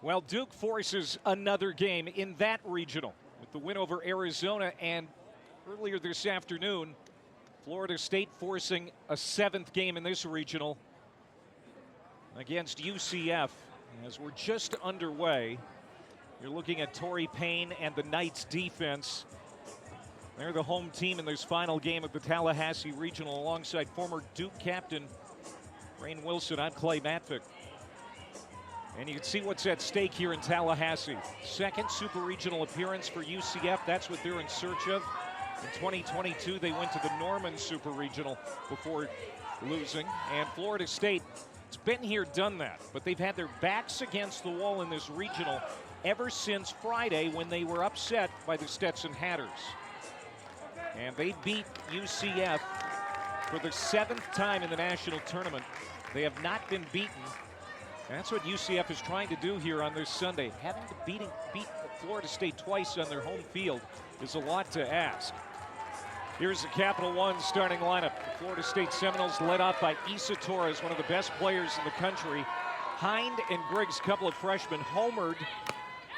Well, Duke forces another game in that regional with the win over Arizona, and earlier this afternoon, Florida State forcing a 7th game in this regional against UCF. As we're just underway, you're looking at Torrey Payne and the Knights defense. They're the home team in this final game of the Tallahassee Regional alongside former Duke captain Rainn Wilson. I'm Clay Matvick. And you can see what's at stake here in Tallahassee. Second Super Regional appearance for UCF. That's what they're in search of. In 2022, they went to the Norman Super Regional before losing. And Florida State, it's been here, done that. But they've had their backs against the wall in this regional ever since Friday when they were upset by the Stetson Hatters. And they beat UCF for the 7th time in the national tournament. They have not been beaten. And that's what UCF is trying to do here on this Sunday. Having to beat Florida State twice on their home field is a lot to ask. Here's the Capital One starting lineup. The Florida State Seminoles led off by Issa Torres, one of the best players in the country. Hind and Griggs, couple of freshmen, homered,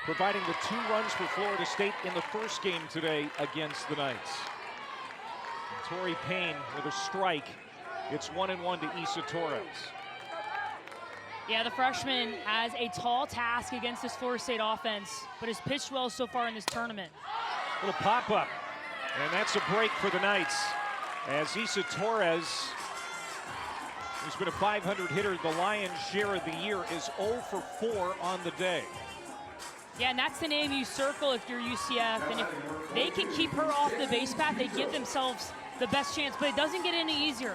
providing the 2 runs for Florida State in the first game today against the Knights. And Torrey Payne with a strike. It's 1-1 to Issa Torres. Yeah, the freshman has a tall task against this Florida State offense, but has pitched well so far in this tournament. Little pop-up, and that's a break for the Knights. As Issa Torres, who's been a .500 hitter, the lion's share of the year, is 0 for 4 on the day. Yeah, and that's the name you circle if you're UCF, and if they can keep her off the base path, they give themselves the best chance, but it doesn't get any easier.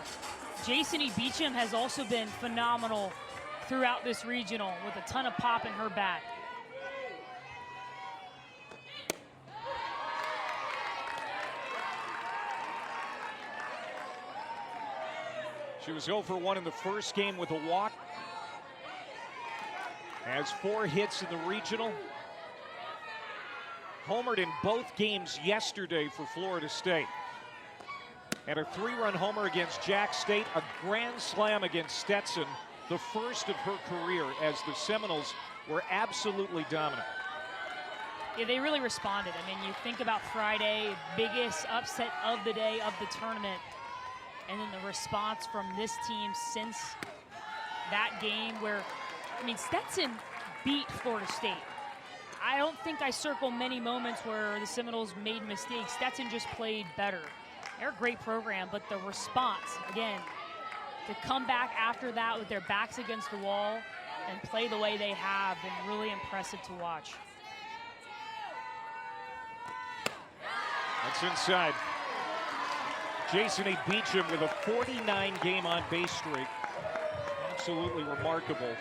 Jason E. Beecham has also been phenomenal throughout this regional with a ton of pop in her bat. She was 0 for 1 in the first game with a walk. Has 4 hits in the regional. Homered in both games yesterday for Florida State. And a 3-run homer against Jack State, a grand slam against Stetson, the first of her career, as the Seminoles were absolutely dominant. Yeah, they really responded. I mean, you think about Friday, biggest upset of the day of the tournament, and then the response from this team since that game where, I mean, Stetson beat Florida State. I don't think I circle many moments where the Seminoles made mistakes. Stetson just played better. They're a great program, but the response, again, to come back after that with their backs against the wall and play the way they have been really impressive to watch. That's inside. Jason E. Beecham with a 49-game on-base streak. Absolutely remarkable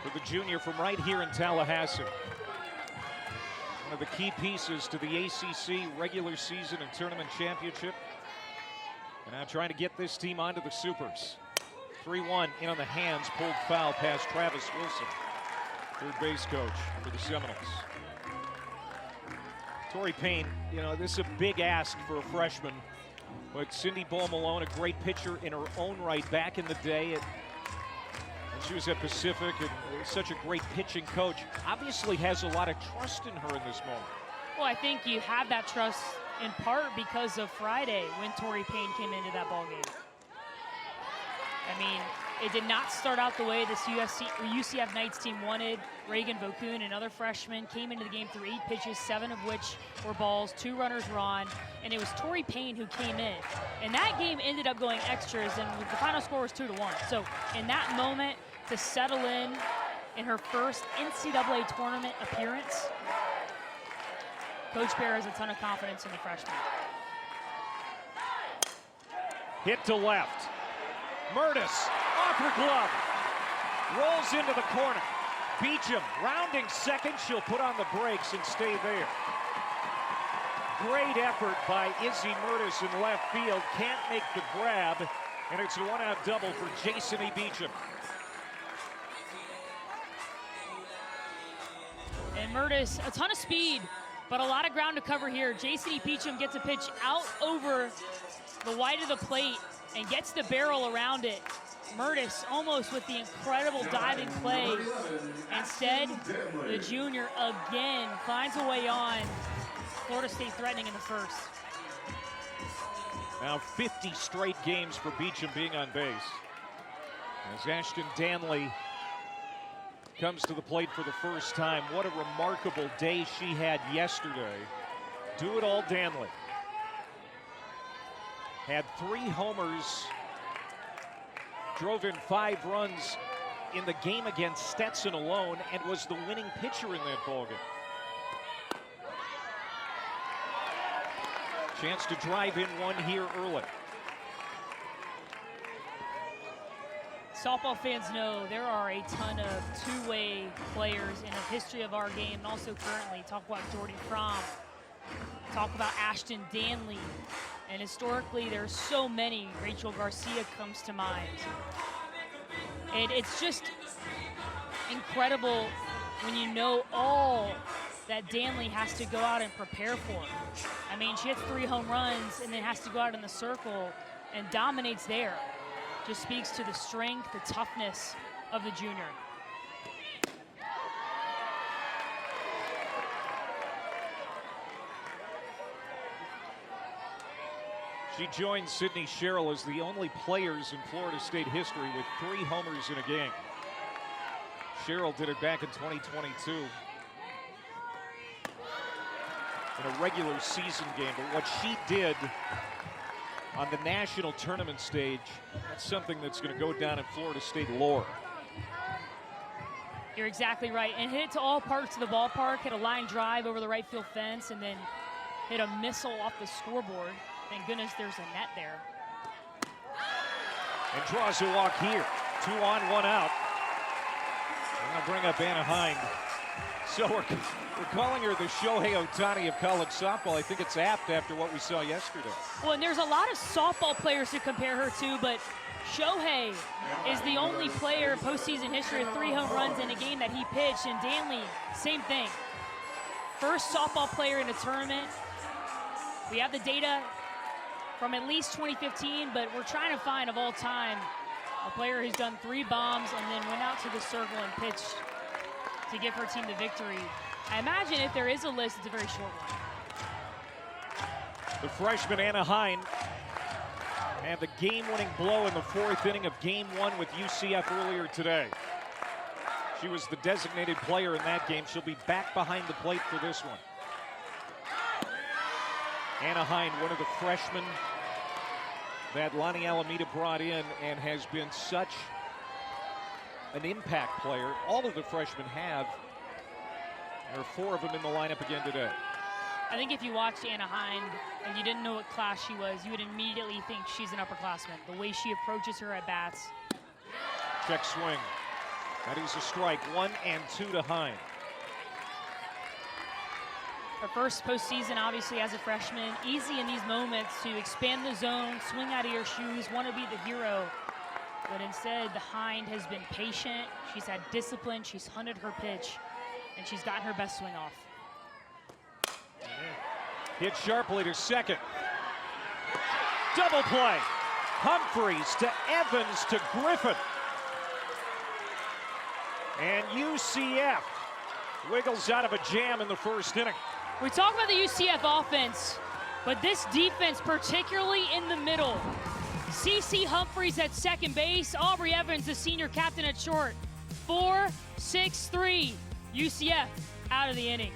for the junior from right here in Tallahassee. One of the key pieces to the ACC regular season and tournament championship. And now trying to get this team onto the Supers. 3-1 in on the hands, pulled foul past Travis Wilson, third base coach for the Seminoles. Torrey Payne, you know, this is a big ask for a freshman, but Cindy Bull-Malone, a great pitcher in her own right back in the day. When she was at Pacific and such a great pitching coach, obviously has a lot of trust in her in this moment. Well, I think you have that trust in part because of Friday when Torrey Payne came into that ballgame. I mean, it did not start out the way this UCF Knights team wanted. Reagan Vokoun, another freshman, came into the game through 8 pitches, 7 of which were balls, 2 runners were on, and it was Torrey Payne who came in. And that game ended up going extras, and the final score was 2-1. So in that moment, to settle in her first NCAA tournament appearance, Coach Bear has a ton of confidence in the freshman. Hit to left. Murtis off her glove. Rolls into the corner. Beecham rounding second. She'll put on the brakes and stay there. Great effort by Izzy Murtis in left field. Can't make the grab. And it's a 1-out double for Jason E. Beecham. And Murtis, a ton of speed, but a lot of ground to cover here. Jason E. Beecham gets a pitch out over the wide of the plate and gets the barrel around it. Murtis almost with the incredible diving play. Instead, the junior again finds a way on. Florida State threatening in the first. Now 50 straight games for Beecham being on base. As Ashton Danley comes to the plate for the first time. What a remarkable day she had yesterday. Do it all Danley. Had 3 homers, drove in 5 runs in the game against Stetson alone, and was the winning pitcher in that ballgame. Chance to drive in one here early. Softball fans know there are a ton of two-way players in the history of our game, and also currently. Talk about Jordan Fromm, talk about Ashton Danley, and historically there's so many. Rachel Garcia comes to mind. And it's just incredible when you know all that Danley has to go out and prepare for. I mean, she hits 3 home runs and then has to go out in the circle and dominates there. Just speaks to the strength, the toughness of the junior. She joins Sydney Sherrill as the only players in Florida State history with 3 homers in a game. Sherrill did it back in 2022 in a regular season game, but what she did on the national tournament stage, that's something that's going to go down in Florida State lore. You're exactly right, and hit it to all parts of the ballpark, hit a line drive over the right field fence, and then hit a missile off the scoreboard. Thank goodness there's a net there. And draws a walk here. 2 on, 1 out. I'm going to bring up Anna Hind. So we're calling her the Shohei Ohtani of college softball. I think it's apt after what we saw yesterday. Well, and there's a lot of softball players to compare her to, but Shohei is the only player in postseason history with 3 home runs in a game that he pitched, and Danley, same thing. First softball player in a tournament. We have the data from at least 2015, but we're trying to find of all time a player who's done 3 bombs and then went out to the circle and pitched to give her team the victory. I imagine if there is a list, it's a very short one. The freshman Anna Hind had the game-winning blow in the 4th inning of Game 1 with UCF earlier today. She was the designated player in that game. She'll be back behind the plate for this one. Anna Hind, one of the freshmen that Lonnie Alameda brought in and has been such an impact player. All of the freshmen have. There are 4 of them in the lineup again today. I think if you watched Anna Hind and you didn't know what class she was, you would immediately think she's an upperclassman. The way she approaches her at bats. Check swing. That is a strike. 1 and 2 to Hind. Her first postseason, obviously, as a freshman. Easy in these moments to expand the zone, swing out of your shoes, want to be the hero. But instead, the Hind has been patient. She's had discipline. She's hunted her pitch, and she's gotten her best swing off. Hit sharply to second. Double play. Humphreys to Evans to Griffin. And UCF wiggles out of a jam in the 1st inning. We talk about the UCF offense, but this defense, particularly in the middle. CeCe Humphreys at second base, Aubrey Evans, the senior captain at short. 4-6-3, UCF out of the inning.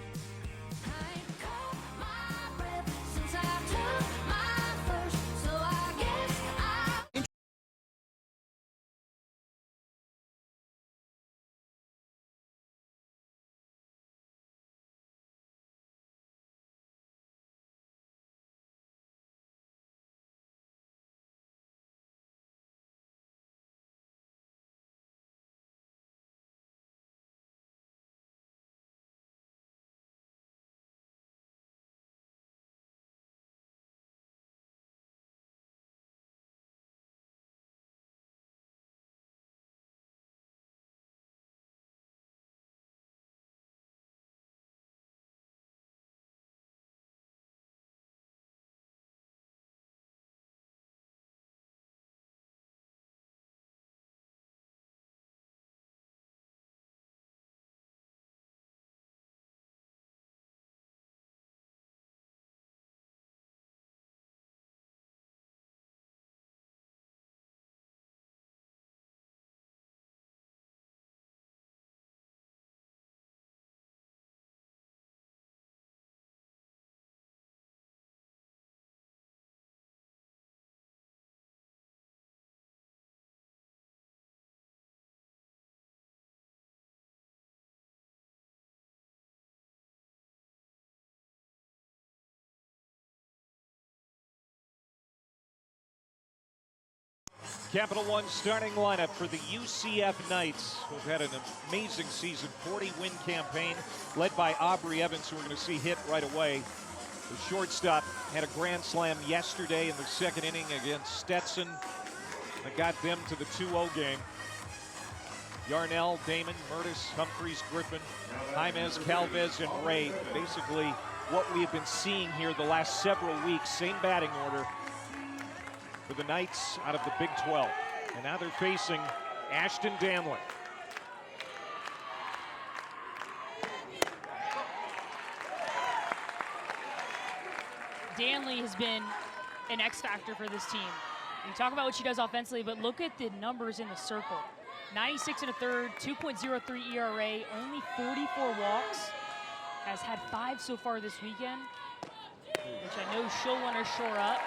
Capital One starting lineup for the UCF Knights, who've had an amazing season, 40-win campaign led by Aubrey Evans, who we're going to see hit right away. The shortstop had a grand slam yesterday in the second inning against Stetson that got them to the 2-0 game. Yarnell, Damon, Murtis, Humphreys, Griffin, Jaimez, Calvez, and Ray. Basically what we have been seeing here the last several weeks. Same batting order for the Knights out of the Big 12. And now they're facing Ashton Danley. Danley has been an X factor for this team. You talk about what she does offensively, but look at the numbers in the circle. 96 1/3, 2.03 ERA, only 44 walks. Has had 5 so far this weekend, which I know she'll want to shore up.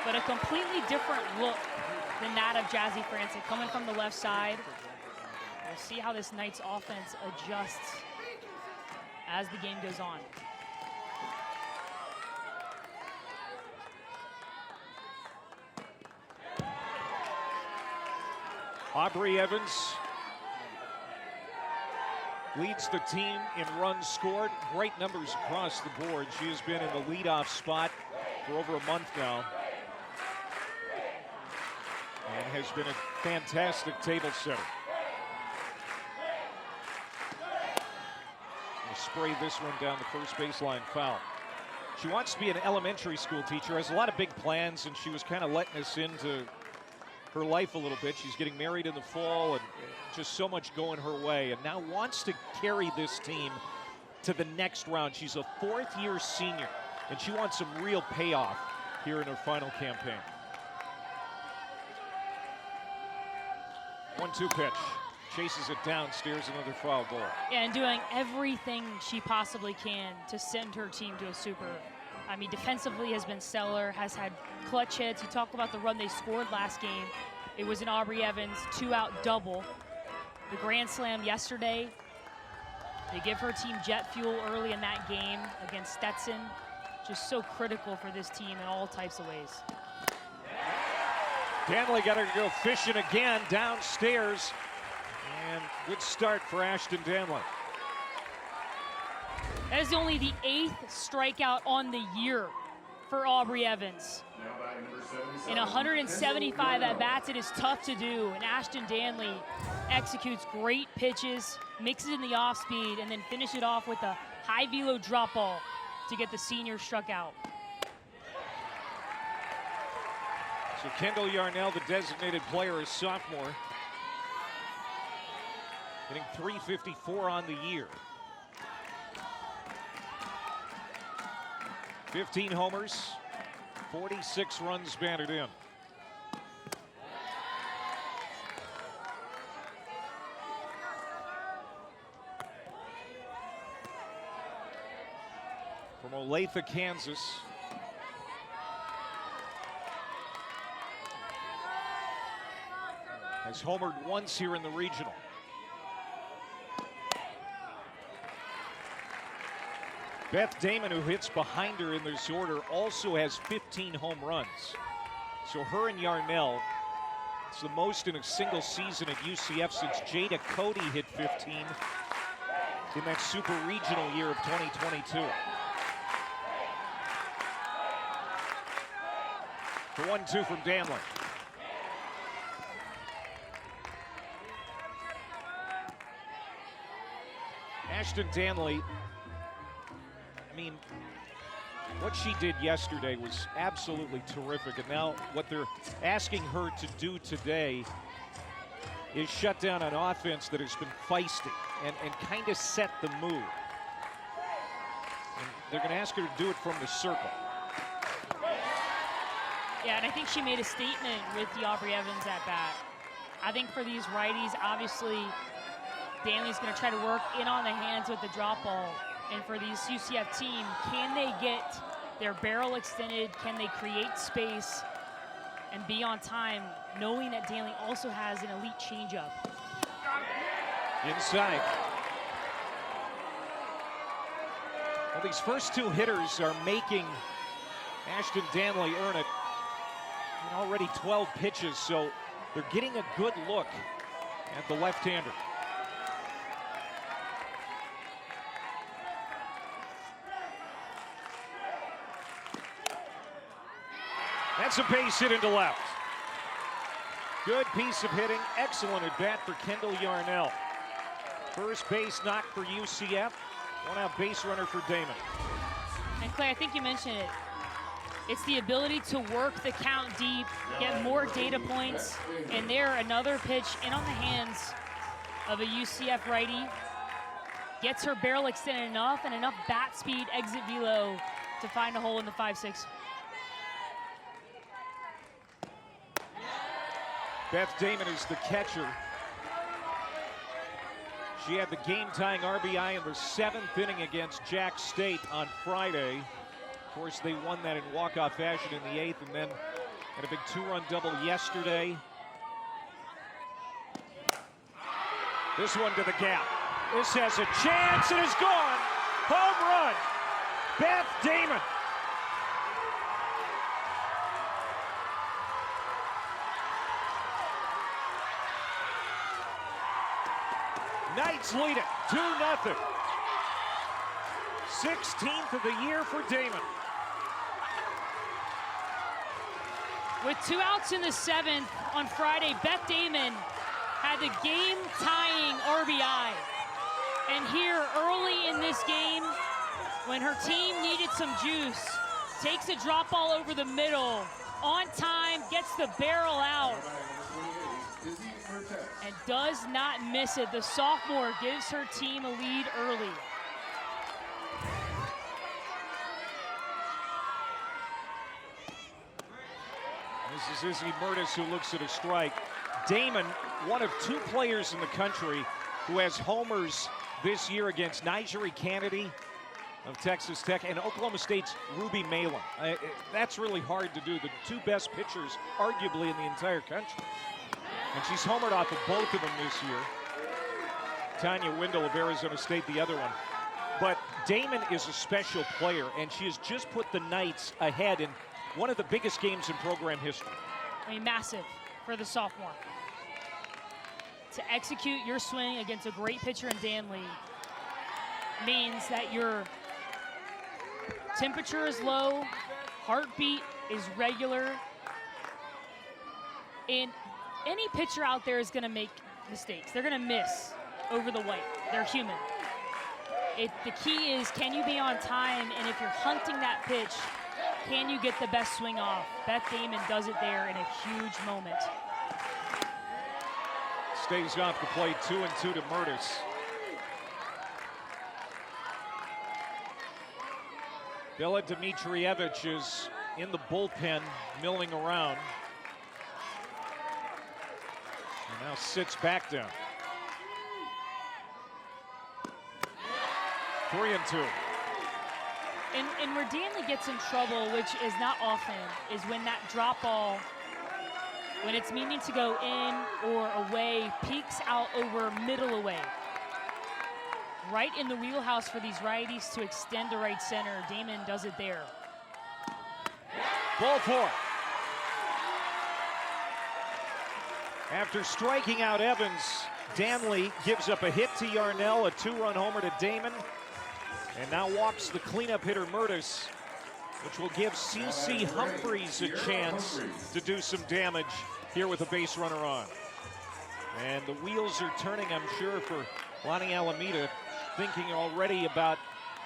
But a completely different look than that of Jazzy Francis coming from the left side. We'll see how this Knights offense adjusts as the game goes on. Aubrey Evans leads the team in runs scored. Great numbers across the board. She has been in the leadoff spot for over a month now, and has been a fantastic table setter. We'll spray this one down the first baseline foul. She wants to be an elementary school teacher, has a lot of big plans, and she was kind of letting us into her life a little bit. She's getting married in the fall and just so much going her way, and now wants to carry this team to the next round. She's a fourth-year senior, and she wants some real payoff here in her final campaign. 1-2 pitch. Chases it down, steers another foul ball. Yeah, and doing everything she possibly can to send her team to a super. I mean, defensively has been stellar, has had clutch hits. You talk about the run they scored last game. It was an Aubrey Evans 2-out double. The grand slam yesterday, they give her team jet fuel early in that game against Stetson. Just so critical for this team in all types of ways. Danley got her to go fishing again downstairs. And good start for Ashton Danley. That is only the 8th strikeout on the year for Aubrey Evans. In 175 at-bats, it is tough to do, and Ashton Danley executes great pitches, mixes in the off-speed, and then finishes it off with a high-velo drop ball to get the senior struck out. So Kendall Yarnell, the designated player, is sophomore, hitting .354 on the year. 15 homers, 46 runs batted in. From Olathe, Kansas, has homered once here in the regional. Beth Damon, who hits behind her in this order, also has 15 home runs. So her and Yarnell, it's the most in a single season at UCF since Jada Cody hit 15 in that super regional year of 2022. The 1-2 from Danley. Ashton Danley, I mean, what she did yesterday was absolutely terrific, and now what they're asking her to do today is shut down an offense that has been feisty and kind of set the mood. And they're going to ask her to do it from the circle. Yeah, and I think she made a statement with the Aubrey Evans at bat. I think for these righties, obviously, Danley's going to try to work in on the hands with the drop ball. And for these UCF team, can they get their barrel extended? Can they create space and be on time, knowing that Danley also has an elite changeup? Inside. Well, these first two hitters are making Ashton Danley earn it. And already 12 pitches, so They're getting a good look at the left-hander. That's a base hit into left. Good piece of hitting. Excellent at bat for Kendall Yarnell. First base knock for UCF. One out base runner for Damon. And Clay, I think you mentioned it. It's the ability to work the count deep, get more data points, and there another pitch in on the hands of a UCF righty. Gets her barrel extended enough and enough bat speed, exit velo to find a hole in the 5-6. Beth Damon is the catcher. She had the game-tying RBI in the 7th inning against Jack State on Friday. Of course, they won that in walk-off fashion in the 8th, and then had a big 2-run double yesterday. This one to the gap. This has a chance, and it's gone. Home run, Beth Damon. Knights lead it 2-0. 16th of the year for Damon. With 2 outs in the 7th on Friday, Beth Damon had the game-tying RBI. And here early in this game, when her team needed some juice, takes a drop ball over the middle, on time, gets the barrel out, and does not miss it. The sophomore gives her team a lead early. This is Izzy Murtis who looks at a strike. Damon, one of 2 players in the country who has homers this year against Nigeri Kennedy of Texas Tech and Oklahoma State's Ruby Malin. That's really hard to do. The 2 best pitchers, arguably, in the entire country. And she's homered off of both of them this year. Tanya Wendell of Arizona State, the other one. But Damon is a special player, and she has just put the Knights ahead in one of the biggest games in program history. I mean, massive for the sophomore. To execute your swing against a great pitcher in Danley means that your temperature is low, heartbeat is regular, and any pitcher out there is going to make mistakes. They're going to miss over the white. They're human. The key is, can you be on time, and if you're hunting that pitch, can you get the best swing off? Beth Damon does it there in a huge moment. Stays off the plate, 2-2 to Murtis. Bella Dimitrievich is in the bullpen, milling around. And now sits back down. 3-2. And where Danley gets in trouble, which is not often, is when that drop ball, when it's meaning to go in or away, peaks out over middle away. Right in the wheelhouse for these righties to extend to right center. Damon does it there. Ball 4. After striking out Evans, Danley gives up a hit to Yarnell, a 2-run homer to Damon, and now walks the cleanup hitter Murtis, which will give CeCe Humphreys a chance to do some damage here with a base runner on. And the wheels are turning, I'm sure, for Lonnie Alameda, thinking already about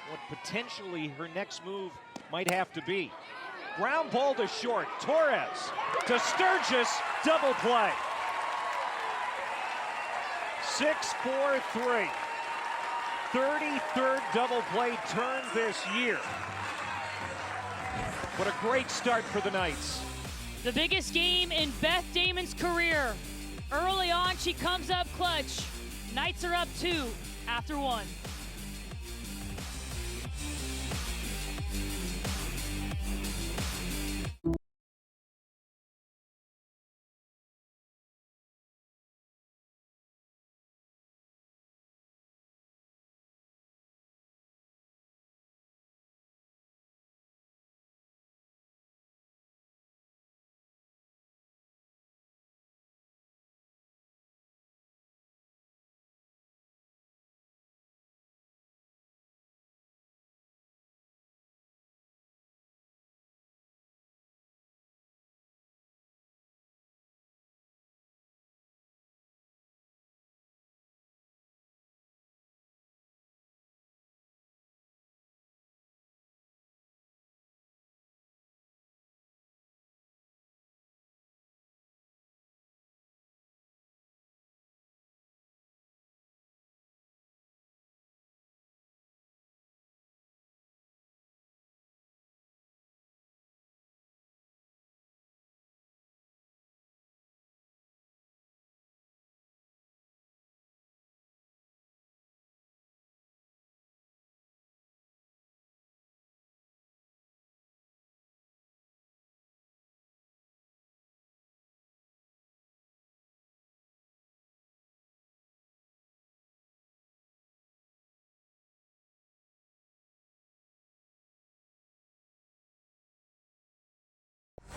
what potentially her next move might have to be. Ground ball to short. Torres to Sturgis, double play. 6-4-3. 33rd double play turn this year. What a great start for the Knights. The biggest game in Beth Damon's career. Early on, she comes up clutch. Knights are up 2 after 1.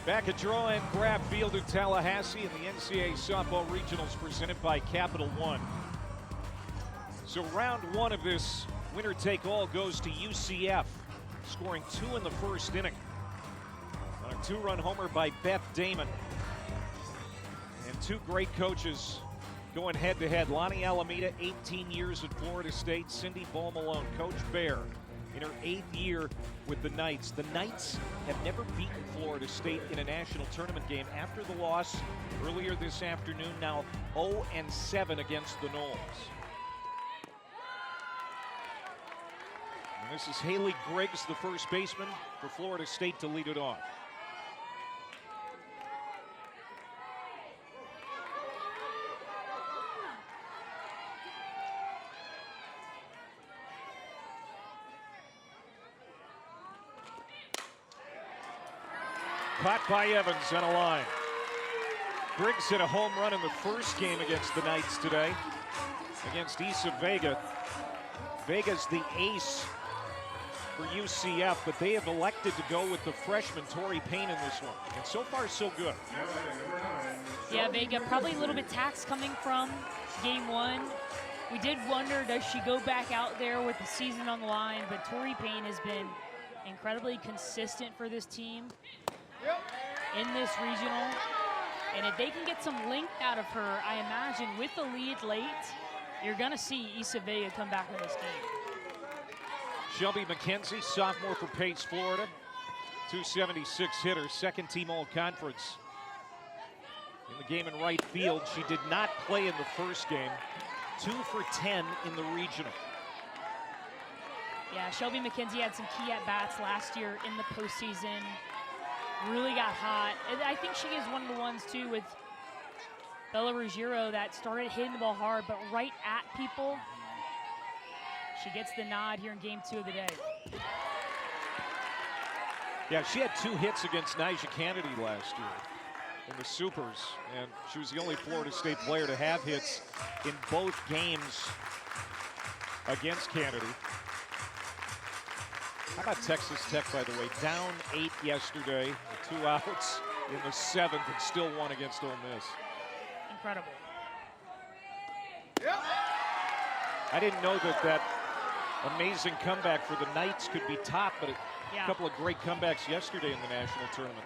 Back at Draw and Grab Field in Tallahassee in the NCAA Softball Regionals presented by Capital One. So round one of this winner-take-all goes to UCF, scoring 2 in the first inning on a 2-run homer by Beth Damon. And 2 great coaches going head-to-head. Lonnie Alameda, 18 years at Florida State. Cindy Ball Malone, Coach Bear, in her 8th year with the Knights. The Knights have never beaten Florida State in a national tournament game after the loss earlier this afternoon. Now 0-7 against the Noles. And this is Haley Griggs, the first baseman for Florida State, to lead it off. Caught by Evans on a line. Griggs hit a home run in the first game against the Knights today, against Isa Vega. Vega's the ace for UCF, but they have elected to go with the freshman Tori Payne in this one. And so far, so good. Yeah, Vega probably a little bit taxed coming from game 1. We did wonder, does she go back out there with the season on the line? But Tori Payne has been incredibly consistent for this team in this regional. And if they can get some length out of her, I imagine with the lead late, you're going to see Isa Vega come back in this game. Shelby McKenzie, sophomore for Pace, Florida. 276 hitter, second team all-conference. In the game in right field, she did not play in the first game. 2 for 10 in the regional. Yeah, Shelby McKenzie had some key at-bats last year in the postseason. Really got hot. And I think she is one of the ones, too, with Bella Ruggiero that started hitting the ball hard, but right at people. She gets the nod here in game 2 of the day. Yeah, she had 2 hits against Nyjah Kennedy last year in the Supers, and she was the only Florida State player to have hits in both games against Kennedy. How about Texas Tech, by the way? Down 8 yesterday, with 2 outs in the 7th, and still won against Ole Miss. Incredible. I didn't know that amazing comeback for the Knights could be topped, but a couple of great comebacks yesterday in the national tournament.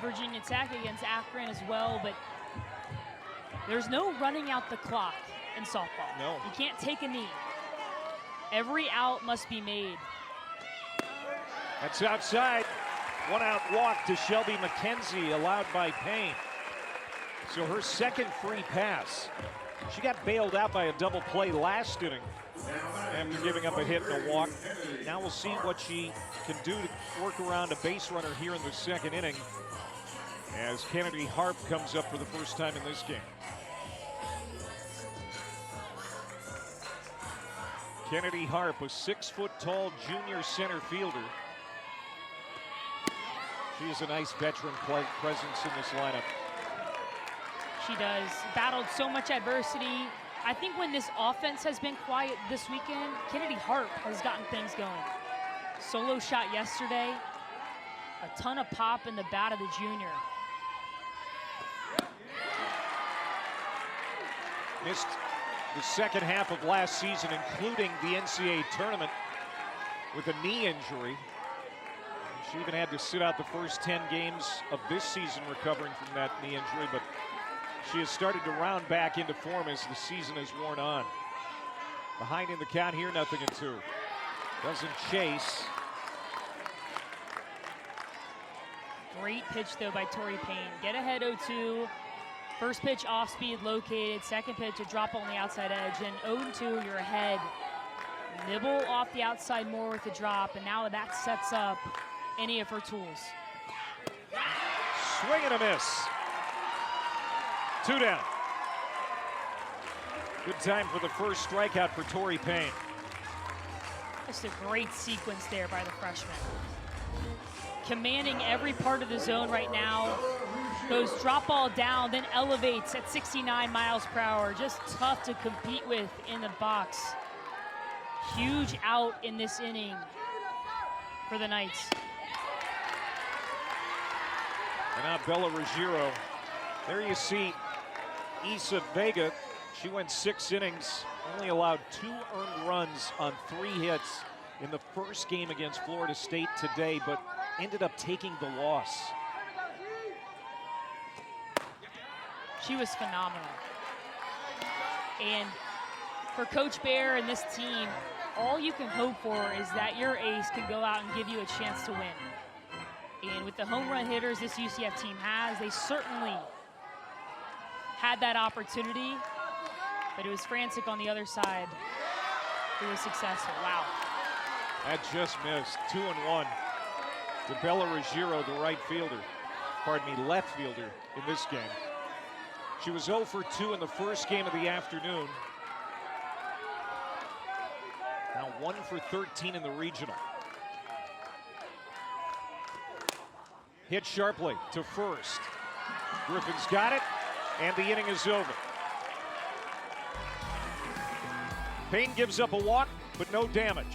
Virginia Tech against Akron as well, but there's no running out the clock in softball. No. You can't take a knee. Every out must be made. That's outside. 1-out walk to Shelby McKenzie, allowed by Payne. So her second free pass. She got bailed out by a double play last inning after giving up a hit and a walk. Now we'll see what she can do to work around a base runner here in the second inning as Kennedy Harp comes up for the first time in this game. Kennedy Harp, a 6-foot-tall junior center fielder. She is a nice veteran presence in this lineup. She does. Battled so much adversity. I think when this offense has been quiet this weekend, Kennedy Harp has gotten things going. Solo shot yesterday. A ton of pop in the bat of the junior. Missed the second half of last season, including the NCAA tournament, with a knee injury. She even had to sit out the first 10 games of this season recovering from that knee injury, but she has started to round back into form as the season has worn on. Behind in the count here, 0-2. Doesn't chase. Great pitch, though, by Tori Payne. Get ahead 0-2. First pitch off speed located. Second pitch a drop on the outside edge. And 0-2, you're ahead. Nibble off the outside more with the drop, and now that sets up any of her tools. Swing and a miss. 2 down. Good time for the first strikeout for Tori Payne. Just a great sequence there by the freshman. Commanding every part of the zone right now. Goes drop ball down, then elevates at 69 miles per hour. Just tough to compete with in the box. Huge out in this inning for the Knights. And now Bella Ruggiero. There you see Isa Vega. She went 6 innings, only allowed 2 earned runs on 3 hits in the first game against Florida State today, but ended up taking the loss. She was phenomenal. And for Coach Bear and this team, all you can hope for is that your ace can go out and give you a chance to win. And with the home run hitters this UCF team has, they certainly had that opportunity, but it was Frantic on the other side who was successful. Wow. That just missed. 2-1 to Bella Ruggiero, the right fielder. Pardon me, left fielder in this game. She was 0 for 2 in the first game of the afternoon. Now 1 for 13 in the regional. Hit sharply to first. Griffin's got it, and the inning is over. Payne gives up a walk, but no damage.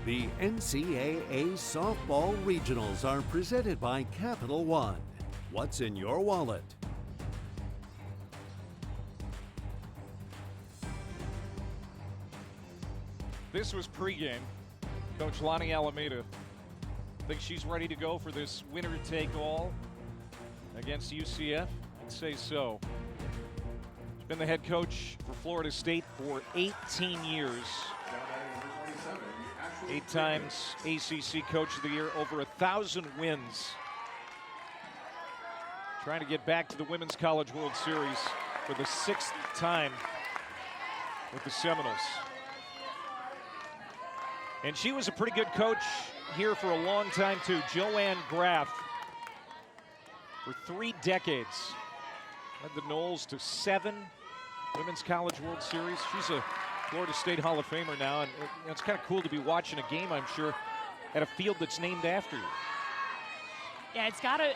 The NCAA Softball Regionals are presented by Capital One. What's in your wallet? This was pregame. Coach Lonnie Alameda thinks she's ready to go for this winner-take-all against UCF. I'd say so. She's been the head coach for Florida State for 18 years. 8 times ACC Coach of the Year, over 1,000 wins. Trying to get back to the Women's College World Series for the 6th time with the Seminoles. And she was a pretty good coach here for a long time too. Joanne Graff, for 3 decades, led the Noles to 7 Women's College World Series. She's a Florida State Hall of Famer now, and it's kind of cool to be watching a game, I'm sure, at a field that's named after you. Yeah, it's gotta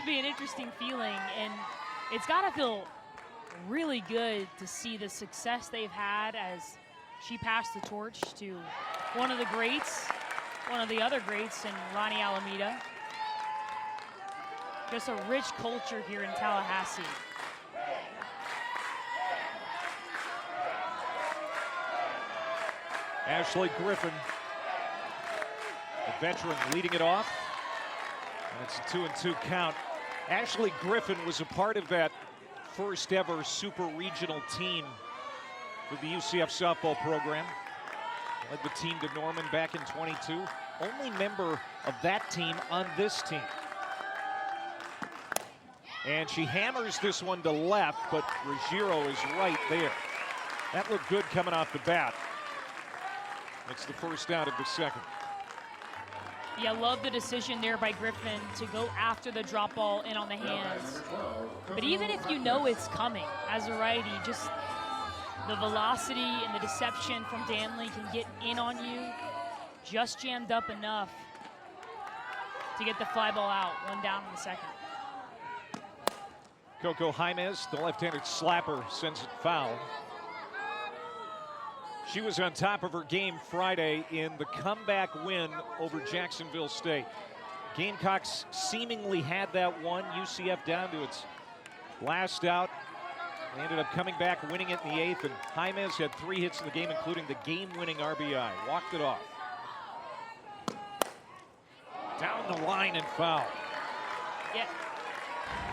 be an interesting feeling, and it's gotta feel really good to see the success they've had as she passed the torch to one of the greats, one of the other greats in Lonnie Alameda. Just a rich culture here in Tallahassee. Ashley Griffin, the veteran, leading it off. And it's a 2-2 count. Ashley Griffin was a part of that first ever super regional team for the UCF softball program. Led the team to Norman back in 22. Only member of that team on this team. And she hammers this one to left, but Ruggiero is right there. That looked good coming off the bat. That's the first out of the second. Yeah, love the decision there by Griffin to go after the drop ball in on the hands. But even if you know it's coming, as a righty, just the velocity and the deception from Danley can get in on you. Just jammed up enough to get the fly ball out. One down in the second. Coco Jaimez, the left-handed slapper, sends it foul. She was on top of her game Friday in the comeback win over Jacksonville State. Gamecocks seemingly had that one. UCF down to its last out. They ended up coming back, winning it in the 8th, and Jaimez had 3 hits in the game, including the game-winning RBI. Walked it off. Down the line and foul. Yeah.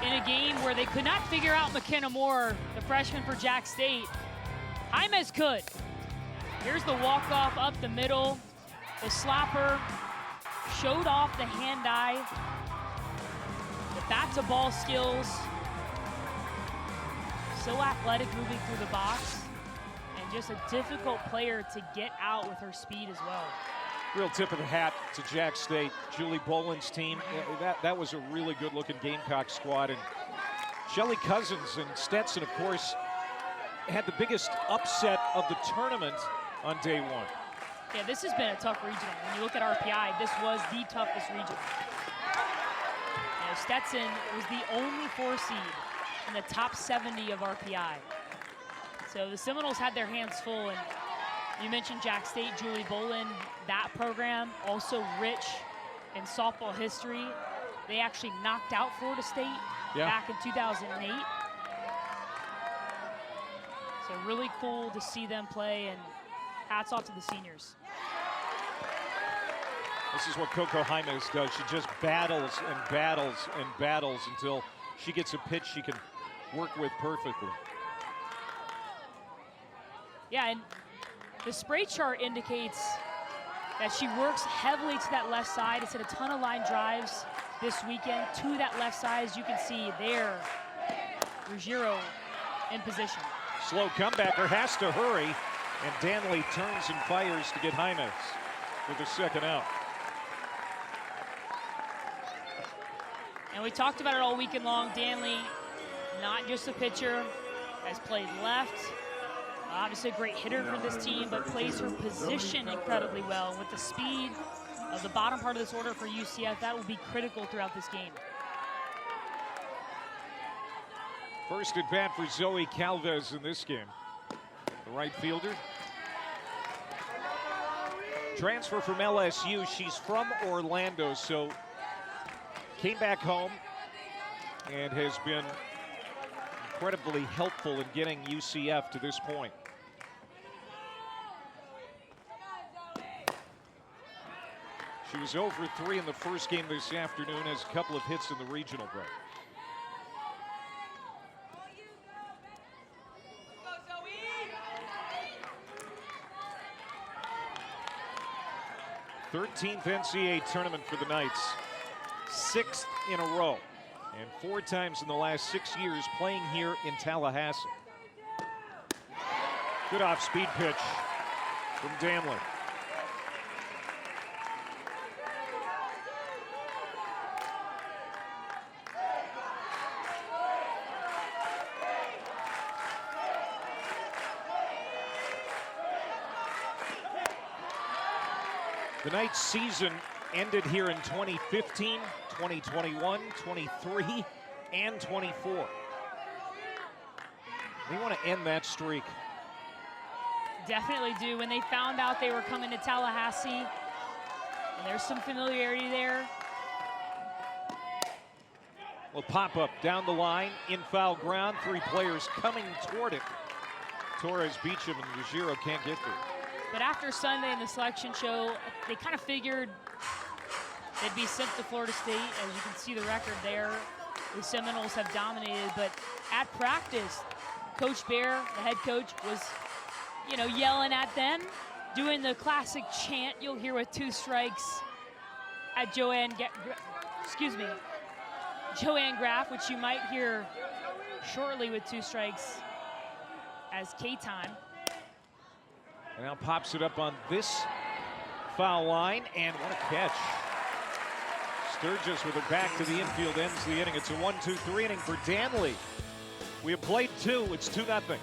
In a game where they could not figure out McKenna Moore, the freshman for Jack State, Jaimez could. Here's the walk-off up the middle. The slapper showed off the hand-eye. The bat-to-ball skills. So athletic moving through the box. And just a difficult player to get out with her speed as well. Real tip of the hat to Jack State, Julie Boland's team. That was a really good-looking Gamecock squad. And Shelly Cousins and Stetson, of course, had the biggest upset of the tournament on day one. Yeah, this has been a tough regional. When you look at RPI, this was the toughest regional. You know, Stetson was the only 4 seed in the top 70 of RPI. So the Seminoles had their hands full, and you mentioned Jack State, Julie Boland, that program, also rich in softball history. They actually knocked out Florida State back in 2008. So really cool to see them play, and hats off to the seniors. This is what Coco Jaimez does. She just battles and battles and battles until she gets a pitch she can work with perfectly. Yeah, and the spray chart indicates that she works heavily to that left side. It's hit a ton of line drives this weekend to that left side, as you can see there. Ruggiero in position. Slow comebacker, has to hurry, and Danley turns and fires to get Jaimez for the second out. And we talked about it all weekend long. Danley, not just a pitcher, has played left. Obviously a great hitter for this team, but plays her position incredibly well. With the speed of the bottom part of this order for UCF, that will be critical throughout this game. First at bat for Zoe Calvez in this game. The right fielder. Transfer from LSU. She's from Orlando, so came back home and has been incredibly helpful in getting UCF to this point. She was 0 for 3 in the first game this afternoon, has a couple of hits in the regional break. '13th NCAA tournament for the Knights, 6th in a row, and 4 times in the last 6 years playing here in Tallahassee. Good off-speed pitch from Danley. The Knights' season ended here in 2015, 2021, 23, and 24. They want to end that streak. Definitely do. When they found out they were coming to Tallahassee, and there's some familiarity there. Well, pop up down the line, in foul ground, 3 players coming toward it. Torres, Beecham, and Ruggiero can't get there. But after Sunday in the selection show, they kind of figured they'd be sent to Florida State. As you can see the record there, the Seminoles have dominated. But at practice, Coach Bear, the head coach, was, you know, yelling at them, doing the classic chant you'll hear with 2 strikes at Joanne Graff, which you might hear shortly with 2 strikes as K-time. And now pops it up on this foul line, and what a catch. Sturgis with it back to the infield, ends the inning. It's a 1-2-3 inning for Danley. We have played 2, it's 2-0.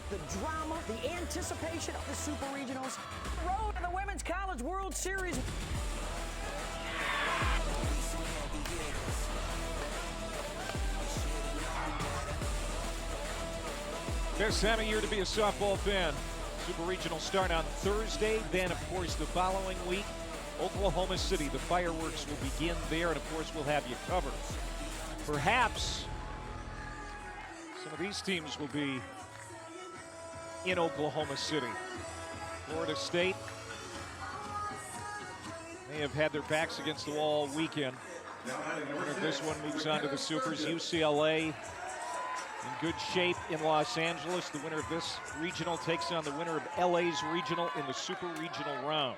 The drama, the anticipation of the Super Regionals, road to the Women's College World Series. Best time of year to be a softball fan. Super Regional start on Thursday. Then, of course, the following week, Oklahoma City. The fireworks will begin there, and, of course, we'll have you covered. Perhaps some of these teams will be in Oklahoma City. Florida State may have had their backs against the wall all weekend. This one moves on to the Supers. UCLA in good shape in Los Angeles. The winner of this regional takes on the winner of LA's regional in the Super Regional round.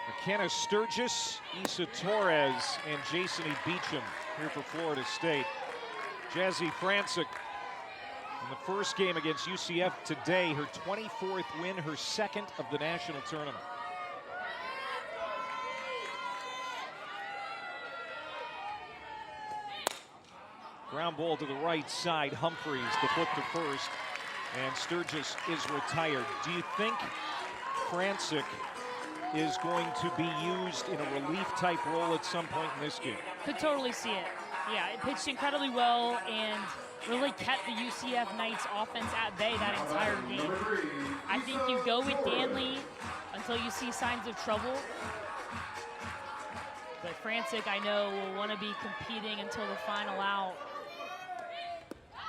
McKenna Sturgis, Issa Torres, and Jason E. Beecham here for Florida State. Jazzy Francic in the first game against UCF today, her 24th win, her second of the national tournament. Ground ball to the right side, Humphreys, the flip to first, and Sturgis is retired. Do you think Francic is going to be used in a relief-type role at some point in this game? Could totally see it. Yeah, it pitched incredibly well and really kept the UCF Knights offense at bay that entire game. I think you go with Danley until you see signs of trouble. But Francic, I know, will want to be competing until the final out.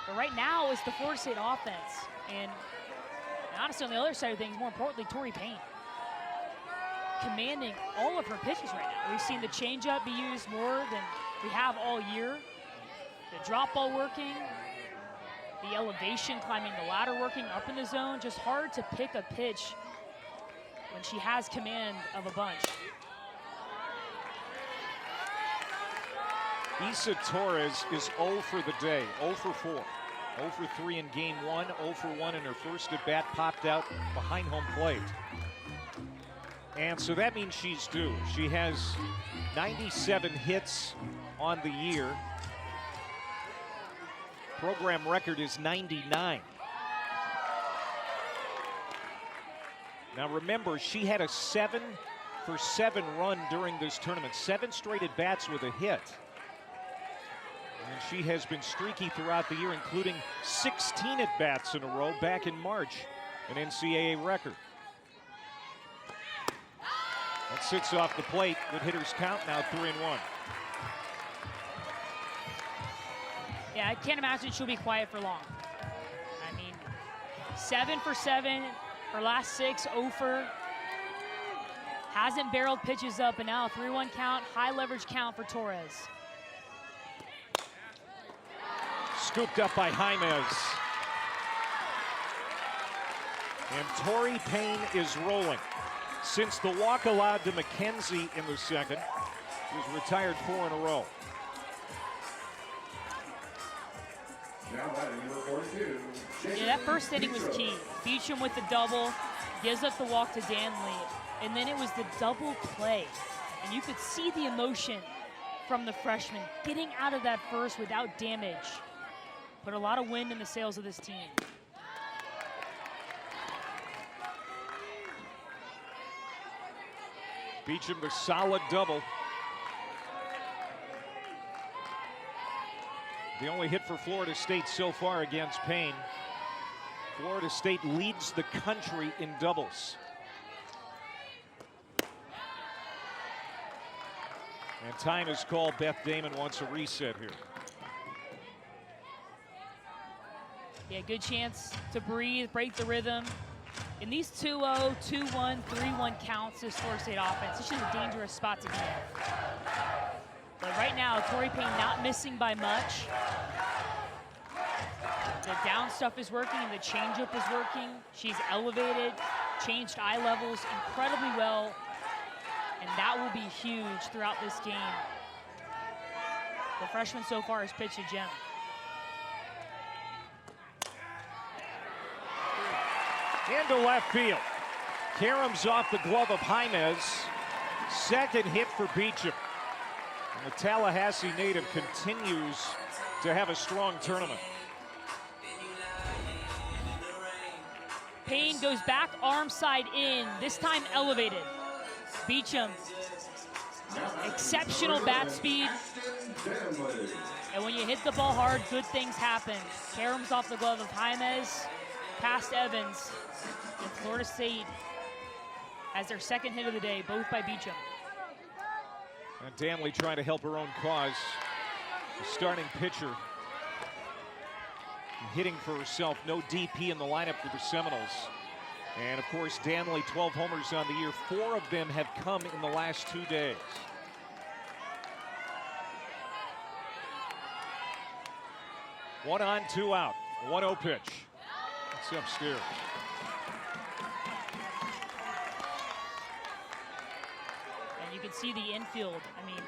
But right now, it's the Florida State offense. And honestly, on the other side of things, more importantly, Tori Payne commanding all of her pitches right now. We've seen the changeup be used more than we have all year. The drop ball working, the elevation, climbing the ladder working up in the zone. Just hard to pick a pitch when she has command of a bunch. Issa Torres is 0 for the day, 0 for 4. 0 for 3 in game 1, 0 for 1 in her first at bat, popped out behind home plate. And so that means she's due. She has 97 hits on the year. Program record is 99. Now remember, she had a 7 for 7 run during this tournament. 7 straight at bats with a hit. And she has been streaky throughout the year, including 16 at-bats in a row back in March, an NCAA record. That sits off the plate. Good hitters count now 3-1. Yeah, I can't imagine she'll be quiet for long. I mean, 7 for 7, her last 6, 0 for. Hasn't barreled pitches up, and now a 3-1 count, high leverage count for Torres. Scooped up by Jaimez. And Tori Payne is rolling. Since the walk allowed to McKenzie in the second, she's retired 4 in a row. Yeah, that first inning was key. Beecham with the double, gives up the walk to Danley, and then it was the double play. And you could see the emotion from the freshman getting out of that first without damage. Put a lot of wind in the sails of this team. Beecham the solid double. The only hit for Florida State so far against Payne. Florida State leads the country in doubles. And time is called. Beth Damon wants a reset here. Yeah, good chance to breathe, break the rhythm. In these 2-0, 2-1, 3-1 counts, this Florida State offense, it's just a dangerous spot to be in. But right now, Tori Payne not missing by much. The down stuff is working and the changeup is working. She's elevated, changed eye levels incredibly well, and that will be huge throughout this game. The freshman so far has pitched a gem. Into left field. Karam's off the glove of Jaimez. Second hit for Beecham. And the Tallahassee native continues to have a strong tournament. Payne goes back, arm side in, this time elevated. Beecham, exceptional bat speed. And when you hit the ball hard, good things happen. Karam's off the glove of Jaimez, past Evans. And Florida State has their second hit of the day, both by Beecham. And Danley trying to help her own cause. The starting pitcher hitting for herself. No DP in the lineup for the Seminoles. And of course, Danley, 12 homers on the year. 4 of them have come in the last 2 days. One on, 2 out. 1-0 pitch. It's upstairs. And you can see the infield. I mean,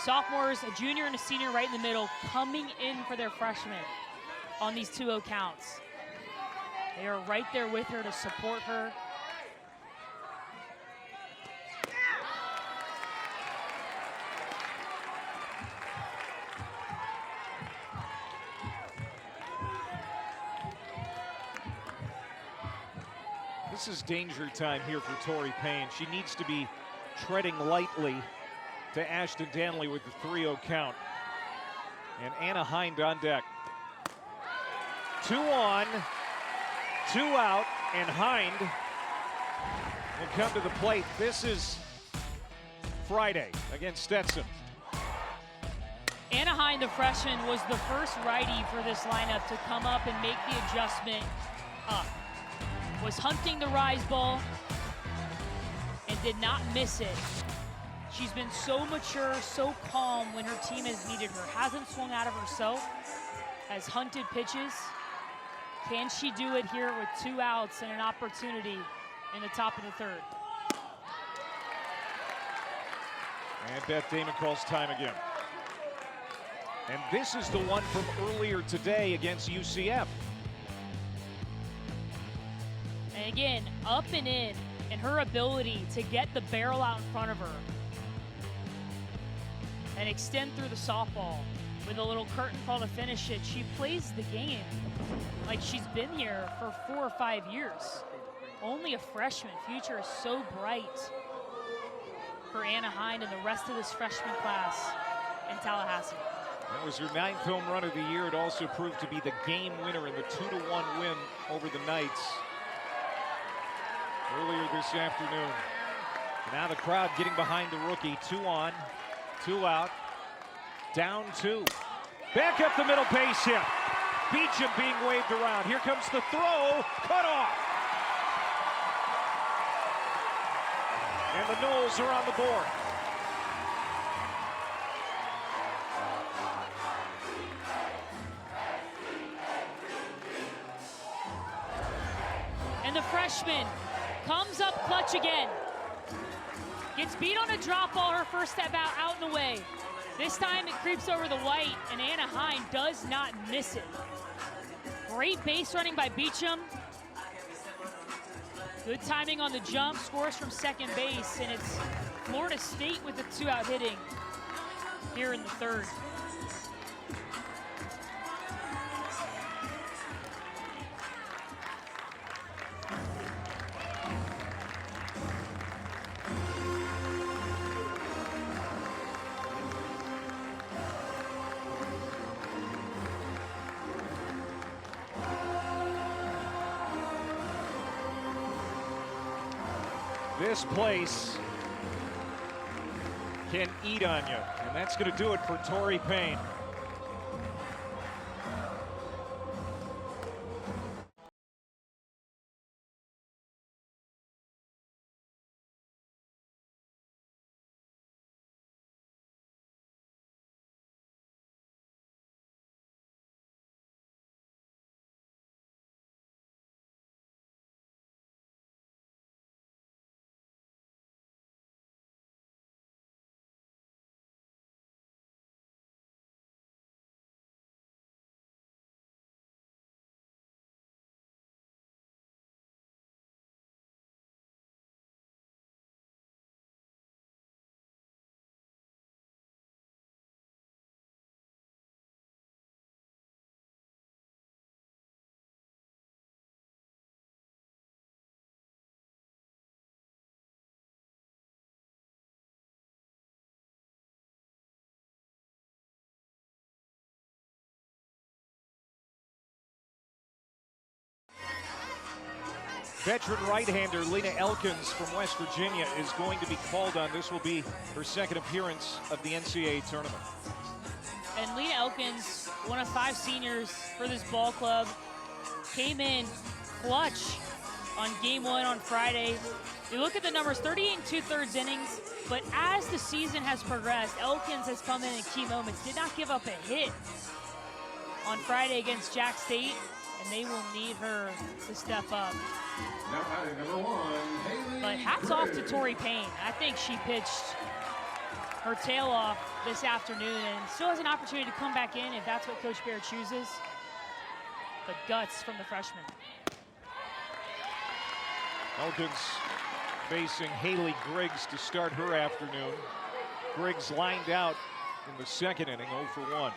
sophomores, a junior and a senior right in the middle, coming in for their freshmen on these 2-0 counts. They are right there with her to support her. This is danger time here for Tori Payne. She needs to be treading lightly to Ashton Danley with the 3-0 count. And Anna Hind on deck. 2 on, 2 out, and Hind will come to the plate. This is Friday against Stetson. Anna Hind, the freshman, was the first righty for this lineup to come up and make the adjustment up. Was hunting the rise ball and did not miss it. She's been so mature, so calm when her team has needed her. Hasn't swung out of herself, has hunted pitches. Can she do it here with 2 outs and an opportunity in the top of the 3rd? And Beth Damon calls time again. And this is the one from earlier today against UCF. And again, up and in, and her ability to get the barrel out in front of her and extend through the softball with a little curtain call to finish it. She plays the game like she's been here for 4 or 5 years. Only a freshman. Future is so bright for Anna Hind and the rest of this freshman class in Tallahassee. That was her 9th home run of the year. It also proved to be the game winner in the 2-1 win over the Knights earlier this afternoon. And now the crowd getting behind the rookie. 2 on, 2 out, down 2. Back up the middle, base hit. Beecham being waved around. Here comes the throw, cut off. And the Knowles are on the board. And the freshman comes up clutch again. Gets beat on a drop ball, her first step out and away. This time it creeps over the white, and Anna Hine does not miss it. Great base running by Beecham. Good timing on the jump, scores from second base, and it's Florida State with the 2-out hitting here in the 3rd. This place can eat on you, and that's going to do it for Tori Payne. Veteran right-hander Lena Elkins from West Virginia is going to be called on. This will be her 2nd appearance of the NCAA tournament. And Lena Elkins, one of 5 seniors for this ball club, came in clutch on game 1 on Friday. You look at the numbers, 38 2/3 innings, but as the season has progressed, Elkins has come in key moments, did not give up a hit on Friday against Jack State, and they will need her to step up. Now batting number 1, Haley. But hats off to Tori Payne. I think she pitched her tail off this afternoon and still has an opportunity to come back in if that's what Coach Bear chooses. But guts from the freshman. Elkins facing Haley Griggs to start her afternoon. Griggs lined out in the 2nd inning, 0 for 1.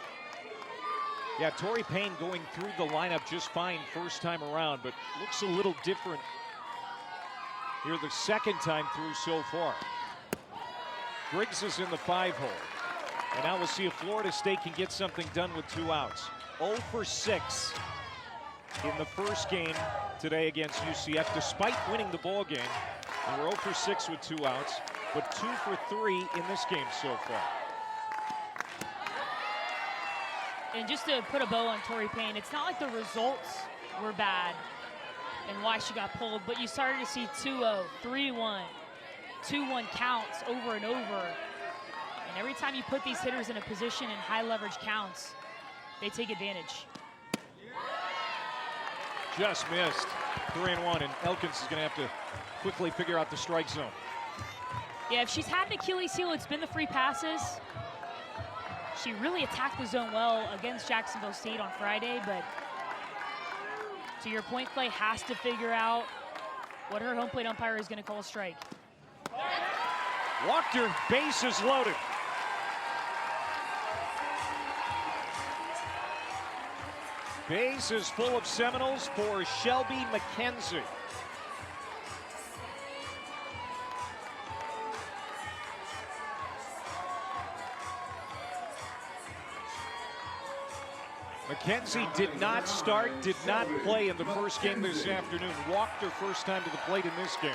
Yeah, Tori Payne going through the lineup just fine first time around, but looks a little different here the 2nd time through so far. Griggs is in the 5-hole. And now we'll see if Florida State can get something done with 2 outs. 0 for 6 in the first game today against UCF, despite winning the ball game. They were 0 for 6 with 2 outs, but 2 for 3 in this game so far. And just to put a bow on Tori Payne, it's not like the results were bad and why she got pulled, but you started to see 2-0, 3-1, 2-1 counts over and over. And every time you put these hitters in a position in high leverage counts, they take advantage. Just missed. 3-1, and Elkins is going to have to quickly figure out the strike zone. Yeah, if she's had an Achilles heel, it's been the free passes. She really attacked the zone well against Jacksonville State on Friday, but to your point, Clay has to figure out what her home plate umpire is going to call a strike. Walked her, bases loaded. Base is full of Seminoles for Shelby McKenzie. McKenzie did not start, did not play in the first game this afternoon. Walked her first time to the plate in this game.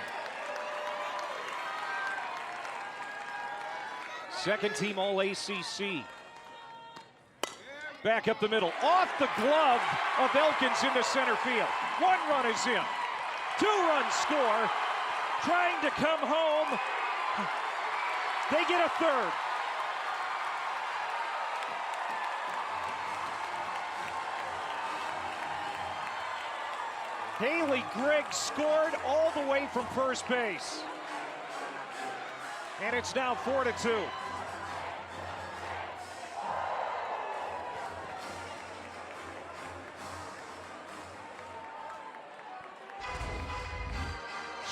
Second team All-ACC. Back up the middle, off the glove of Elkins into center field. 1 run is in. 2-run score. Trying to come home. They get a third. Haley Grigg scored all the way from first base. And it's now 4-2.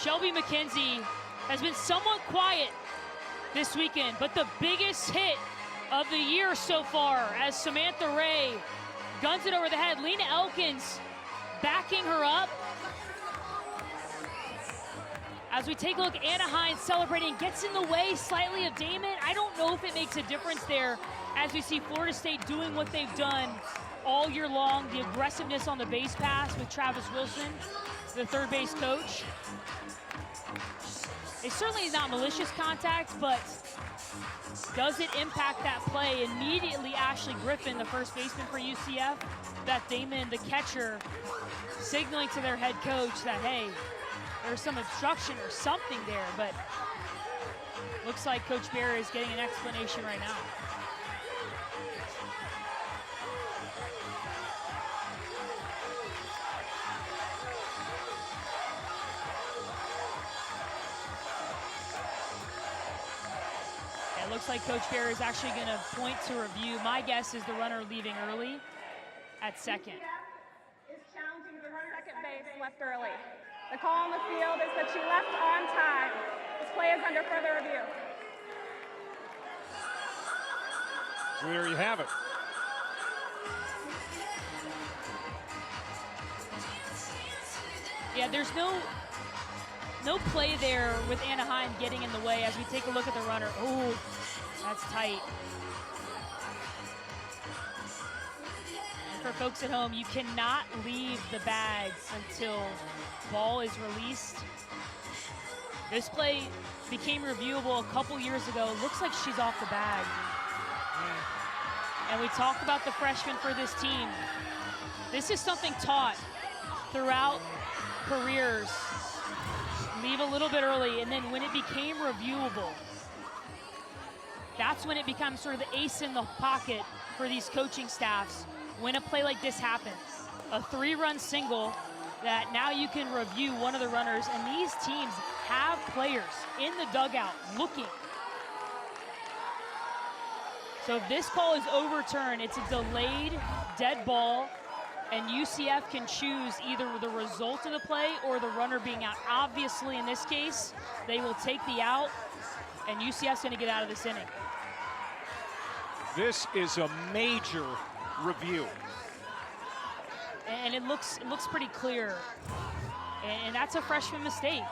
Shelby McKenzie has been somewhat quiet this weekend, but the biggest hit of the year so far as Samantha Ray guns it over the head. Lena Elkins backing her up. As we take a look, Anna Hines celebrating, gets in the way slightly of Damon. I don't know if it makes a difference there as we see Florida State doing what they've done all year long, the aggressiveness on the base pass with Travis Wilson, the third base coach. It certainly is not malicious contact, but does it impact that play? Immediately, Ashley Griffin, the first baseman for UCF, Beth Damon, the catcher, signaling to their head coach that, hey, there's some obstruction or something there, but looks like Coach Barry is getting an explanation right now. It looks like Coach Barry is actually going to point to review. My guess is the runner leaving early at second. Is challenging the runner second base left early. The call on the field is that she left on time. This play is under further review. So there you have it. Yeah, there's no play there with Anaheim getting in the way as we take a look at the runner. Oh, that's tight. And for folks at home, you cannot leave the bags until ball is released. This play became reviewable a couple years ago. Looks like she's off the bag. And we talk about the freshman for this team. This is something taught throughout careers. Leave a little bit early, and then when it became reviewable, that's when it becomes sort of the ace in the pocket for these coaching staffs when a play like this happens. A 3-run single that now you can review one of the runners, and these teams have players in the dugout looking. So if this call is overturned, it's a delayed dead ball, and UCF can choose either the result of the play or the runner being out. Obviously, in this case, they will take the out, and UCF's going to get out of this inning. This is a major review. And it looks pretty clear. And that's a freshman mistake.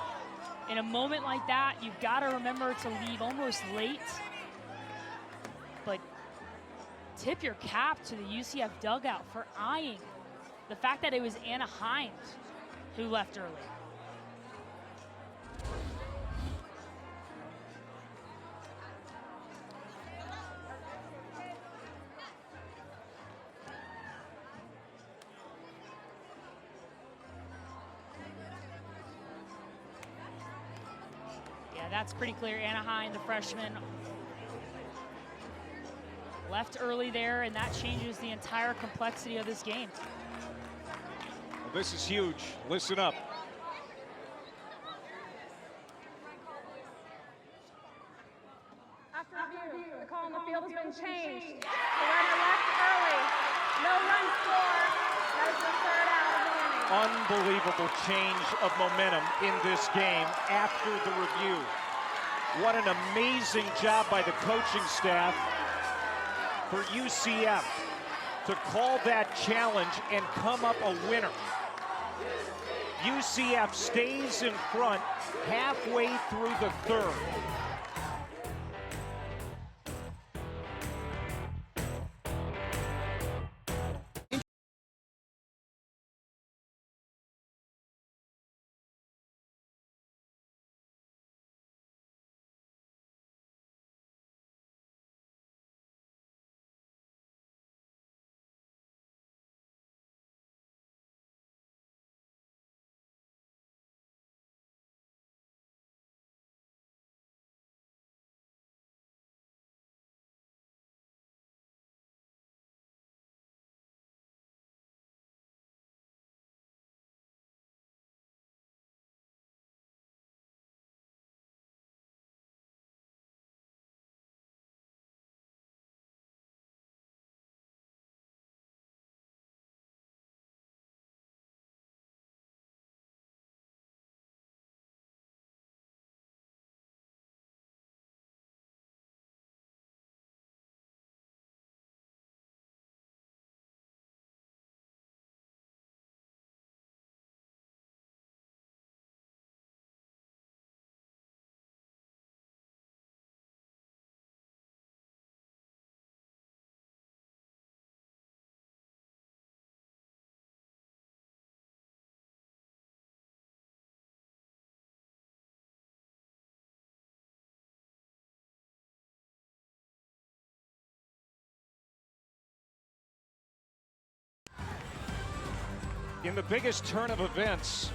In a moment like that, you've got to remember to leave almost late. But tip your cap to the UCF dugout for eyeing the fact that it was Anna Hines who left early. Yeah, that's pretty clear. Anaheim, the freshman, left early there, and that changes the entire complexity of this game. Well, this is huge. Listen up. After review, the call on the field has been changed. The runner left early. No run scored. That is the third out of the inning. Unbelievable change of momentum in this game after the review. What an amazing job by the coaching staff for UCF to call that challenge and come up a winner. UCF stays in front halfway through the third. In the biggest turn of events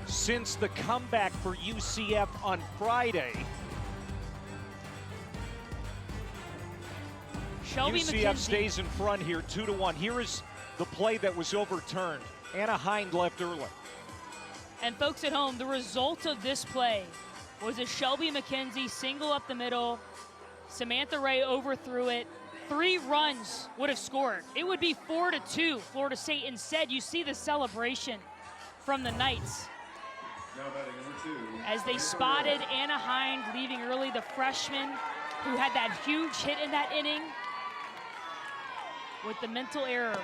since the comeback for UCF on Friday, Shelby UCF McKenzie stays in front here, 2-1. Here is the play that was overturned. Anna Hind left early. And folks at home, the result of this play was a Shelby McKenzie single up the middle. Samantha Ray overthrew it. 3 runs would have scored. It would be 4-2 Florida State. Instead, you see the celebration from the Knights Now batting number 2. as they spotted Anna Hind leaving early, the freshman who had that huge hit in that inning with the mental error.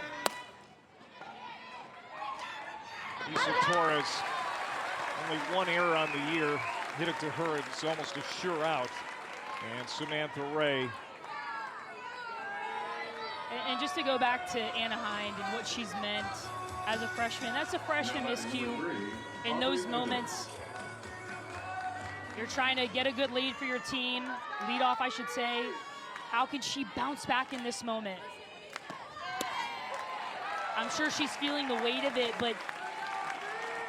Lisa Torres, only 1 error on the year. Hit it to her, it's almost a sure out. And Samantha Ray. And just to go back to Anna Hind and what she's meant as a freshman, that's a freshman miscue. In those moments, you're trying to get a good lead for your team, lead off, I should say. How can she bounce back in this moment? I'm sure she's feeling the weight of it, but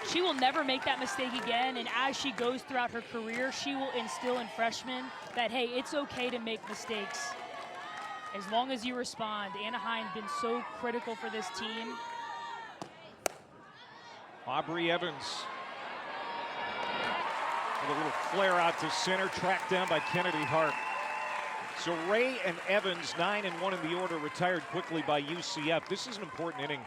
she will never make that mistake again. And as she goes throughout her career, she will instill in freshmen that, hey, it's okay to make mistakes as long as you respond. Anna Hind been so critical for this team. Aubrey Evans with a little flare out to center, tracked down by Kennedy Hart. So Ray and Evans, 9 and 1 in the order, retired quickly by UCF. This is an important inning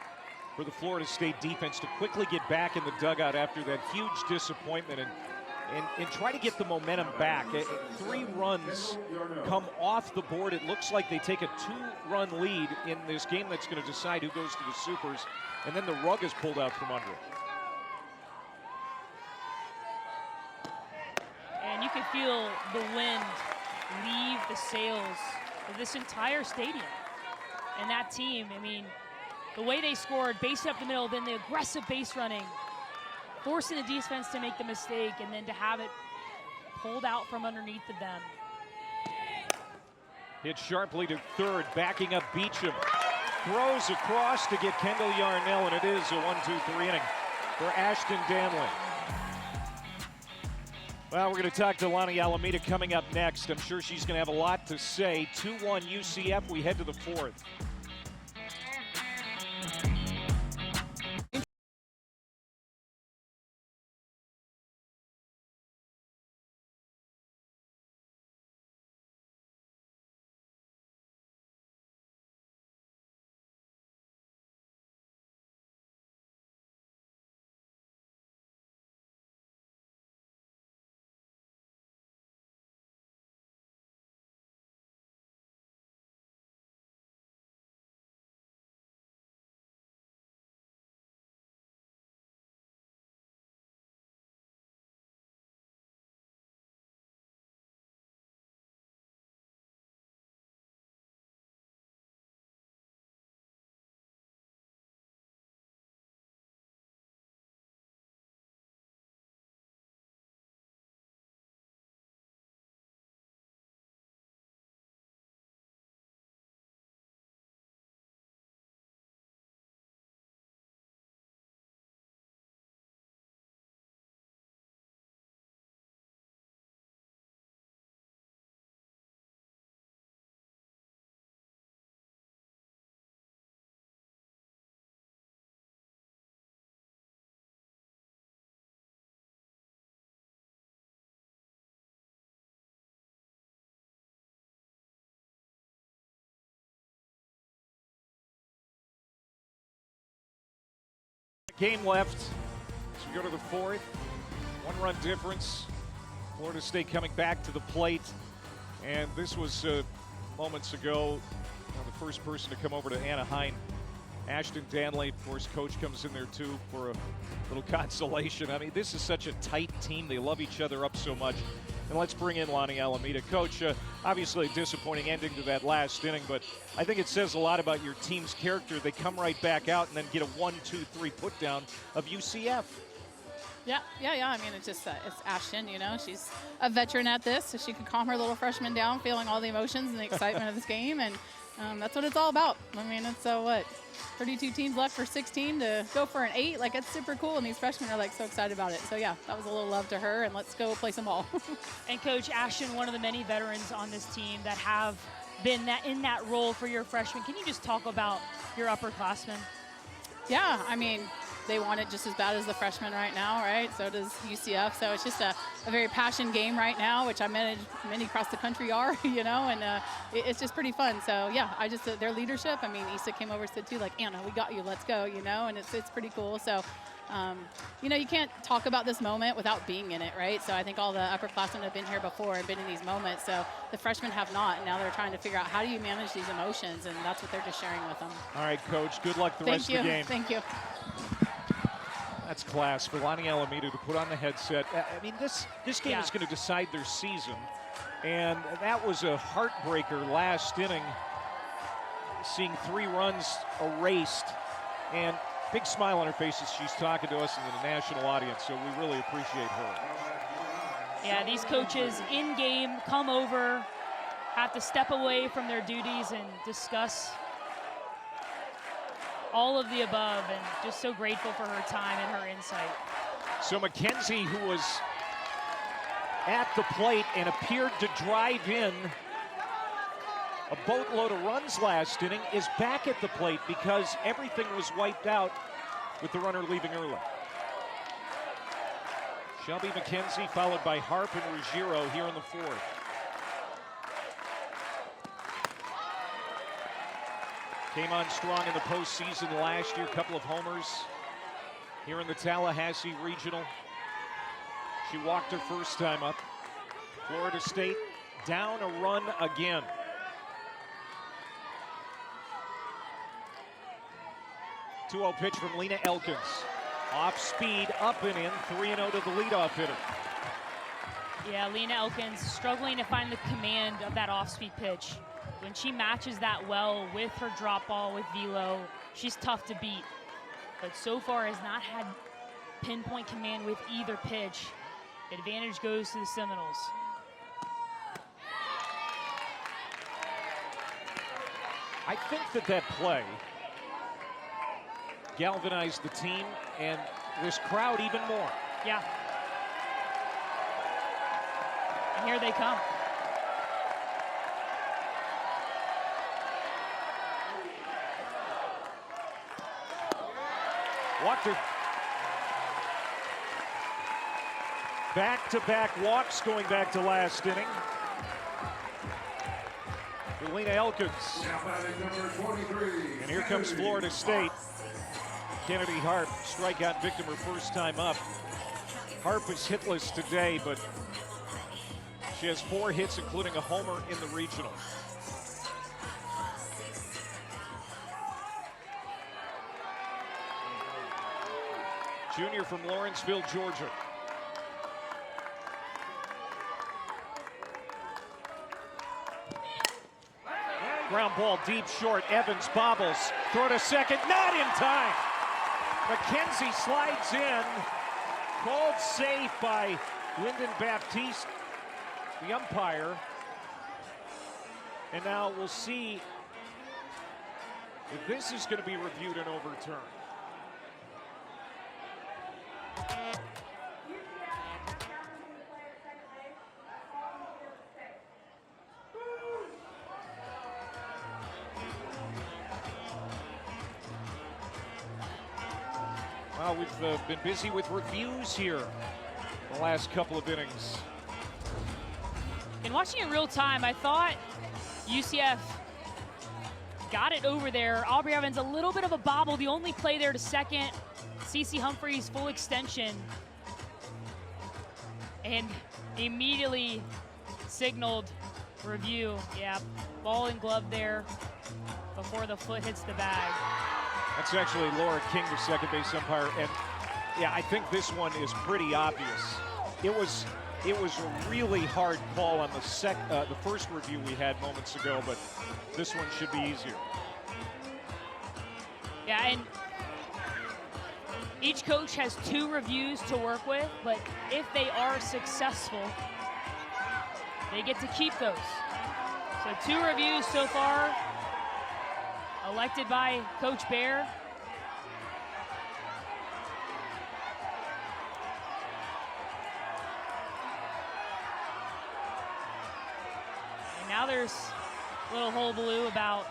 for the Florida State defense to quickly get back in the dugout after that huge disappointment and try to get the momentum back. 3 runs come off the board. It looks like they take a 2-run lead in this game that's going to decide who goes to the Supers, and then the rug is pulled out from under it. And you can feel the wind leave the sails of this entire stadium. And that team, I mean, the way they scored, base up the middle, then the aggressive base running, forcing the defense to make the mistake, and then to have it pulled out from underneath of them. Hit sharply to third, backing up Beecham. Throws across to get Kendall Yarnell, and it is a 1-2-3 inning for Ashton Danley. Well, we're going to talk to Lonnie Alameda coming up next. I'm sure she's going to have a lot to say. 2-1 UCF, we head to the 4th. Game left as we go to the 4th. 1-run difference. Florida State coming back to the plate. And this was moments ago, the first person to come over to Anna Hind. Ashton Danley, of course, coach comes in there too for a little consolation. I mean, this is such a tight team. They love each other up so much. And let's bring in Lonnie Alameda. Coach, obviously a disappointing ending to that last inning, but I think it says a lot about your team's character. They come right back out and then get a 1-2-3 put down of UCF. Yeah. I mean, it's just, it's Ashton, you know. She's a veteran at this, so she can calm her little freshman down, feeling all the emotions and the excitement of this game. And That's what it's all about. I mean, it's 32 teams left for 16 to go for an 8. Like, it's super cool, and these freshmen are like so excited about it. So yeah, that was a little love to her, and let's go play some ball. And Coach Ashton, one of the many veterans on this team that have been in that role for your freshmen. Can you just talk about your upperclassmen? Yeah, I mean, they want it just as bad as the freshmen right now, right? So does UCF. So it's just a very passion game right now, which I manage many across the country are, you know, and it's just pretty fun. So yeah, their leadership. I mean, Issa came over and said too, like, Anna, we got you, let's go, you know, and it's pretty cool. So, you know, you can't talk about this moment without being in it, right? So I think all the upperclassmen have been here before and been in these moments. So the freshmen have not, and now they're trying to figure out how do you manage these emotions, and that's what they're just sharing with them. All right, Coach, good luck the rest of the game. Thank you. That's class for Lonnie Alameda to put on the headset. I mean, this game is going to decide their season, and that was a heartbreaker last inning, seeing 3 runs erased, and big smile on her face as she's talking to us in the national audience, so we really appreciate her. Yeah, these coaches in-game come over, have to step away from their duties and discuss all of the above, and just so grateful for her time and her insight. So Mackenzie, who was at the plate and appeared to drive in a boatload of runs last inning, is back at the plate because everything was wiped out with the runner leaving early. Shelby Mackenzie followed by Harp and Ruggiero here in the 4th. Came on strong in the postseason last year, a couple of homers here in the Tallahassee Regional. She walked her first time up. Florida State down a run again. .2-0 pitch from Lena Elkins. Off speed, up and in, 3-0 to the leadoff hitter. Yeah, Lena Elkins struggling to find the command of that off-speed pitch. When she matches that well with her drop ball with velo, she's tough to beat. But so far has not had pinpoint command with either pitch. Advantage goes to the Seminoles. I think that play galvanized the team and this crowd even more. Yeah. And here they come. Walked her. Back-to-back walks going back to last inning. For Lena Elkins. And here comes Florida State. Kennedy Harp, strikeout victim her first time up. Harp is hitless today, but she has 4 hits, including a homer in the regional. Junior from Lawrenceville, Georgia. Ground ball deep short. Evans bobbles. Throw to second. Not in time. Mackenzie slides in. Called safe by Lyndon Baptiste, the umpire. And now we'll see if this is going to be reviewed and overturned. Well, we've been busy with reviews here the last couple of innings. In watching in real time, I thought UCF got it over there. Aubrey Evans, a little bit of a bobble. The only play there to second. CeCe Humphreys, full extension. And immediately signaled review. Yeah, ball and glove there before the foot hits the bag. That's actually Laura King, the second base umpire. And yeah, I think this one is pretty obvious. It was a really hard call on the first review we had moments ago, but this one should be easier. Yeah, and each coach has 2 reviews to work with, but if they are successful, they get to keep those. So 2 reviews so far elected by Coach Bear. And now there's a little hullabaloo about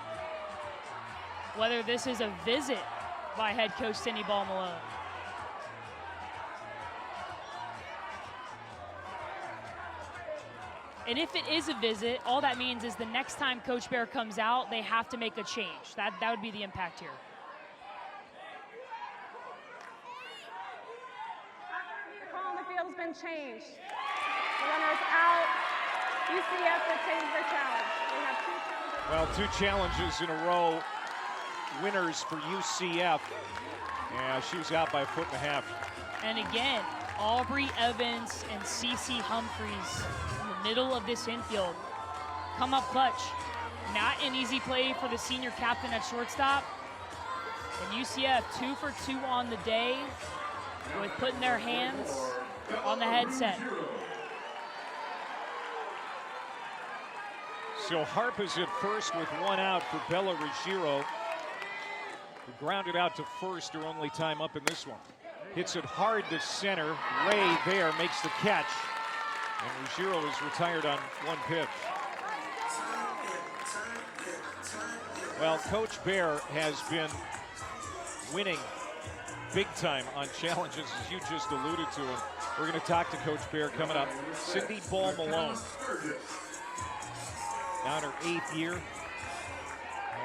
whether this is a visit by head coach Cindy Ball Malone. And if it is a visit, all that means is the next time Coach Bear comes out, they have to make a change. That would be the impact here. The call on the field has been changed. The runner is out. UCF will change their challenge. We have 2 challenges. Well, 2 challenges in a row. Winners for UCF. Yeah, she was out by 1.5 feet. And again, Aubrey Evans and Cece Humphreys in the middle of this infield. Come up clutch. Not an easy play for the senior captain at shortstop. And UCF 2 for 2 on the day with putting their hands on the headset. So Harp is at first with 1 out for Bella Ruggiero, who grounded out to first, her only time up in this one. Hits it hard to center. Ray there makes the catch. And Ruggiero is retired on 1 pitch. Well, Coach Bear has been winning big time on challenges, as you just alluded to. And we're going to talk to Coach Bear coming up. Cindy Ball Malone, now in her 8th year,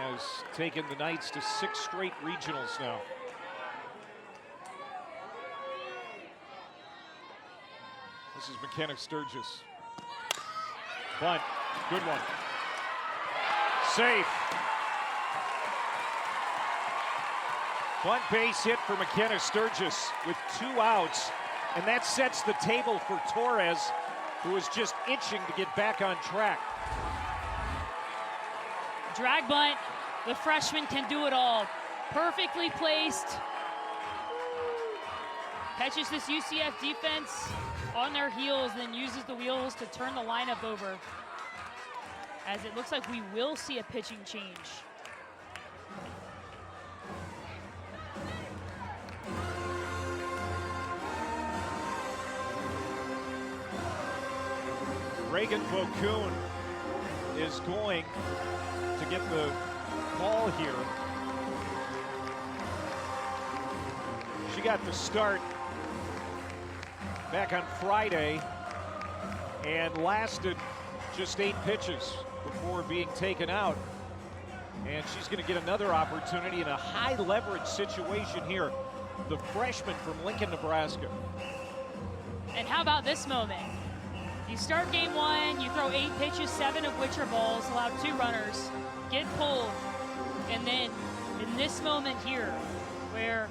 has taken the Knights to 6 straight regionals now. This is McKenna Sturgis. Bunt, good one. Safe. Bunt base hit for McKenna Sturgis with 2 outs, and that sets the table for Torres, who is just itching to get back on track. Drag bunt, the freshman can do it all. Perfectly placed. Catches this UCF defense on their heels, then uses the wheels to turn the lineup over. As it looks like we will see a pitching change. Reagan Bokun is going to get the call here. She got the start back on Friday and lasted just 8 pitches before being taken out. And she's going to get another opportunity in a high leverage situation here. The freshman from Lincoln, Nebraska. And how about this moment? You start game 1, you throw 8 pitches, 7 of which are balls, allow 2 runners, get pulled, and then in this moment here, where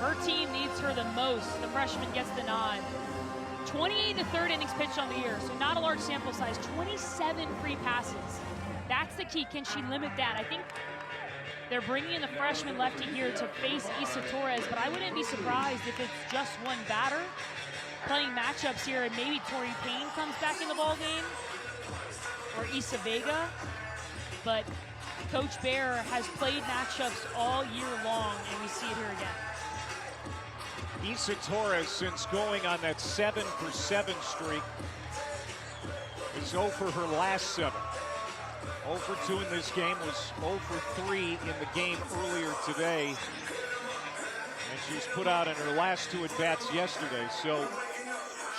her team needs her the most, the freshman gets the nod. 28 to 3rd innings pitched on the year, so not a large sample size, 27 free passes. That's the key. Can she limit that? I think they're bringing in the freshman lefty here to face Issa Torres, but I wouldn't be surprised if it's just one batter playing matchups here, and maybe Tori Payne comes back in the ball game, or Issa Vega. But Coach Bear has played matchups all year long, and we see it here again. Issa Torres, since going on that 7 for 7 streak, is 0 for her last 7. 0 for 2 in this game, was 0 for 3 in the game earlier today. And she's put out in her last 2 at-bats yesterday. So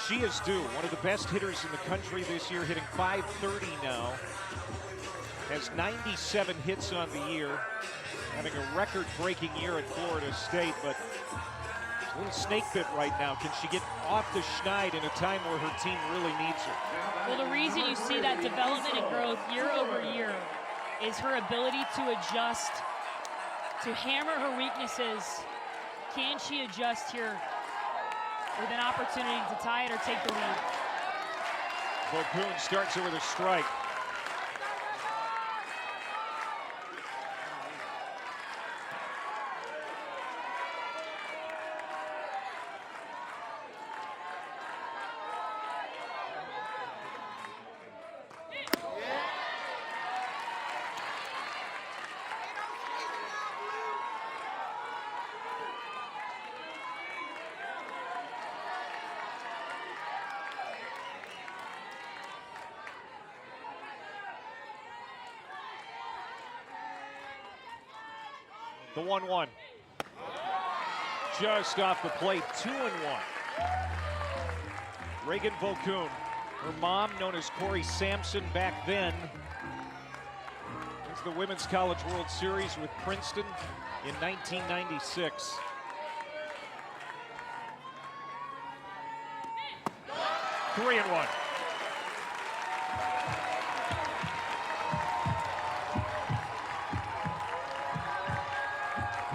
she is due. One of the best hitters in the country this year, hitting .530 now. Has 97 hits on the year, having a record-breaking year at Florida State, but a little snake bit right now. Can she get off the schneid in a time where her team really needs her? Well, the reason you see that development and growth year over year is her ability to adjust, to hammer her weaknesses. Can she adjust here with an opportunity to tie it or take the lead? Bokun starts it with a strike. The 1-1. Just off the plate, 2-1. Reagan Vokoun, her mom, known as Corey Sampson back then, wins the Women's College World Series with Princeton in 1996. Three and one.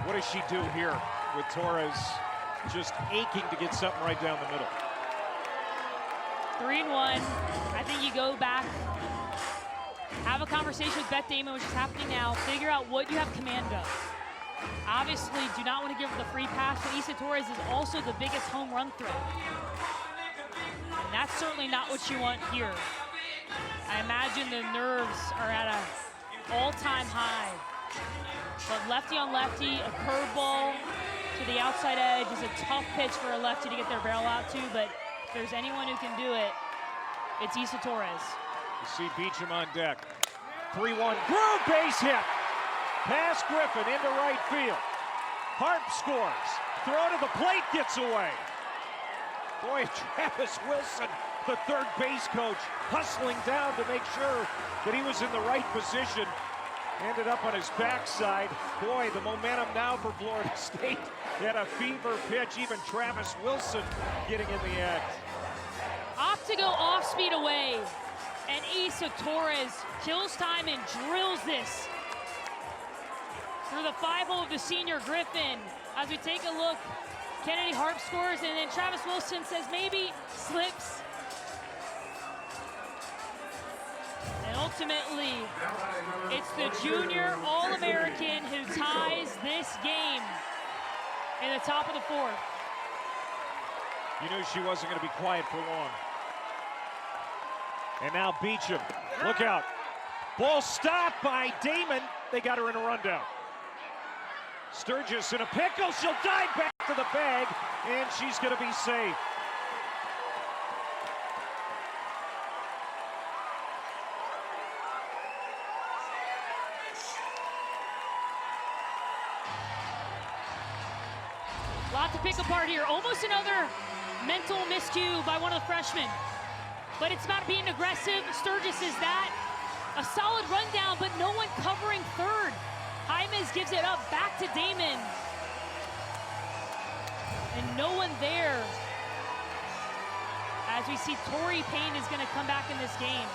What does she do here with Torres just aching to get something right down the middle? 3-1. I think you go back, have a conversation with Beth Damon, which is happening now, figure out what you have command of. Obviously, do not want to give her the free pass, but Issa Torres is also the biggest home run threat. And that's certainly not what you want here. I imagine the nerves are at an all-time high. But lefty on lefty, a curveball to the outside edge is a tough pitch for a lefty to get their barrel out to, but if there's anyone who can do it, it's Issa Torres. You see Beecham on deck. 3-1, groove base hit. Pass Griffin into right field. Harp scores. Throw to the plate, gets away. Boy, Travis Wilson, the third base coach, hustling down to make sure that he was in the right position. Ended up on his backside. Boy, the momentum now for Florida State. Had a fever pitch, even Travis Wilson getting in the act. Opt to go off speed away, and Issa Torres kills time and drills this through the 5-hole of the senior Griffin. As we take a look, Kennedy Harp scores, and then Travis Wilson says maybe, slips. And ultimately, it's the junior All-American who ties this game in the top of the fourth. You knew she wasn't going to be quiet for long. And now Beecham, look out. Ball stopped by Damon. They got her in a rundown. Sturgis in a pickle. She'll dive back to the bag, and she's going to be safe. Lot to pick apart here. Almost another mental miscue by one of the freshmen. But it's about being aggressive. Sturgis is that. A solid rundown, but no one covering third. Jaimes gives it up back to Damon. And no one there. As we see, Tori Payne is going to come back in this game.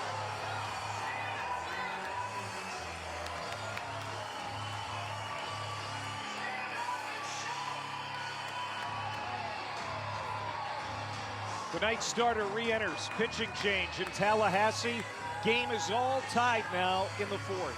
The night starter re-enters. Pitching change in Tallahassee. Game is all tied now in the fourth.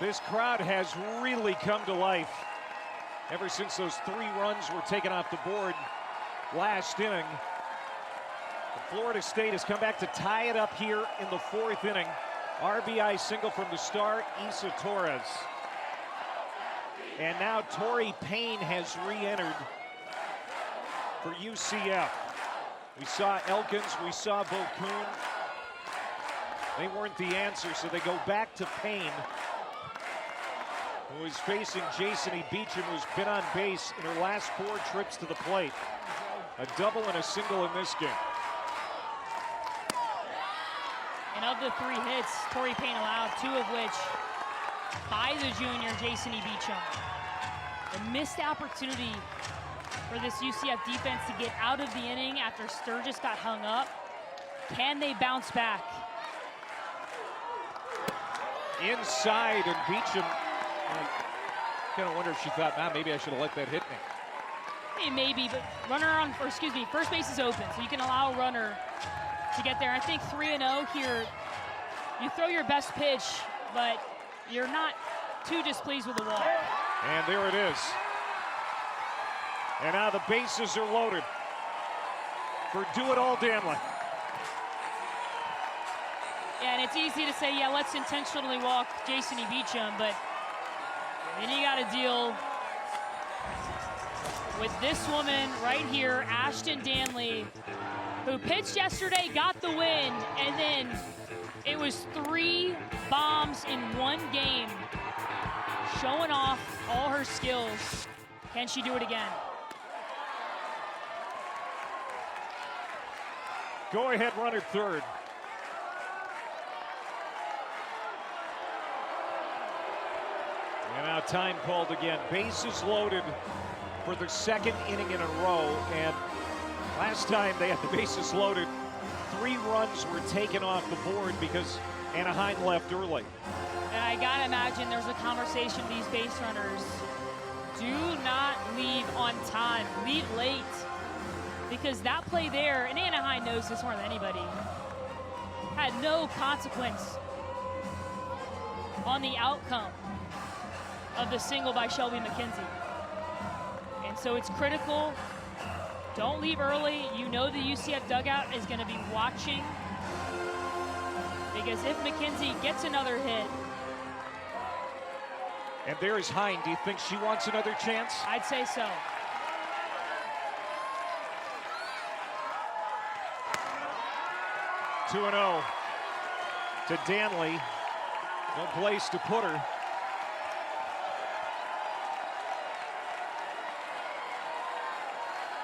This crowd has really come to life ever since those 3 runs were taken off the board last inning. Florida State has come back to tie it up here in the 4th inning. RBI single from the start, Issa Torres. And now Tori Payne has re-entered for UCF. We saw Elkins, we saw Vokoun. They weren't the answer, so they go back to Payne, who is facing Jason E. Beecham, who's been on base in her last 4 trips to the plate. A double and a single in this game. And of the 3 hits Torrey Payne allowed, 2 of which by the junior, Jason E. Beecham. A missed opportunity for this UCF defense to get out of the inning after Sturgis got hung up. Can they bounce back? Inside, and Beecham, I kind of wonder if she thought, maybe I should have let that hit me. Hey, maybe, but first base is open, so you can allow a runner to get there. I think 3-0 here, you throw your best pitch, but you're not too displeased with the walk. And there it is. And now the bases are loaded for Do-It-All Danley. Yeah, and it's easy to say, yeah, let's intentionally walk Jason E. Beecham, but then you got to deal with this woman right here, Ashton Danley, who pitched yesterday, got the win, and then it was 3 bombs in 1 game, showing off all her skills. Can she do it again? Go ahead, runner third. And now time called again. Bases loaded for the 2nd inning in a row. And last time they had the bases loaded, 3 runs were taken off the board because Anaheim left early. And I gotta imagine there's a conversation with these base runners. Do not leave on time, leave late. Because that play there, and Anaheim knows this more than anybody, had no consequence on the outcome of the single by Shelby McKenzie. And so it's critical. Don't leave early. You know the UCF dugout is going to be watching. Because if McKenzie gets another hit. And there's Hine. Do you think she wants another chance? I'd say so. Two and 0 to Danley. No place to put her.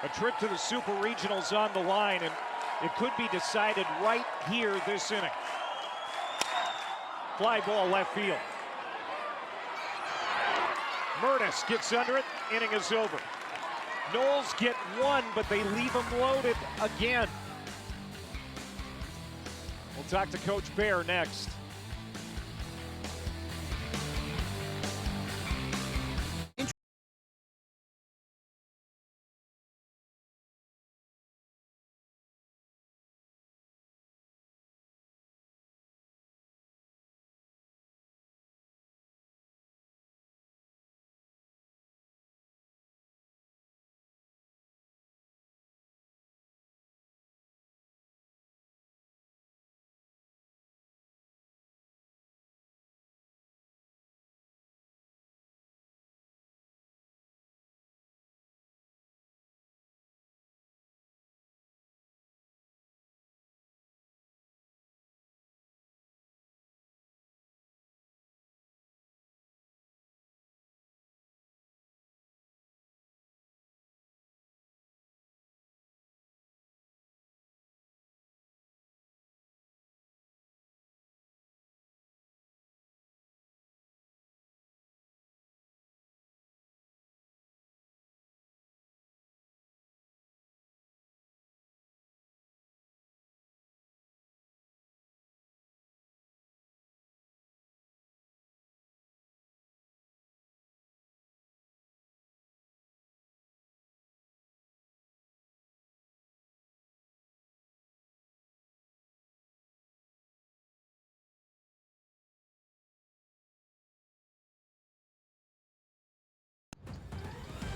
A trip to the Super Regionals on the line, and it could be decided right here this inning. Fly ball left field. Murtis gets under it. Inning is over. Knowles get 1, but they leave them loaded again. We'll talk to Coach Bear next.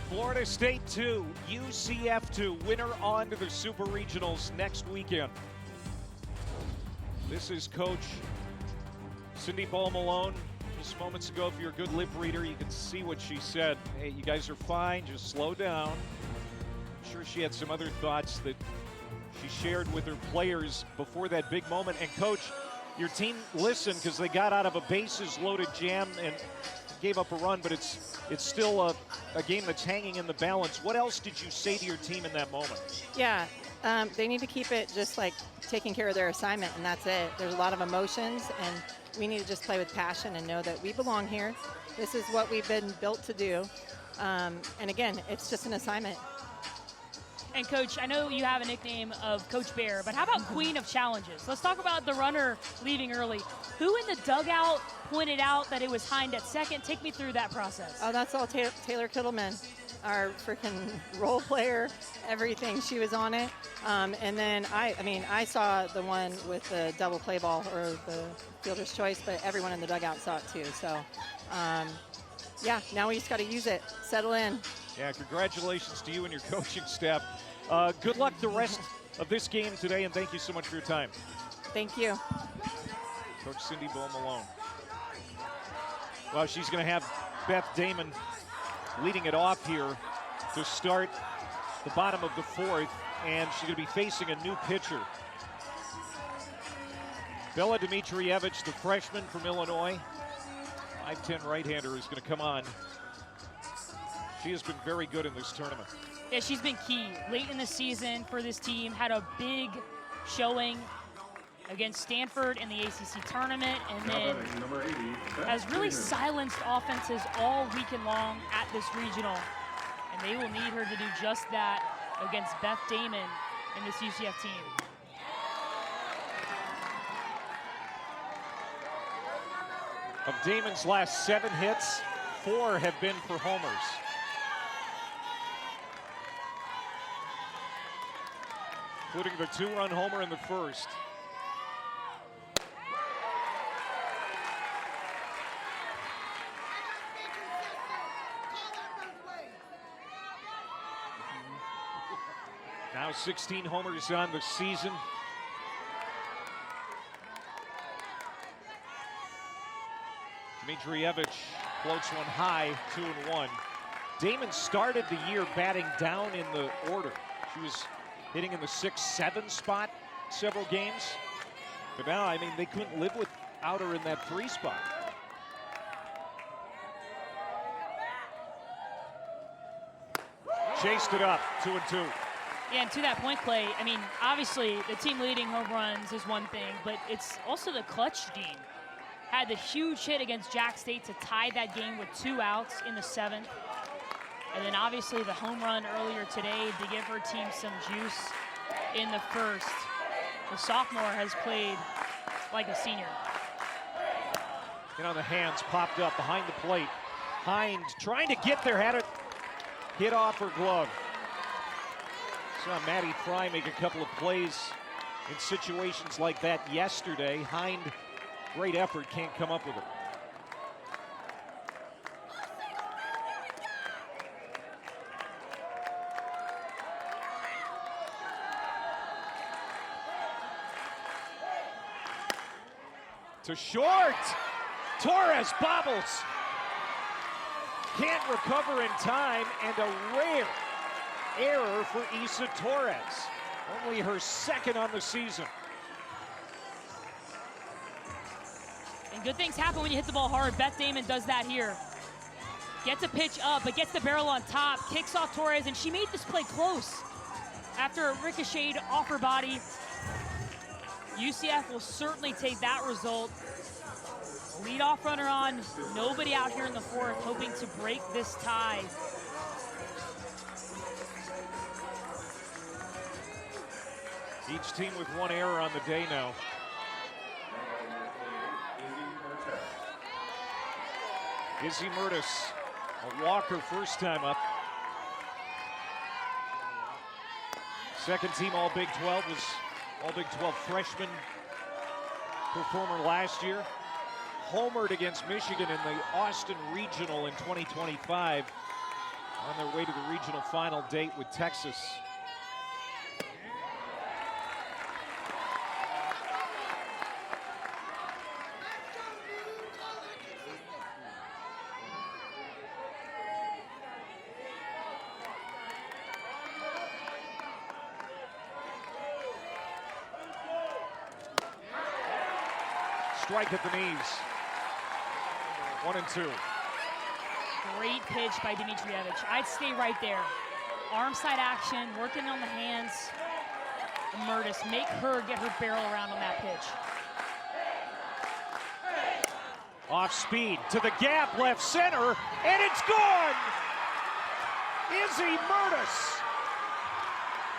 Florida State 2, UCF 2, winner on to the Super Regionals next weekend. This is Coach Cindy Ball Malone. Just moments ago, if you're a good lip reader, you can see what she said. Hey, you guys are fine, just slow down. I'm sure she had some other thoughts that she shared with her players before that big moment. And Coach, your team listened because they got out of a bases loaded jam and gave up a run, but it's still a game that's hanging in the balance. What else did you say to your team in that moment? Yeah, they need to keep it just like taking care of their assignment, and that's it. There's a lot of emotions, and we need to just play with passion and know that we belong here. This is what we've been built to do. And again, it's just an assignment. And Coach, I know you have a nickname of Coach Bear, but how about Queen of Challenges? Let's talk about the runner leaving early. Who in the dugout pointed out that it was Hind at second? Take me through that process. Oh, that's all Taylor Kittleman, our freaking role player, everything. She was on it. And then I saw the one with the double play ball or the fielder's choice, but everyone in the dugout saw it too. So, yeah, now we just got to use it, settle in. Yeah, congratulations to you and your coaching staff. Good luck the rest of this game today, and thank you so much for your time. Thank you. Coach Cindy Bowmalone. Well, she's going to have Beth Damon leading it off here to start the bottom of the fourth, and she's going to be facing a new pitcher. Bella Dmitrievich, the freshman from Illinois, 5'10" right-hander, is going to come on. She has been very good in this tournament. Yeah, she's been key late in the season for this team. Had a big showing against Stanford in the ACC tournament, and then has really silenced offenses all weekend long at this regional. And they will need her to do just that against Beth Damon and this UCF team. Of Damon's last 7 hits, 4 have been for homers. Including the 2-run homer in the first. Now 16 homers on the season. Dmitrievich floats one high, 2-1. Damon started the year batting down in the order. She was hitting in the 6-7 spot several games. But now, I mean, they couldn't live without her in that 3 spot. Chased it up, 2-2. Yeah, and to that point, Clay, I mean, obviously the team leading home runs is one thing, but it's also the clutch gene. Had the huge hit against Jack State to tie that game with 2 outs in the 7th. And then obviously the home run earlier today to give her team some juice in the first. The sophomore has played like a senior. You know, the hands popped up behind the plate. Hind trying to get there, had it hit off her glove. Saw Maddie Fry make a couple of plays in situations like that yesterday. Hind, great effort, can't come up with it. To short. Torres bobbles. Can't recover in time, and a rare error for Issa Torres. Only her 2nd on the season. And good things happen when you hit the ball hard. Beth Damon does that here. Gets a pitch up, but gets the barrel on top, kicks off Torres, and she made this play close. After a ricocheted off her body, UCF will certainly take that result. Leadoff runner on, nobody out here in the 4th, hoping to break this tie. Each team with 1 error on the day now. Izzy Murtis, a walker first time up. 2nd team All Big 12 was All Big 12 freshman performer last year. Homered against Michigan in the Austin Regional in 2025. On their way to the regional final date with Texas. Strike at the knees. 1-2. great pitch by Dimitrievich. I'd stay right there. Arm side action, working on the hands. Mertis, make her get her barrel around on that pitch. Off speed to the gap, left center, and it's gone! Izzy Mertis,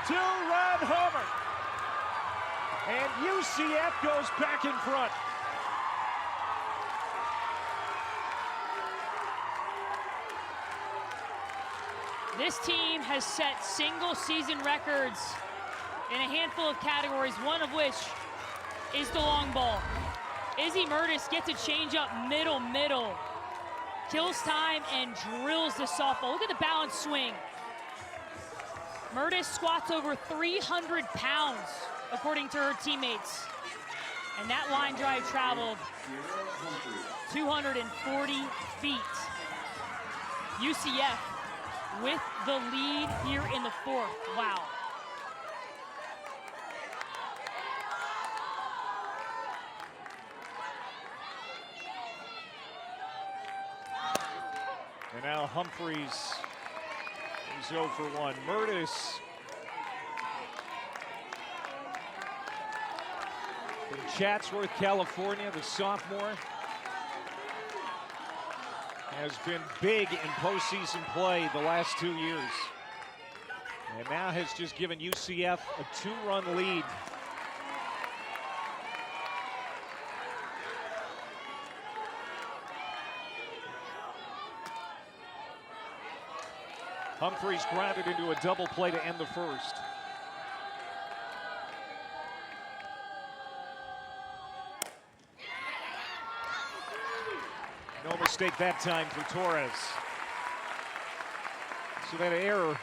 two-run homer. And UCF goes back in front. This team has set single-season records in a handful of categories, one of which is the long ball. Izzy Mertis gets a change-up middle, kills time and drills the softball. Look at the balance swing. Mertis squats over 300 pounds, according to her teammates. And that line drive traveled 240 feet. UCF with the lead here in the fourth. Wow. And now Humphreys is 0 for 1. Mertis from Chatsworth, California, the sophomore, has been big in postseason play the last 2 years. And now has just given UCF a two-run lead. Humphreys grounded into a double play to end the first. No mistake that time for Torres. So that error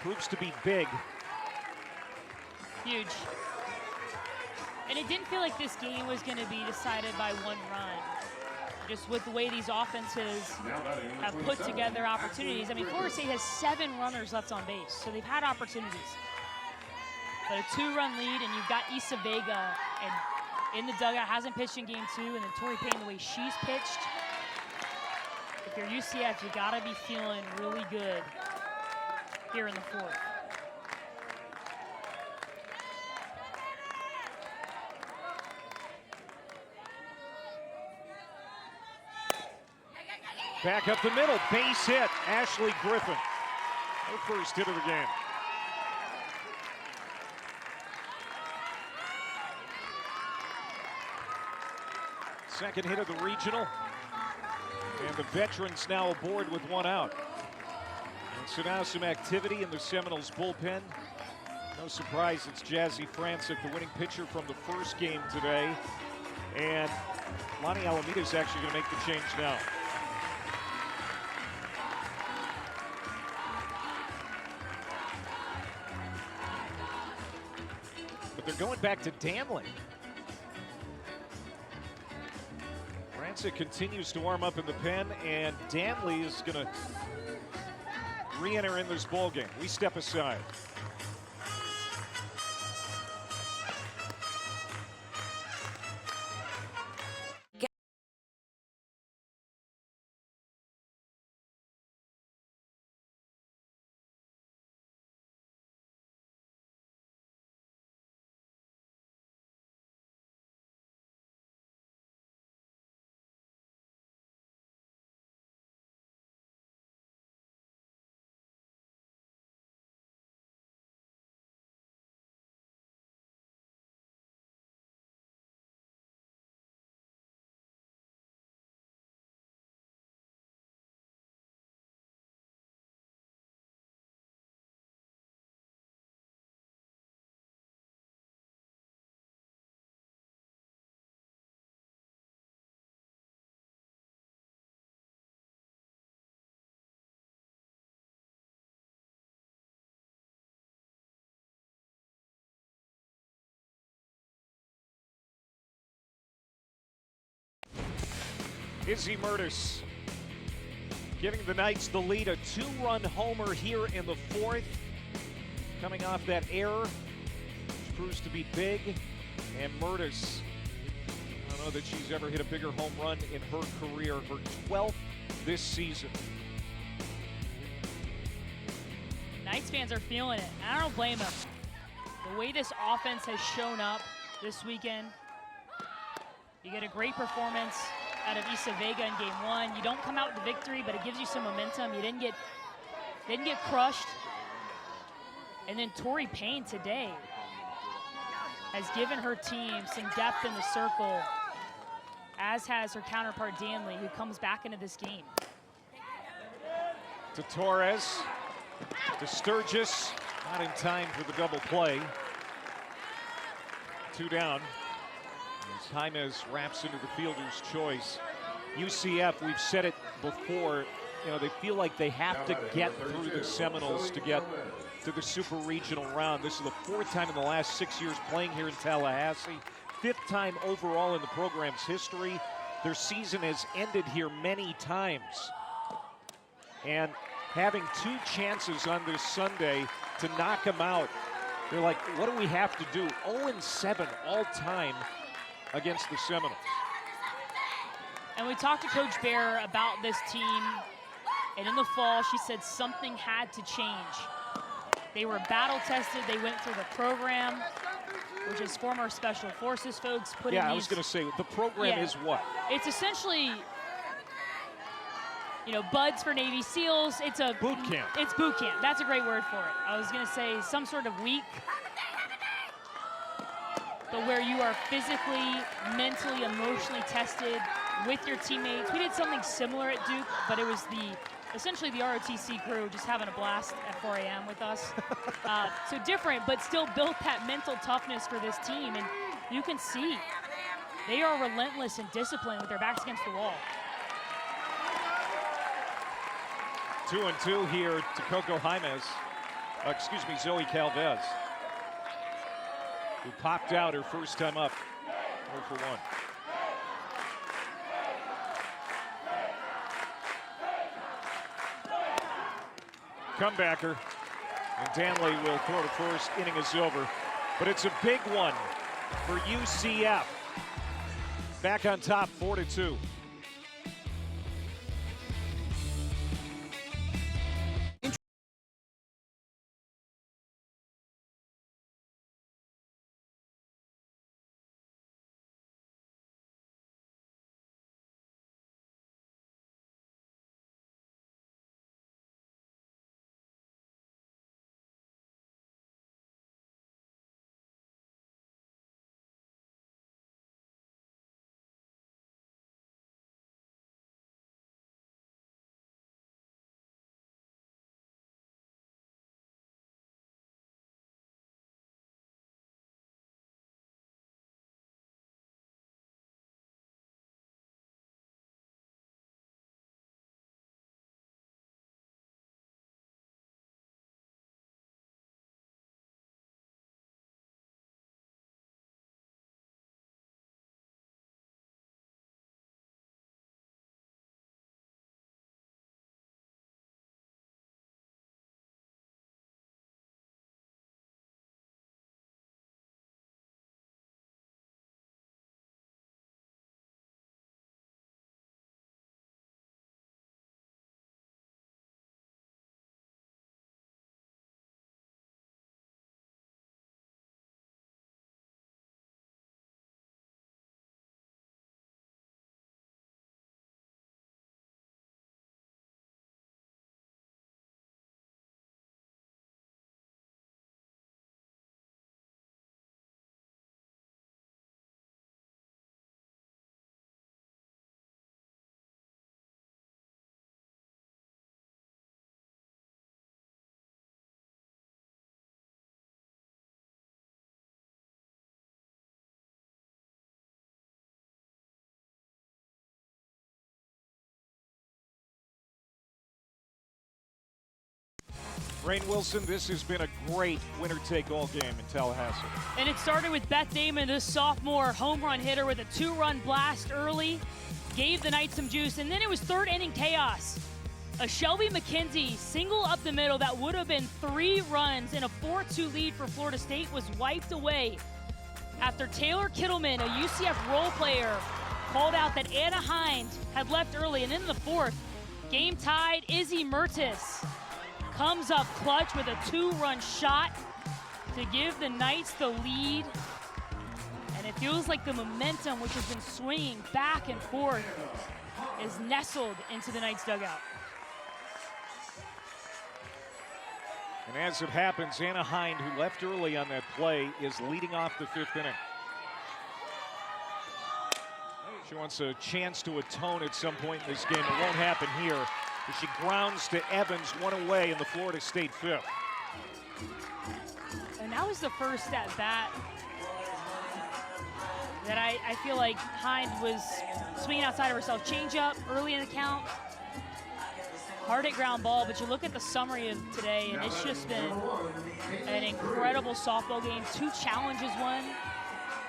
proves to be big. Huge. And it didn't feel like this game was going to be decided by one run. Just with the way these offenses have put together opportunities. I mean, Florida State has 7 runners left on base, so they've had opportunities. But a 2-run lead, and you've got Issa Vega and in the dugout, hasn't pitched in game 2, and then Tori Payne, the way she's pitched. If you're UCF, you gotta be feeling really good here in the fourth. Back up the middle, base hit, Ashley Griffin. Her first hit of the game. Second hit of the regional. And the veterans now aboard with 1 out. And so now some activity in the Seminoles bullpen. No surprise, it's Jazzy Francic, the winning pitcher from the first game today. And Lonnie Alameda is actually going to make the change now. But they're going back to Danley. Francic continues to warm up in the pen, and Danley is going to re-enter in this ball game. We step aside. Izzy Mertis giving the Knights the lead, a 2-run homer here in the fourth. Coming off that error, which proves to be big. And Mertis, I don't know that she's ever hit a bigger home run in her career, her 12th this season. Hawks fans are feeling it, and I don't blame them. The way this offense has shown up this weekend, you get a great performance out of Issa Vega in game 1. You don't come out with the victory, but it gives you some momentum. You didn't get crushed. And then Tori Payne today has given her team some depth in the circle, as has her counterpart Danley, who comes back into this game. To Torres, to Sturgis, not in time for the double play. 2 down. As Jaimez wraps into the fielder's choice. UCF, we've said it before, you know, they feel like they have to get through the Seminoles to get to the Super Regional round. This is the 4th time in the last 6 years playing here in Tallahassee. 5th time overall in the program's history. Their season has ended here many times. And having 2 chances on this Sunday to knock them out, they're like, what do we have to do? 0-7 all time against the Seminoles. And we talked to Coach Bear about this team, and in the fall, she said something had to change. They were battle tested. They went through the program, which is former Special Forces folks put in these. Yeah, I was going to say, the program is what? It's essentially, you know, buds for Navy SEALs. It's a boot camp. It's boot camp. That's a great word for it. I was going to say some sort of week, but where you are physically, mentally, emotionally tested with your teammates. We did something similar at Duke, but it was essentially the ROTC crew just having a blast at 4 a.m. with us. So different, but still built that mental toughness for this team. And you can see they are relentless and disciplined with their backs against the wall. 2-2 here to Coco Jaimez. Zoe Calvez, who popped out her first time up. 0 for 1. Comebacker, and Danley will throw to first. Inning is over, but it's a big one for UCF. Back on top, 4-2. Rain Wilson, this has been a great winner-take-all game in Tallahassee. And it started with Beth Damon, this sophomore home run hitter with a 2-run blast early, gave the Knights some juice, and then it was third inning chaos. A Shelby McKenzie single up the middle that would have been 3 runs and a 4-2 lead for Florida State was wiped away after Taylor Kittleman, a UCF role player, called out that Anna Hind had left early. And in the 4th, game tied, Izzy Mertis comes up clutch with a 2-run shot to give the Knights the lead. And it feels like the momentum, which has been swinging back and forth, is nestled into the Knights dugout. And as it happens, Anna Hind, who left early on that play, is leading off the 5th inning. She wants a chance to atone at some point in this game. It won't happen here as she grounds to Evans, one away in the Florida State 5th. And that was the first at bat that I feel like Hind was swinging outside of herself. Change up early in the count. Hard at ground ball, but you look at the summary of today, and it's just been an incredible softball game. 2 challenges won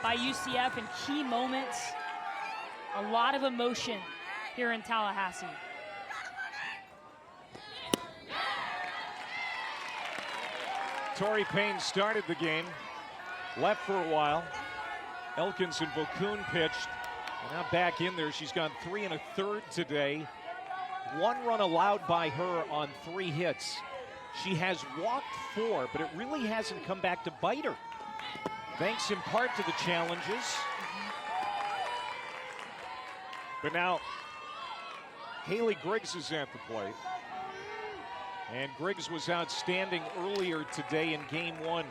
by UCF in key moments. A lot of emotion here in Tallahassee. Tori Payne started the game, left for a while. Elkins and Vokoun pitched, and now back in there. She's gone 3 1/3 today. 1 run allowed by her on 3 hits. She has walked 4, but it really hasn't come back to bite her. Thanks in part to the challenges. But now, Haley Griggs is at the plate. And Griggs was outstanding earlier today in game 1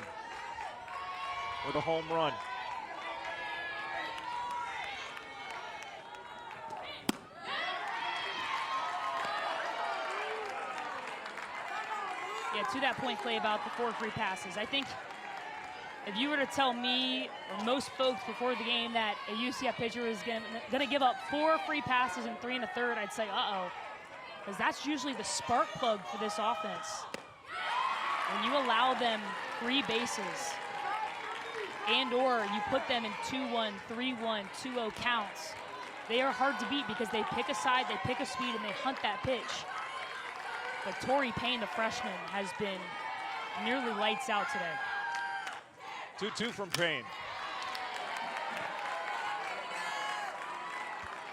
with a home run. Yeah, to that point, Clay, about the 4 free passes. I think if you were to tell me or most folks before the game that a UCF pitcher is going to give up 4 free passes in 3 1/3, I'd say, uh-oh. Because that's usually the spark plug for this offense. When you allow them 3 bases and or you put them in 2-1, 3-1, 2-0 counts, they are hard to beat because they pick a side, they pick a speed, and they hunt that pitch. But Tori Payne, the freshman, has been nearly lights out today. 2-2 from Payne.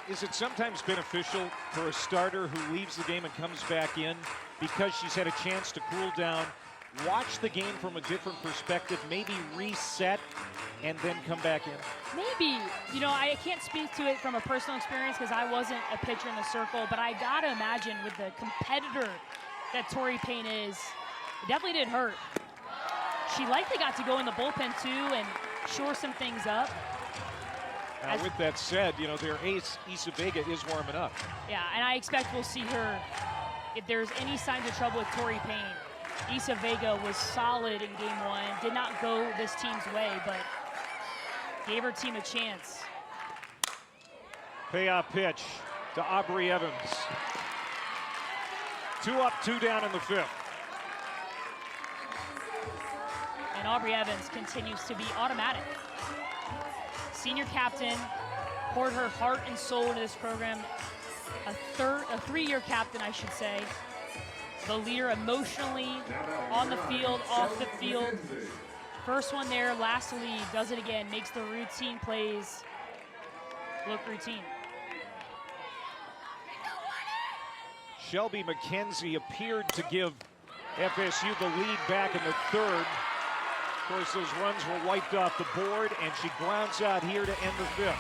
Is it sometimes beneficial for a starter who leaves the game and comes back in because she's had a chance to cool down, watch the game from a different perspective, maybe reset, and then come back in? Maybe. You know, I can't speak to it from a personal experience because I wasn't a pitcher in the circle, but I gotta imagine with the competitor that Tori Payne is, it definitely did hurt. She likely got to go in the bullpen too and shore some things up. Now, with that said, you know, their ace, Isa Vega, is warming up. Yeah, and I expect we'll see her, if there's any signs of trouble with Tori Payne. Isa Vega was solid in game 1, did not go this team's way, but gave her team a chance. Payoff pitch to Aubrey Evans. 2 up, 2 down in the 5th. And Aubrey Evans continues to be automatic. Senior captain, poured her heart and soul into this program. A 3-year captain, I should say. The leader emotionally, on the field, off the field. First one there, last to lead, does it again, makes the routine plays look routine. Shelby McKenzie appeared to give FSU the lead back in the 3rd. Of course, those runs were wiped off the board, and she grounds out here to end the 5th.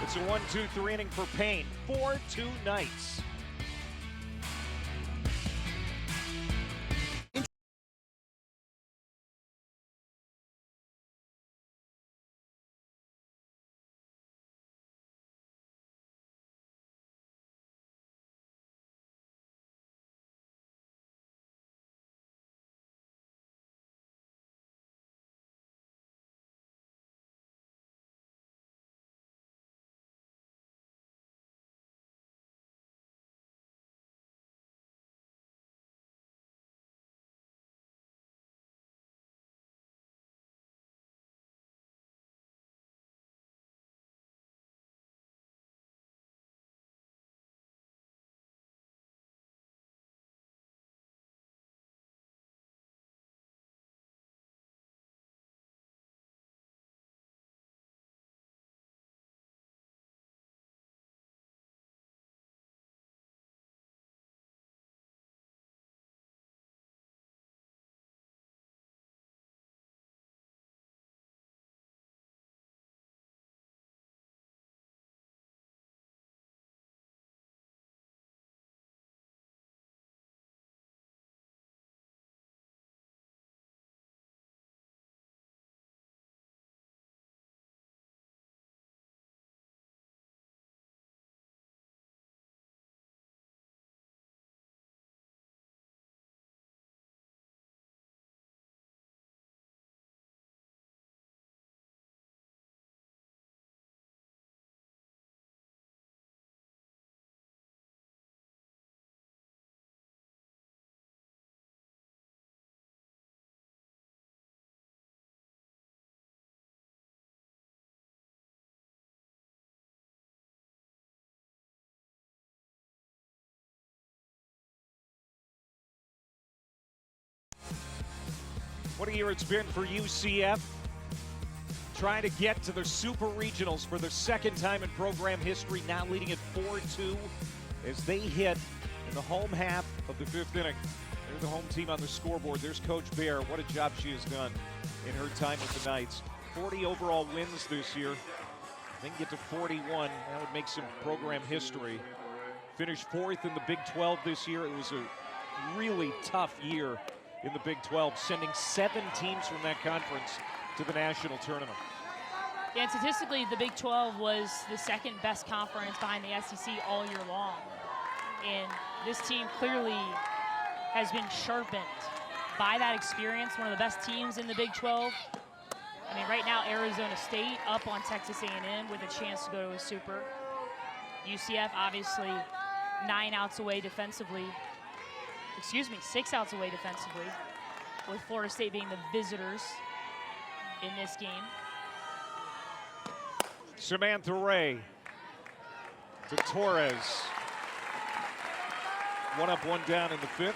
It's a 1-2-3 inning for Payne. 4-2 Knights. What a year it's been for UCF. Trying to get to the Super Regionals for the second time in program history, now leading at 4-2 as they hit in the home half of the 5th inning. They're the home team on the scoreboard. There's Coach Bear. What a job she has done in her time with the Knights. 40 overall wins this year. They can get to 41. That would make some program history. Finished 4th in the Big 12 this year. It was a really tough year in the Big 12, sending 7 teams from that conference to the national tournament. Yeah, and statistically, the Big 12 was the second best conference behind the SEC all year long. And this team clearly has been sharpened by that experience, one of the best teams in the Big 12. I mean, right now, Arizona State up on Texas A&M with a chance to go to a Super. UCF, obviously, 9 outs away defensively. Excuse me, 6 outs away defensively, with Florida State being the visitors in this game. Samantha Ray to Torres. 1 up, 1 down in the 5th.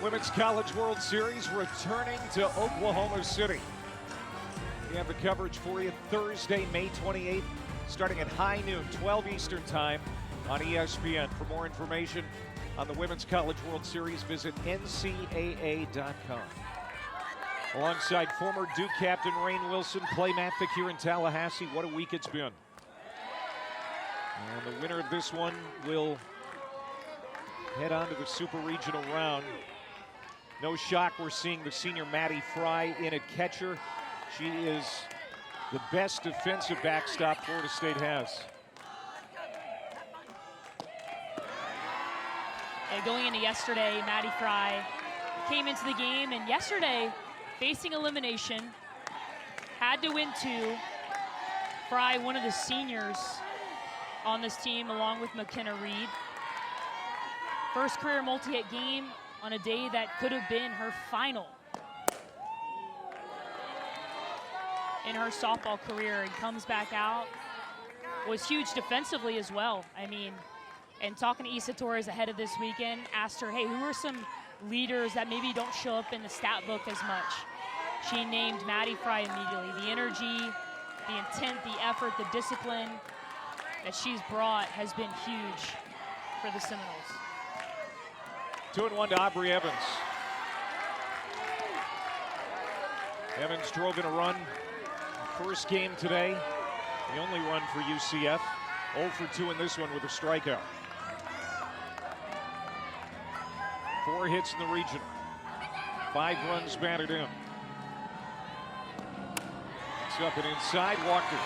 Women's College World Series returning to Oklahoma City. We have the coverage for you Thursday, May 28th, starting at high noon, 12 Eastern time on ESPN. For more information on the Women's College World Series, visit NCAA.com. Alongside former Duke captain Rainn Wilson, Clay Matvick here in Tallahassee. What a week it's been. And the winner of this one will head on to the Super Regional round. No shock we're seeing the senior Maddie Fry in at catcher. She is the best defensive backstop Florida State has. And going into yesterday, Maddie Fry came into the game, and yesterday, facing elimination, had to win 2. Fry, one of the seniors on this team, along with McKenna Reed. First career multi-hit game on a day that could have been her final in her softball career, and comes back out. Was huge defensively as well. I mean, and talking to Issa Torres ahead of this weekend, asked her, hey, who are some leaders that maybe don't show up in the stat book as much? She named Maddie Fry immediately. The energy, the intent, the effort, the discipline that she's brought has been huge for the Seminoles. 2-1 to Aubrey Evans. Evans drove in a run. First game today, the only run for UCF. 0 for 2 in this one with a strikeout. 4 hits in the region. 5 runs batted in. It's up and inside, Walker.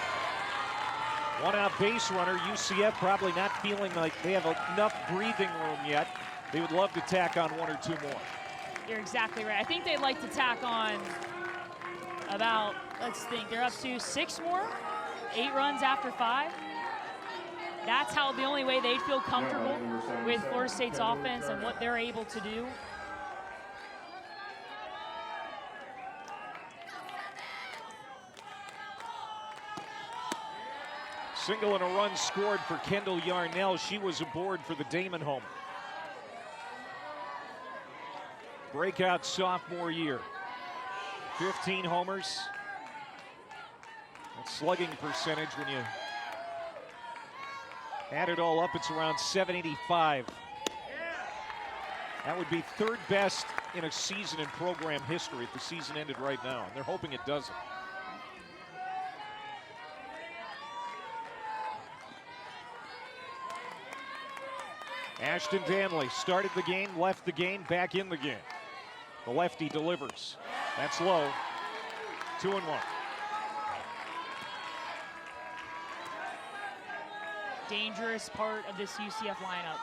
1 out base runner. UCF probably not feeling like they have enough breathing room yet. They would love to tack on 1 or 2 more. You're exactly right. I think they'd like to tack on about, let's think, they're up to 6 more, 8 runs after 5. That's how the only way they'd feel comfortable with Florida State's offense and what they're able to do. Single and a run scored for Kendall Yarnell. She was aboard for the Damon home. Breakout sophomore year. 15 homers. That slugging percentage, when you add it all up, it's around 785. That would be 3rd best in a season in program history if the season ended right now, and they're hoping it doesn't. Ashton Danley started the game, left the game, back in the game. The lefty delivers. That's low. 2-1. Dangerous part of this UCF lineup.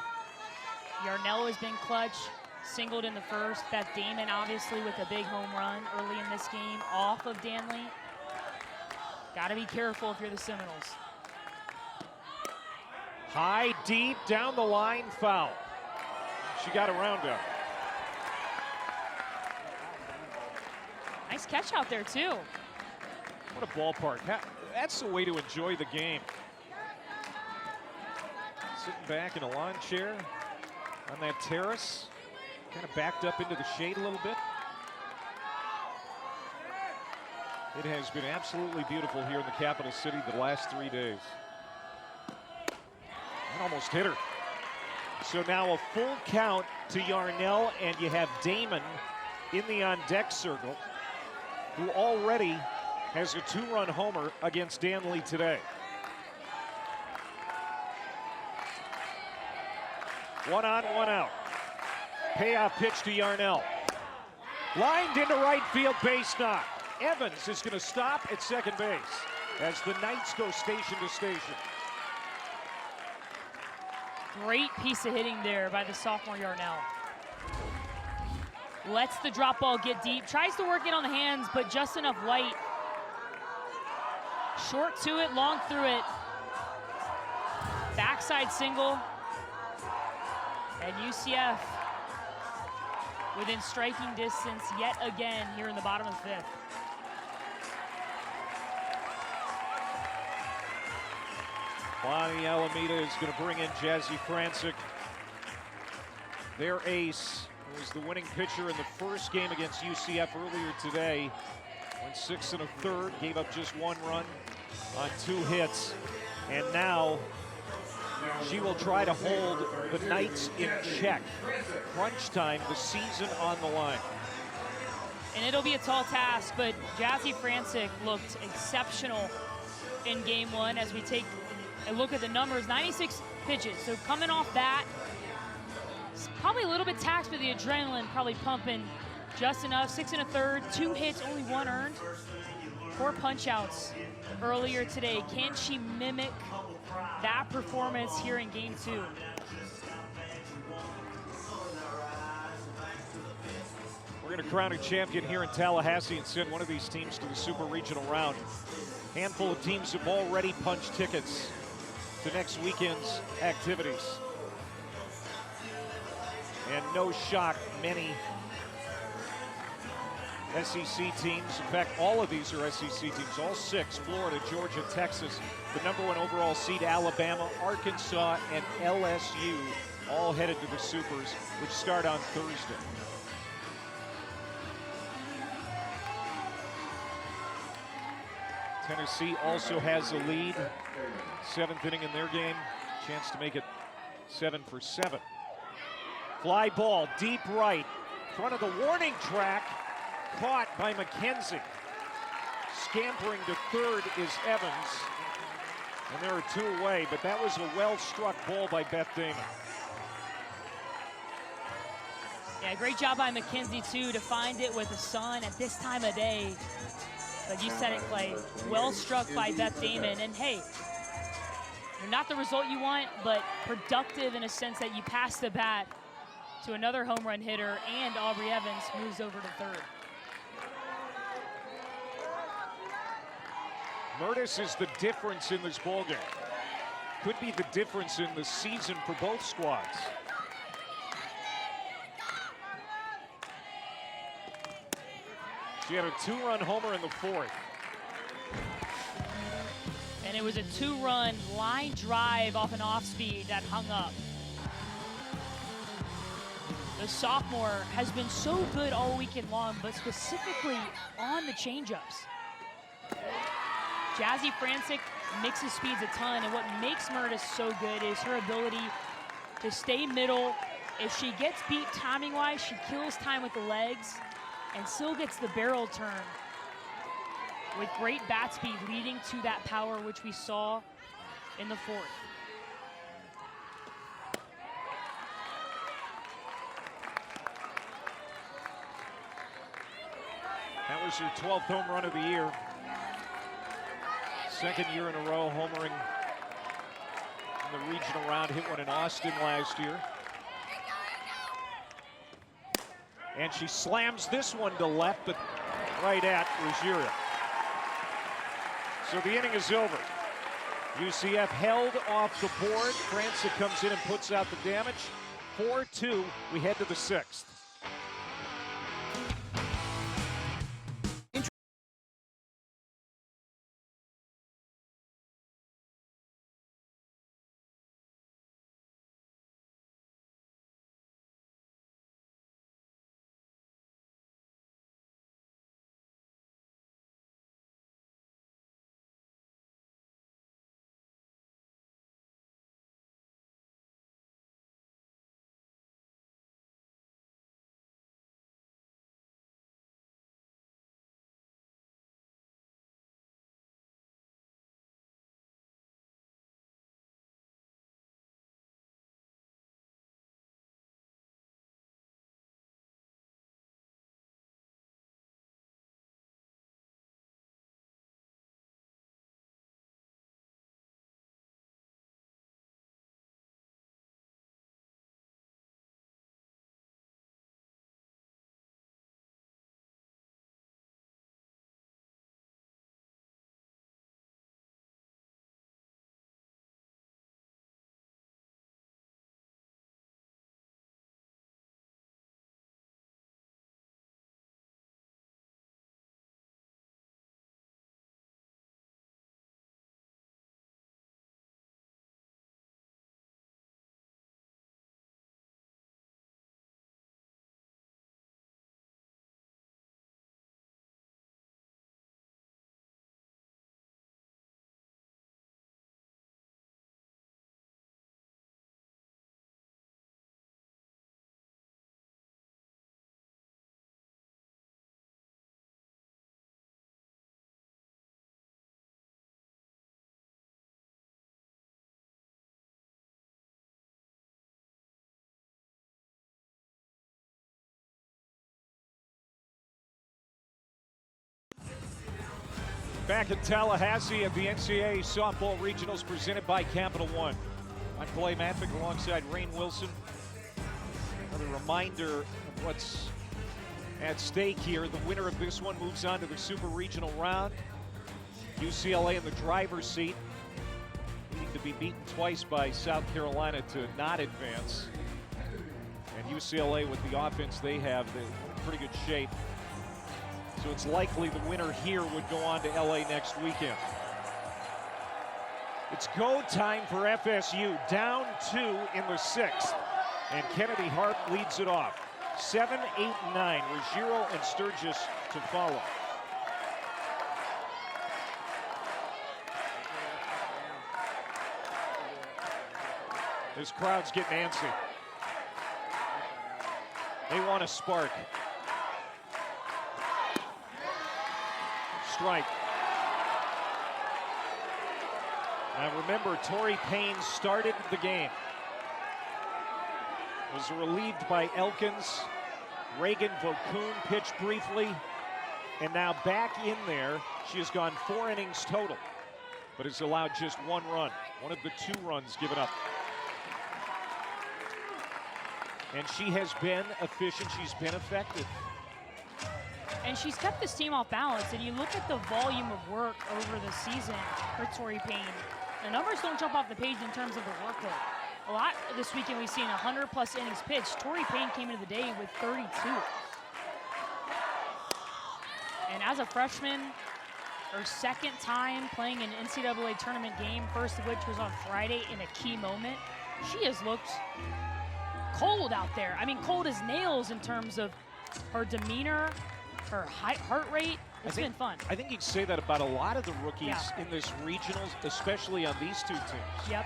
Yarnell has been clutch, singled in the first. Beth Damon, obviously, with a big home run early in this game off of Danley. Got to be careful if you're the Seminoles. High, deep, down the line, foul. She got around him. Nice catch out there, too. What a ballpark. That's the way to enjoy the game. Sitting back in a lawn chair on that terrace. kind of backed up into the shade a little bit. It has been absolutely beautiful here in the capital city the last 3 days. That almost hit her. So now a full count to Yarnell, and you have Damon in the on-deck circle, who already has a 2-run homer against Danley today. 1 on, 1 out. Payoff pitch to Yarnell. Lined into right field, base knock. Evans is going to stop at second base as the Knights go station to station. Great piece of hitting there by the sophomore Yarnell. Lets the drop ball get deep. Tries to work it on the hands, but just enough light. Short to it, long through it. Backside single. And UCF within striking distance yet again here in the bottom of the 5th. Bonnie Alameda is going to bring in Jazzy Francic. Their ace was the winning pitcher in the first game against UCF earlier today. Went 6 1/3, gave up just 1 run on 2 hits. And now she will try to hold the Knights in check. Crunch time, the season on the line. And it'll be a tall task, but Jazzy Francic looked exceptional in game 1 as we take a look at the numbers. 96 pitches, so coming off that, it's probably a little bit taxed with the adrenaline, probably pumping just enough. 6 1/3, 2 hits, only 1 earned. 4 punch outs earlier today. Can she mimic that performance here in game 2? We're going to crown a champion here in Tallahassee and send one of these teams to the Super Regional round. Handful of teams have already punched tickets to next weekend's activities. And no shock, many SEC teams, in fact, all of these are SEC teams, all 6, Florida, Georgia, Texas, the #1 overall seed, Alabama, Arkansas, and LSU, all headed to the Supers, which start on Thursday. Tennessee also has a lead. 7th inning in their game. Chance to make it 7 for 7. Fly ball, deep right. Front of the warning track. Caught by McKenzie. Scampering to third is Evans. And there are 2 away, but that was a well-struck ball by Beth Damon. Yeah, great job by McKenzie, too, to find it with the sun at this time of day. But you said it, Clay. Well struck by Beth Damon. And hey, not the result you want, but productive in a sense that you pass the bat to another home run hitter, and Aubrey Evans moves over to third. Murtis is the difference in this ballgame. Could be the difference in the season for both squads. She had a 2-run homer in the 4th. And it was a 2-run line drive off an off-speed that hung up. The sophomore has been so good all weekend long, but specifically on the changeups. Jazzy Francic mixes speeds a ton, and what makes Murtis so good is her ability to stay middle. If she gets beat timing-wise, she kills time with the legs and still gets the barrel turn with great bat speed leading to that power, which we saw in the 4th. That was her 12th home run of the year. 2nd year in a row homering in the regional round. Hit one in Austin last year. And she slams this one to left, but right at Ruggiero. So the inning is over. UCF held off the board. Francic comes in and puts out the damage. 4-2, we head to the 6th. Back in Tallahassee at the NCAA Softball Regionals presented by Capital One. I'm Clay Matvick alongside Rain Wilson. Another reminder of what's at stake here. The winner of this one moves on to the Super Regional round. UCLA in the driver's seat, needing to be beaten twice by South Carolina to not advance. And UCLA, with the offense they have, they're in pretty good shape. So it's likely the winner here would go on to LA next weekend. It's go time for FSU, down 2 in the 6th. And Kennedy Hart leads it off. 7, 8, 9, Ruggiero and Sturgis to follow. This crowd's getting antsy. They want a spark. Strike. Now remember, Torrey Payne started the game. Was relieved by Elkins. Reagan Vokoun pitched briefly. And now back in there. She has gone 4 innings total, but has allowed just 1 run. One of the 2 runs given up. And she has been efficient. She's been effective. And she's kept this team off balance. And you look at the volume of work over the season for Torrey Payne. The numbers don't jump off the page in terms of the workload. A lot this weekend we've seen 100+ innings pitched. Torrey Payne came into the day with 32. And as a freshman, her 2nd time playing an NCAA tournament game, first of which was on Friday in a key moment, she has looked cold out there. I mean, cold as nails in terms of her demeanor, her heart rate. It's been fun. I think you can say that about a lot of the rookies in this regionals, especially on these 2 teams. Yep.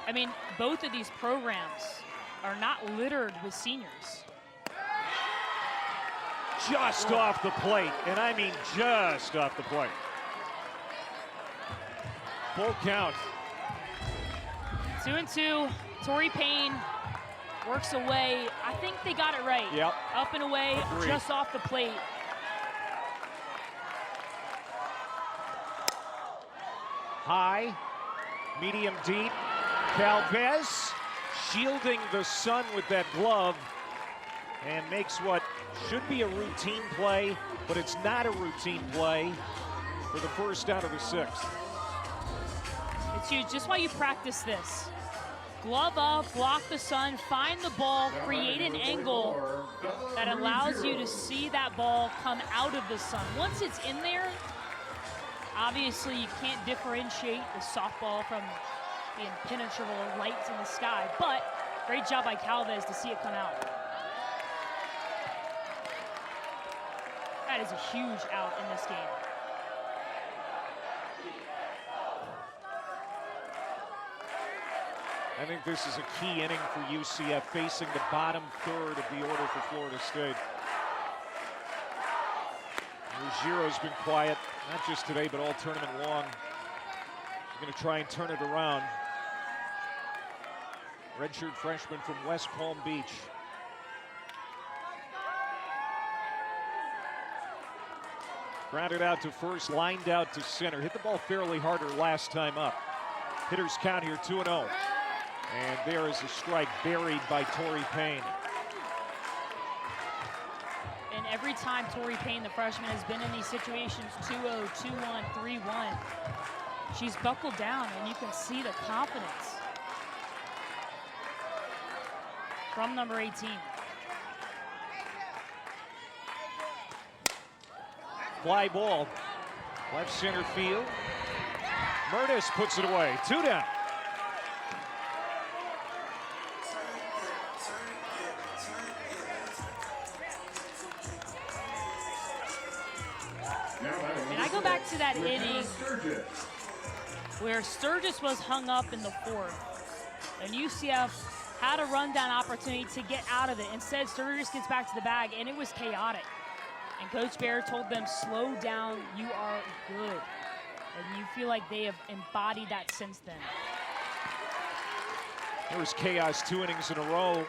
I mean, both of these programs are not littered with seniors. Just off the plate, and I mean just off the plate. Full count. 2-2. Torrey Payne works away. I think they got it right. Yep. Up and away, Agreed. just off the plate. High, medium deep. Calvez shielding the sun with that glove and makes what should be a routine play, but it's not a routine play for the first out of the 6th. It's huge. Just why you practice this. Glove up, block the sun, find the ball, create an angle that allows you to see that ball come out of the sun. Once it's in there, obviously you can't differentiate the softball from the impenetrable lights in the sky, but great job by Calvez to see it come out. That is a huge out in this game. I think this is a key inning for UCF, facing the bottom 3rd of the order for Florida State. Ruggiero's been quiet, not just today, but all tournament long. He's going to try and turn it around. Redshirt freshman from West Palm Beach. Grounded out to first, lined out to center. Hit the ball fairly harder last time up. Hitters count here 2-0. And there is a strike buried by Torrey Payne. And every time Torrey Payne, the freshman, has been in these situations, 2-0, 2-1, 3-1, she's buckled down, and you can see the confidence from number 18. Fly ball, left center field. Murtis puts it away, 2 down. And I go back to that inning where Sturgis was hung up in the 4th, and UCF had a rundown opportunity to get out of it. Instead, Sturgis gets back to the bag, and it was chaotic. And Coach Bear told them, slow down, you are good. And you feel like they have embodied that since then. There was chaos 2 innings in a row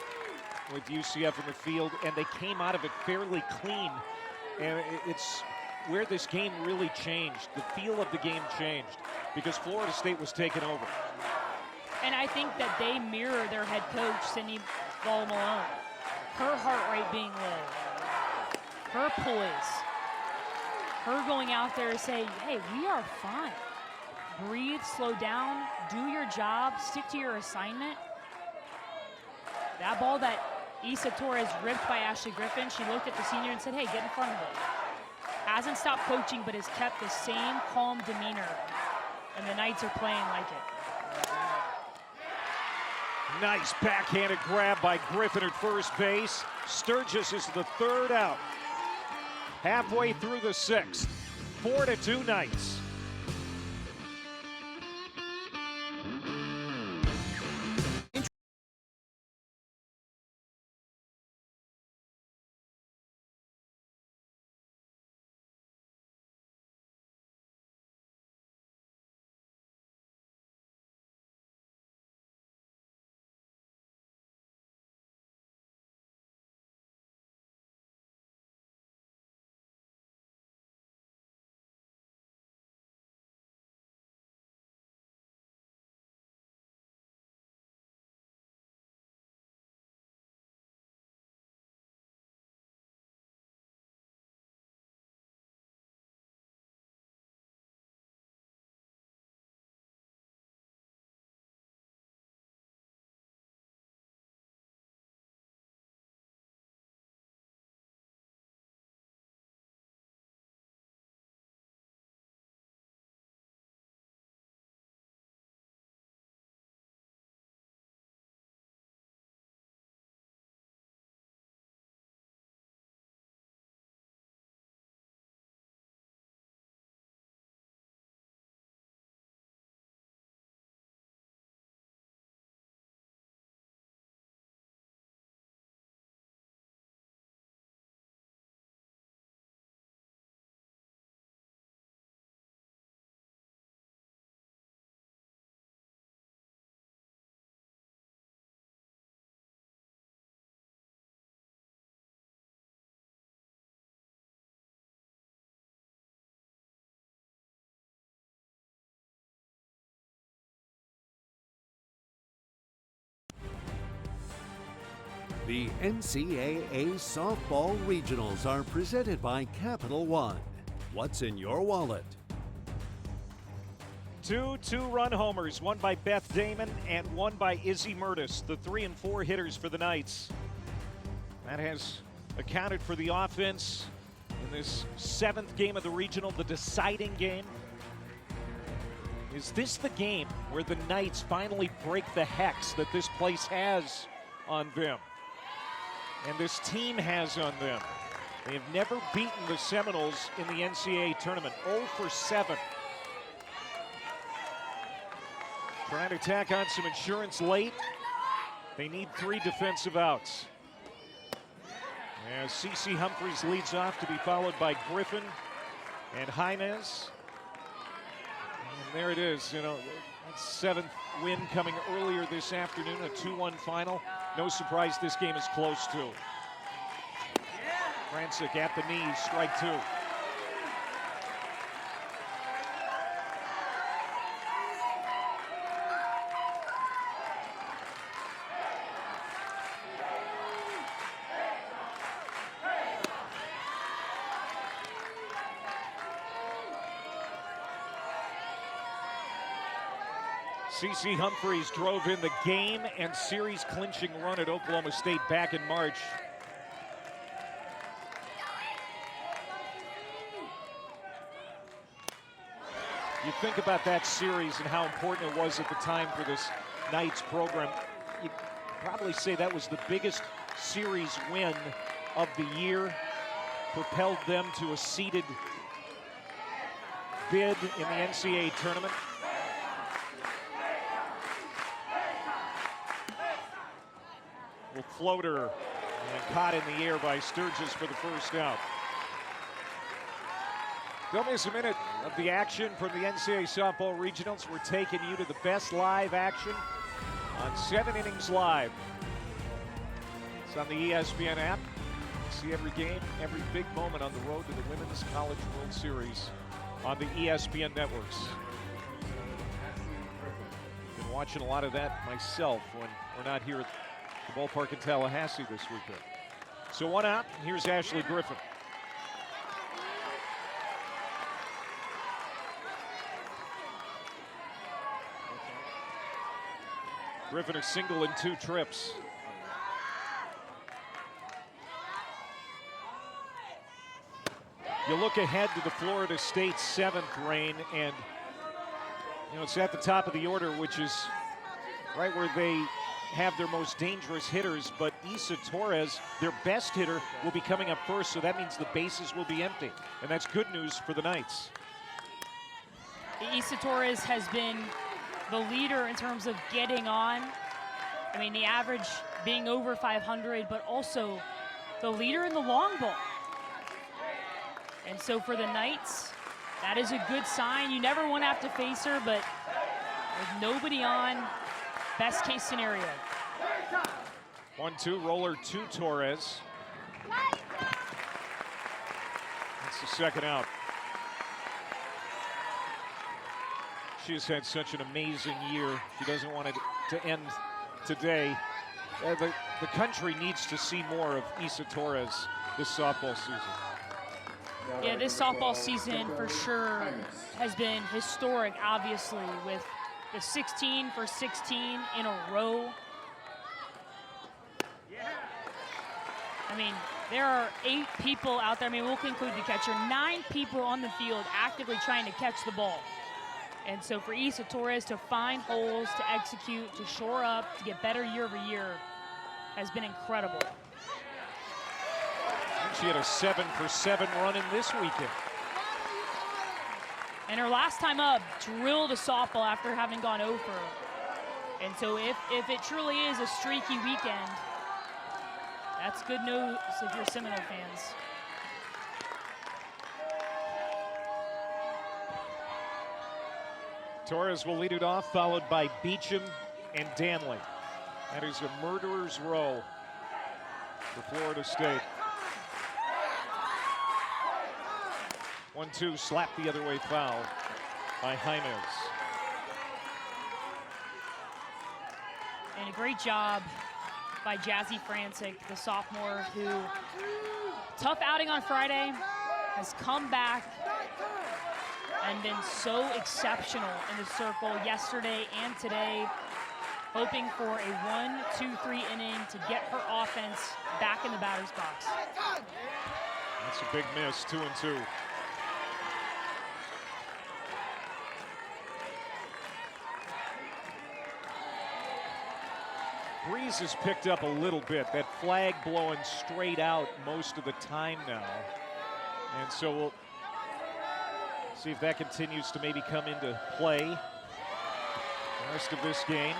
with UCF in the field, and they came out of it fairly clean. And it's where this game really changed. The feel of the game changed because Florida State was taken over. And I think that they mirror their head coach, Cindy Malone. Her heart rate being low, her poise, her going out there to say, hey, we are fine. Breathe, slow down, do your job, stick to your assignment. That ball that Issa Torres ripped by Ashley Griffin, she looked at the senior and said, hey, get in front of it. Hasn't stopped coaching, but has kept the same calm demeanor. And the Knights are playing like it. Nice backhanded grab by Griffin at first base. Sturgis is the third out. Halfway through the sixth. 4-2 Knights. The NCAA Softball Regionals are presented by Capital One. What's in your wallet? Two two-run homers, one by Beth Damon and one by Izzy Murtis, the 3 and 4 hitters for the Knights. That has accounted for the offense in this 7th game of the regional, the deciding game. Is this the game where the Knights finally break the hex that this place has on them? And this team has on them. They have never beaten the Seminoles in the NCAA tournament. 0 for 7. Trying to tack on some insurance late. They need 3 defensive outs. As CeCe Humphreys leads off, to be followed by Griffin and Jaimez. And there it is, you know, 7th win coming earlier this afternoon, a 2-1 final. No surprise this game is close to. Francic at the knees, strike 2. CeCe Humphreys drove in the game and series clinching run at Oklahoma State back in March. You think about that series and how important it was at the time for this Knights program. You'd probably say that was the biggest series win of the year, propelled them to a seeded bid in the NCAA tournament. Well, floater and caught in the air by Sturgis for the first out. Don't miss a minute of the action from the NCAA Softball Regionals. We're taking you to the best live action on 7 Innings Live. It's on the ESPN app. See every game, every big moment on the road to the Women's College World Series on the ESPN networks. Been watching a lot of that myself when we're not here at the ballpark in Tallahassee this weekend. So one out, here's Ashley Griffin. Griffin a single in 2 trips. You look ahead to the Florida State 7th reign, and it's at the top of the order, which is right where they have their most dangerous hitters, but Isa Torres, their best hitter, will be coming up first, so that means the bases will be empty, and that's good news for the Knights. Isa Torres has been the leader in terms of getting on. I mean, the average being over 500, but also the leader in the long ball. And so for the Knights, that is a good sign. You never want to have to face her, but with nobody on, best case scenario. 1-2, roller to Torres. That's the second out. She has had such an amazing year. She doesn't want it to end today. The country needs to see more of Isa Torres this softball season. Yeah, this softball season for sure has been historic, obviously, with the 16 for 16 in a row. I mean, there are 8 people out there. I mean, we'll conclude the catcher. 9 people on the field actively trying to catch the ball. And so for Isa Torres to find holes, to execute, to shore up, to get better year over year has been incredible. She had a 7 for 7 run in this weekend. And her last time up, drilled a softball after having gone over. And so if it truly is a streaky weekend, that's good news if you're Seminole fans. Torres will lead it off, followed by Beecham and Danley. That is a murderer's row for Florida State. 1-2, slap the other way foul by Jaimez. And a great job by Jazzy Francic, the sophomore, who, tough outing on Friday, has come back and been so exceptional in the circle yesterday and today, hoping for a 1-2-3 inning to get her offense back in the batter's box. That's a big miss, 2-2. Breeze has picked up a little bit. That flag blowing straight out most of the time now. And so we'll see if that continues to maybe come into play the rest of this game.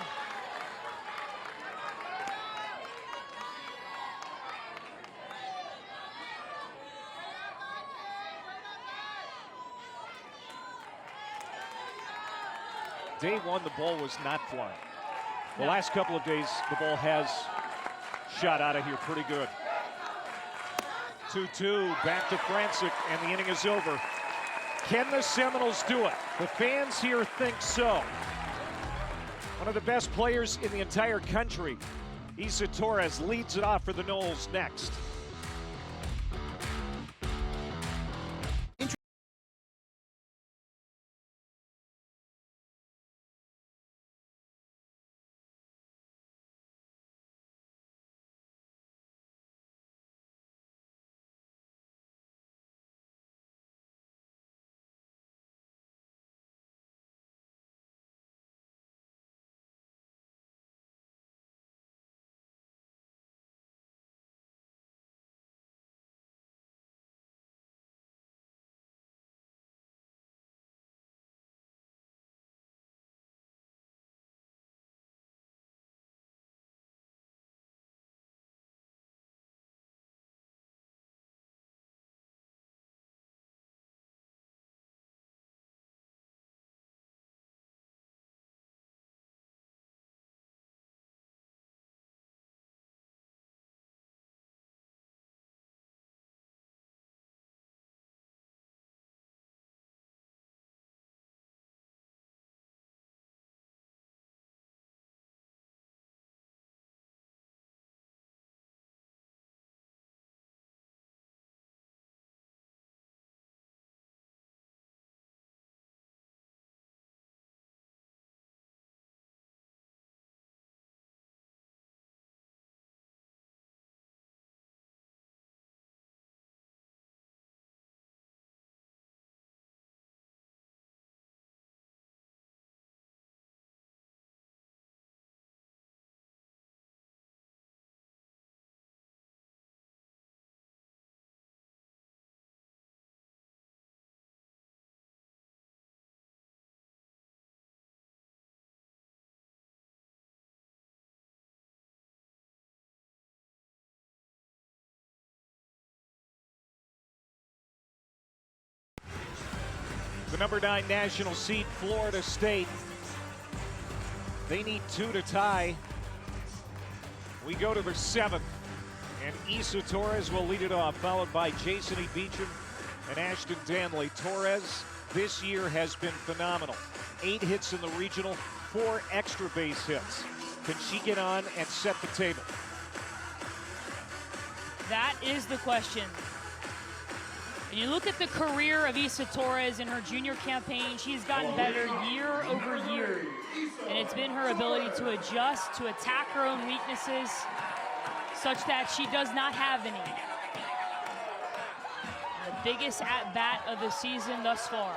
Day 1, the ball was not flying. The last couple of days, the ball has shot out of here pretty good. 2-2, back to Francic, and the inning is over. Can the Seminoles do it? The fans here think so. One of the best players in the entire country, Isa Torres, leads it off for the Noles next. The number 9 national seed, Florida State. They need 2 to tie. We go to the 7th, and Issa Torres will lead it off, followed by Jason E. Beecham and Ashton Danley. Torres this year has been phenomenal. 8 hits in the regional, 4 extra base hits. Can she get on and set the table? That is the question. And you look at the career of Issa Torres in her junior campaign, she's gotten better year over year. And it's been her ability to adjust, to attack her own weaknesses, such that she does not have any. The biggest at-bat of the season thus far.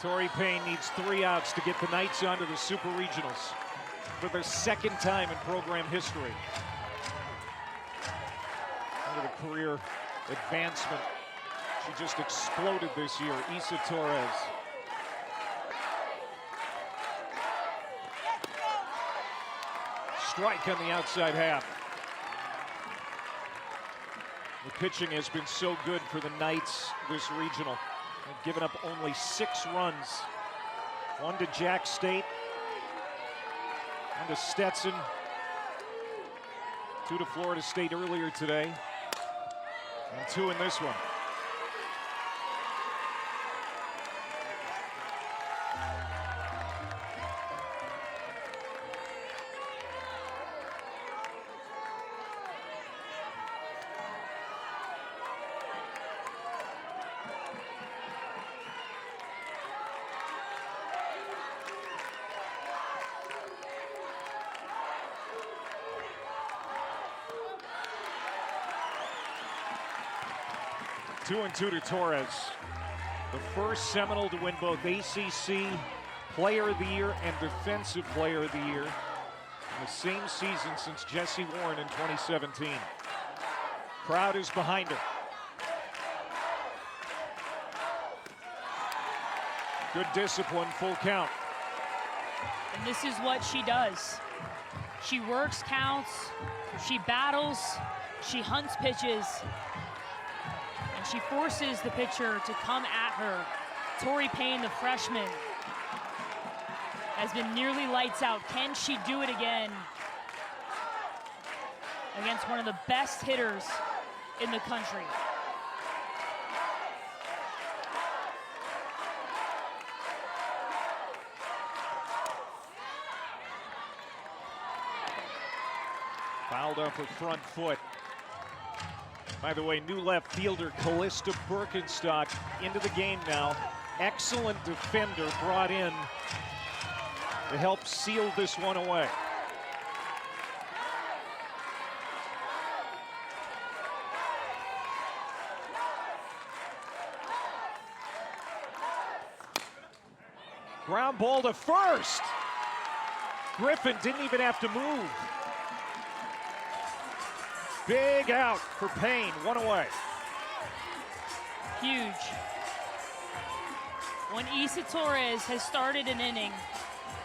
Tori Payne needs 3 outs to get the Knights onto the Super Regionals for their 2nd time in program history. Under the career advancement, she just exploded this year, Issa Torres. Strike on the outside half. The pitching has been so good for the Knights this regional. They've given up only 6 runs. 1 to Jack State, 1 to Stetson, 2 to Florida State earlier today, and 2 in this one. Two and 2 to Torres. The first Seminole to win both ACC Player of the Year and Defensive Player of the Year in the same season since Jessie Warren in 2017. Crowd is behind her. Good discipline, full count. And this is what she does. She works counts, she battles, she hunts pitches, and she forces the pitcher to come at her. Tori Payne, the freshman, has been nearly lights out. Can she do it again against one of the best hitters in the country? Fouled off her front foot. By the way, new left fielder Callista Birkenstock into the game now. Excellent defender brought in to help seal this one away. Ground ball to first. Griffin didn't even have to move. Big out for Payne, one away. Huge. When Issa Torres has started an inning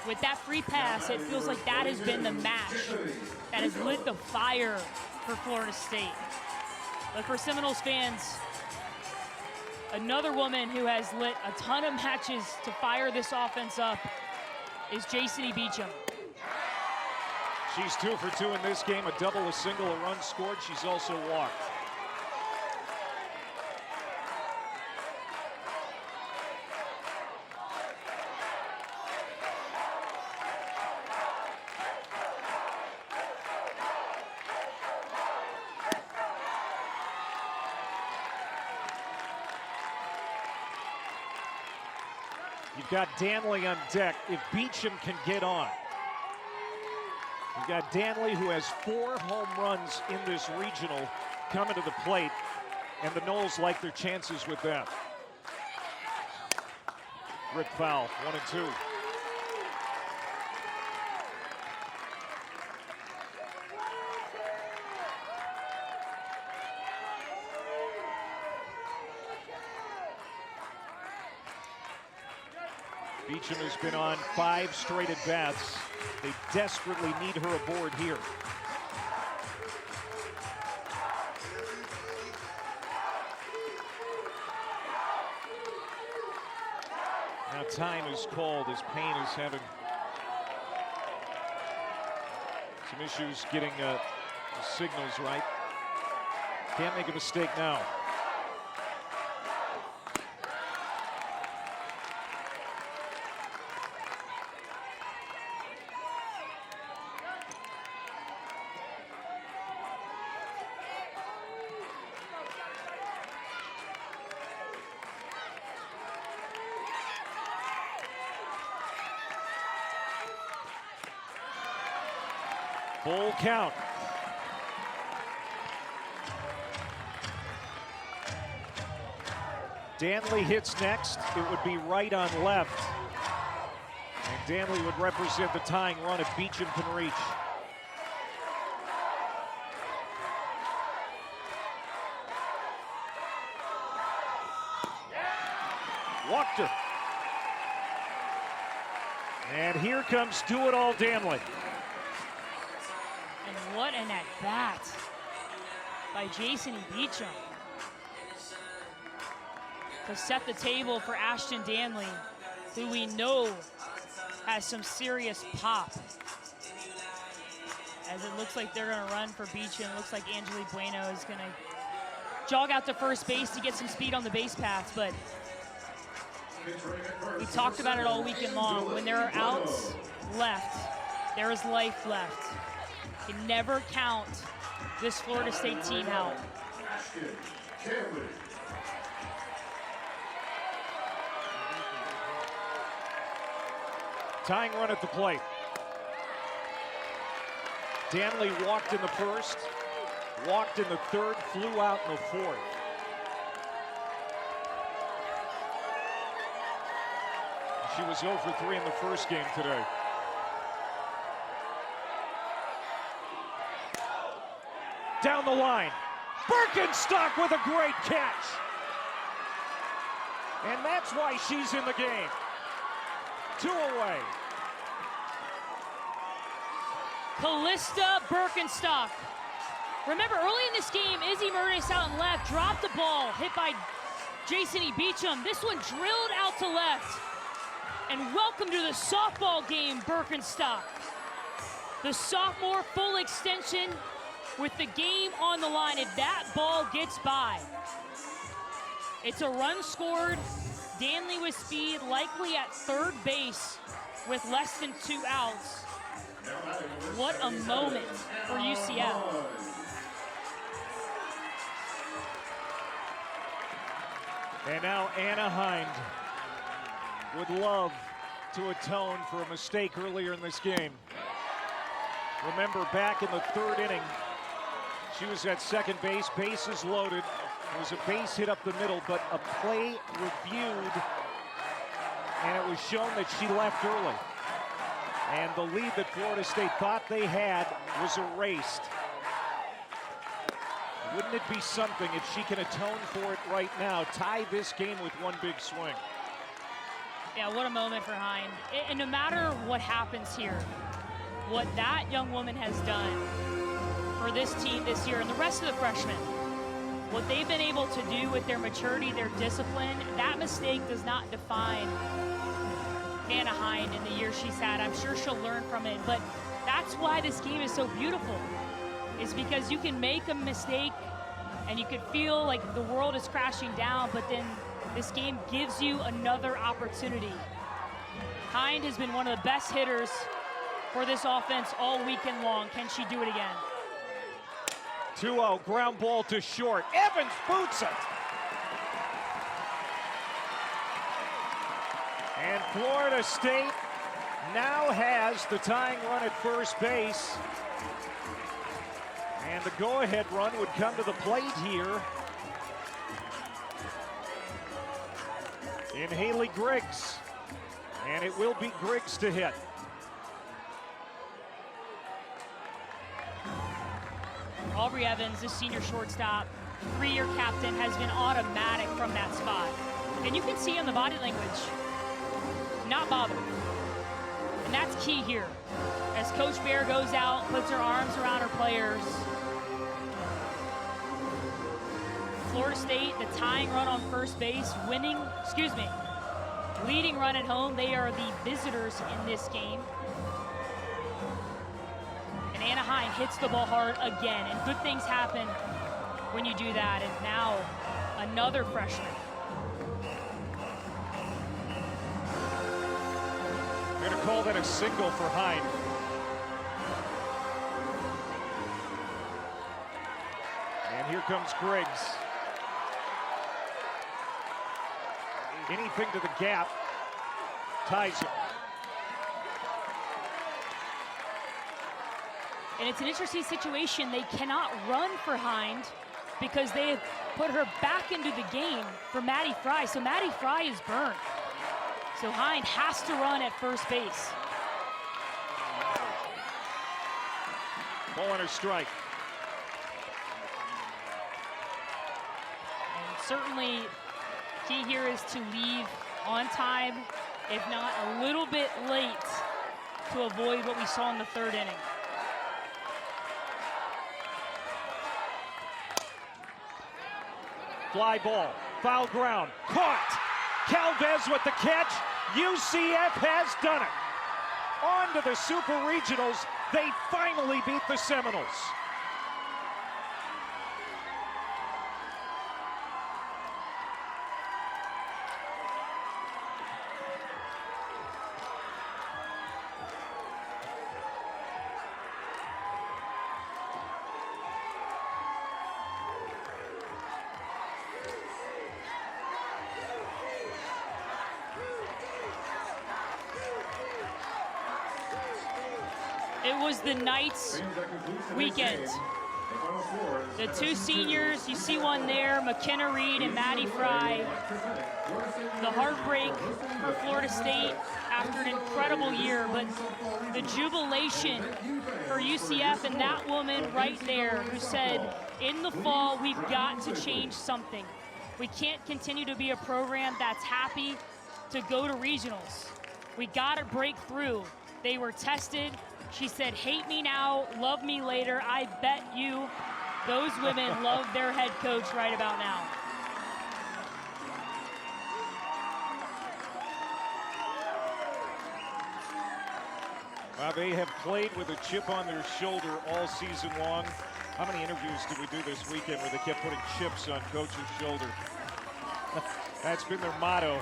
with that free pass, it feels like that has been the match that has lit the fire for Florida State. But for Seminoles fans, another woman who has lit a ton of matches to fire this offense up is Jason E. Beecham. She's 2 for 2 in this game, a double, a single, a run scored. She's also walked. You've got Danley on deck if Beecham can get on. You've got Danley, who has 4 home runs in this regional, coming to the plate, and the Noles like their chances with that. Rip foul, 1 and 2. Beecham has been on 5 straight at-bats. They desperately need her aboard here. Now time is called as Payne is having some issues getting the signals right. Can't make a mistake now. Full count. Danley hits next. It would be right on left. And Danley would represent the tying run if Beecham can reach. Walked her. And here comes do-it-all Danley. And what an at-bat by Jason Beecham to set the table for Ashton Danley, who we know has some serious pop. As it looks like they're gonna run for Beecham. Looks like Angelique Bueno is gonna jog out to first base to get some speed on the base paths, but we talked about it all weekend long. When there are outs left, there is life left. You can never count this Florida State team out. Tying run at the plate. Danley walked in the first, walked in the third, flew out in the fourth. She was 0 for 3 in the first game today. Down the line, Birkenstock with a great catch. And that's why she's in the game. 2 away. Callista Birkenstock. Remember, early in this game, Izzy Murdace out and left, dropped the ball, hit by Jason E. Beecham. This one drilled out to left. And welcome to the softball game, Birkenstock. The sophomore full extension with the game on the line. If that ball gets by, it's a run scored. Danley with speed, likely at third base with less than 2 outs. What a moment for UCF. And now Anna Hind would love to atone for a mistake earlier in this game. Remember, back in the 3rd inning, she was at second base, bases loaded. There was a base hit up the middle, but a play reviewed, and it was shown that she left early. And the lead that Florida State thought they had was erased. Wouldn't it be something if she can atone for it right now, tie this game with one big swing? Yeah, what a moment for Hind. And no matter what happens here, what that young woman has done for this team this year and the rest of the freshmen, what they've been able to do with their maturity, their discipline, that mistake does not define Anna Hind in the year she's had. I'm sure she'll learn from it, but that's why this game is so beautiful, is because you can make a mistake and you can feel like the world is crashing down, but then this game gives you another opportunity. Hind has been one of the best hitters for this offense all weekend long. Can she do it again? 2-0, ground ball to short. Evans boots it. And Florida State now has the tying run at first base. And the go-ahead run would come to the plate here in Haley Griggs. And it will be Griggs to hit. Aubrey Evans, the senior shortstop, 3-year captain, has been automatic from that spot. And you can see in the body language, not bothered. And that's key here. As Coach Bear goes out, puts her arms around her players. Florida State, the tying run on first base, leading run at home. They are the visitors in this game. And Anaheim hits the ball hard again, and good things happen when you do that. And now another freshman. They're going to call that a single for Hind. And here comes Griggs. Anything to the gap ties him. And it's an interesting situation. They cannot run for Hind because they have put her back into the game for Maddie Fry. So Maddie Fry is burned. So Hind has to run at first base. Ball on her strike. And certainly key here is to leave on time, if not a little bit late, to avoid what we saw in the third inning. Fly ball, foul ground, caught. Calvez with the catch. UCF has done it. On to the Super Regionals. They finally beat the Seminoles. It was the Knights weekend. The two seniors, you see one there, McKenna Reed and Maddie Fry. The heartbreak for Florida State after an incredible year, but the jubilation for UCF and that woman right there who said, in the fall, we've got to change something. We can't continue to be a program that's happy to go to regionals. We got to break through. They were tested. She said, hate me now, love me later. I bet you those women love their head coach right about now. Well, they have played with a chip on their shoulder all season long. How many interviews did we do this weekend where they kept putting chips on coach's shoulder? That's been their motto.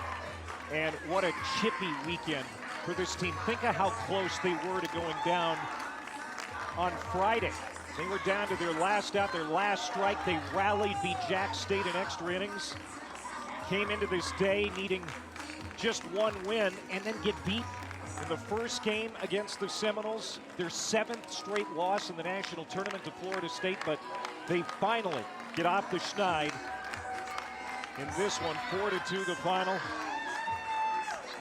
And what a chippy weekend for this team. Think of how close they were to going down on Friday. They were down to their last out, their last strike. They rallied, beat Jack State in extra innings. Came into this day needing just one win and then get beat in the first game against the Seminoles. Their 7th straight loss in the national tournament to Florida State, but they finally get off the schneid in this one. 4-2 the final.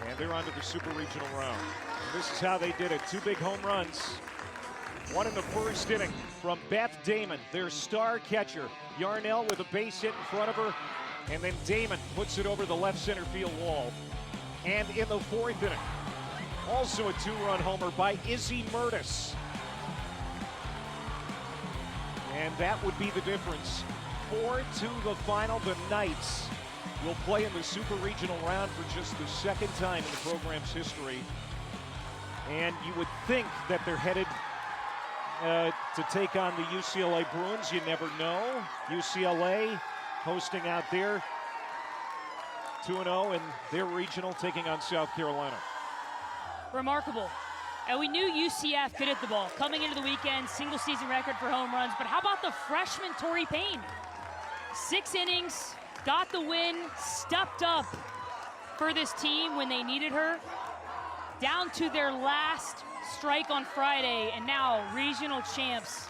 And they're on to the Super Regional round. And this is how they did it. 2 big home runs. One in the first inning from Beth Damon, their star catcher. Yarnell with a base hit in front of her. And then Damon puts it over the left center field wall. And in the 4th inning, also a 2-run homer by Izzy Murtis. And that would be the difference. 4-2 the final. The Knights will play in the Super Regional round for just the 2nd time in the program's history. And you would think that they're headed to take on the UCLA Bruins. You never know. UCLA hosting out there, 2-0 in their regional, taking on South Carolina. Remarkable. And we knew UCF could hit the ball. Coming into the weekend, single season record for home runs. But how about the freshman Tori Payne? 6 innings, got the win, stepped up for this team when they needed her. Down to their last strike on Friday, and now regional champs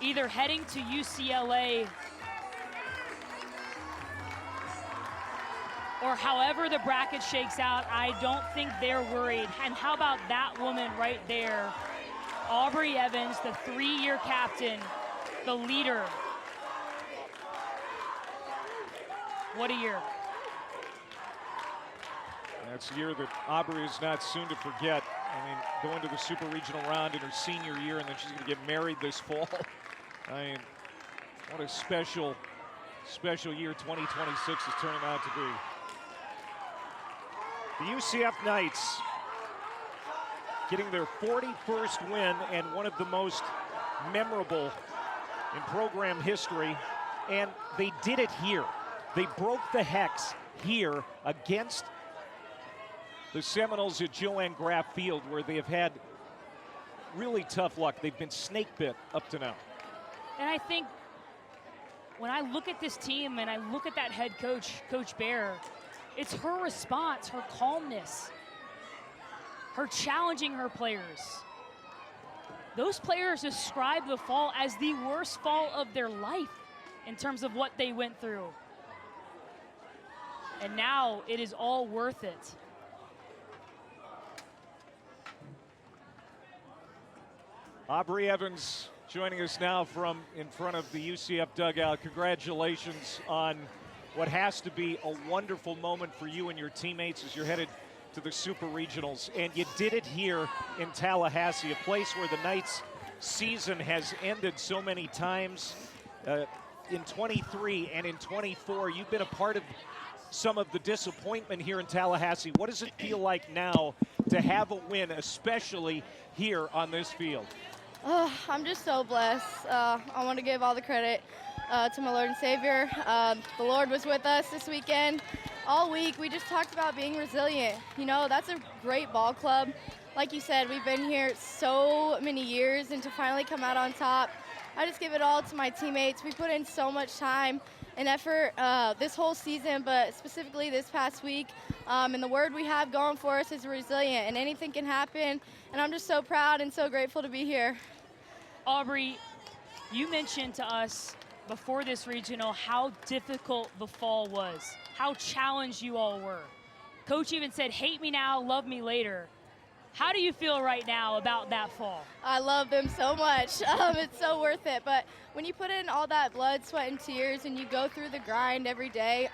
either heading to UCLA or however the bracket shakes out. I don't think they're worried. And how about that woman right there, Aubrey Evans, the 3-year captain, the leader. What a year. That's a year that Aubrey is not soon to forget. I mean, going to the Super Regional round in her senior year, and then she's going to get married this fall. I mean, what a special year 2026 is turning out to be. The UCF Knights getting their 41st win and one of the most memorable in program history, and they did it here. They broke the hex here against the Seminoles at Joanne Graff Field, where they have had really tough luck. They've been snake bit up to now. And I think when I look at this team and I look at that head coach, Coach Bear, it's her response, her calmness, her challenging her players. Those players describe the fall as the worst fall of their life in terms of what they went through. And now it is all worth it. Aubrey Evans joining us now from in front of the UCF dugout. Congratulations on what has to be a wonderful moment for you and your teammates as you're headed to the Super Regionals. And you did it here in Tallahassee, a place where the Knights' season has ended so many times. In 23 and in 24, you've been a part of some of the disappointment here in Tallahassee. What does it feel like now to have a win, especially here on this field? I'm just so blessed. I want to give all the credit to my Lord and Savior. The Lord was with us this weekend. All week, we just talked about being resilient. You know, that's a great ball club. Like you said, we've been here so many years, and to finally come out on top, I just give it all to my teammates. We put in so much time and effort this whole season, but specifically this past week. And the word we have going for us is resilient, and anything can happen. And I'm just so proud and so grateful to be here. Aubrey, you mentioned to us before this regional how difficult the fall was, how challenged you all were. Coach even said, hate me now, love me later. How do you feel right now about that fall? I love them so much. It's so worth it. But when you put in all that blood, sweat, and tears, and you go through the grind every day,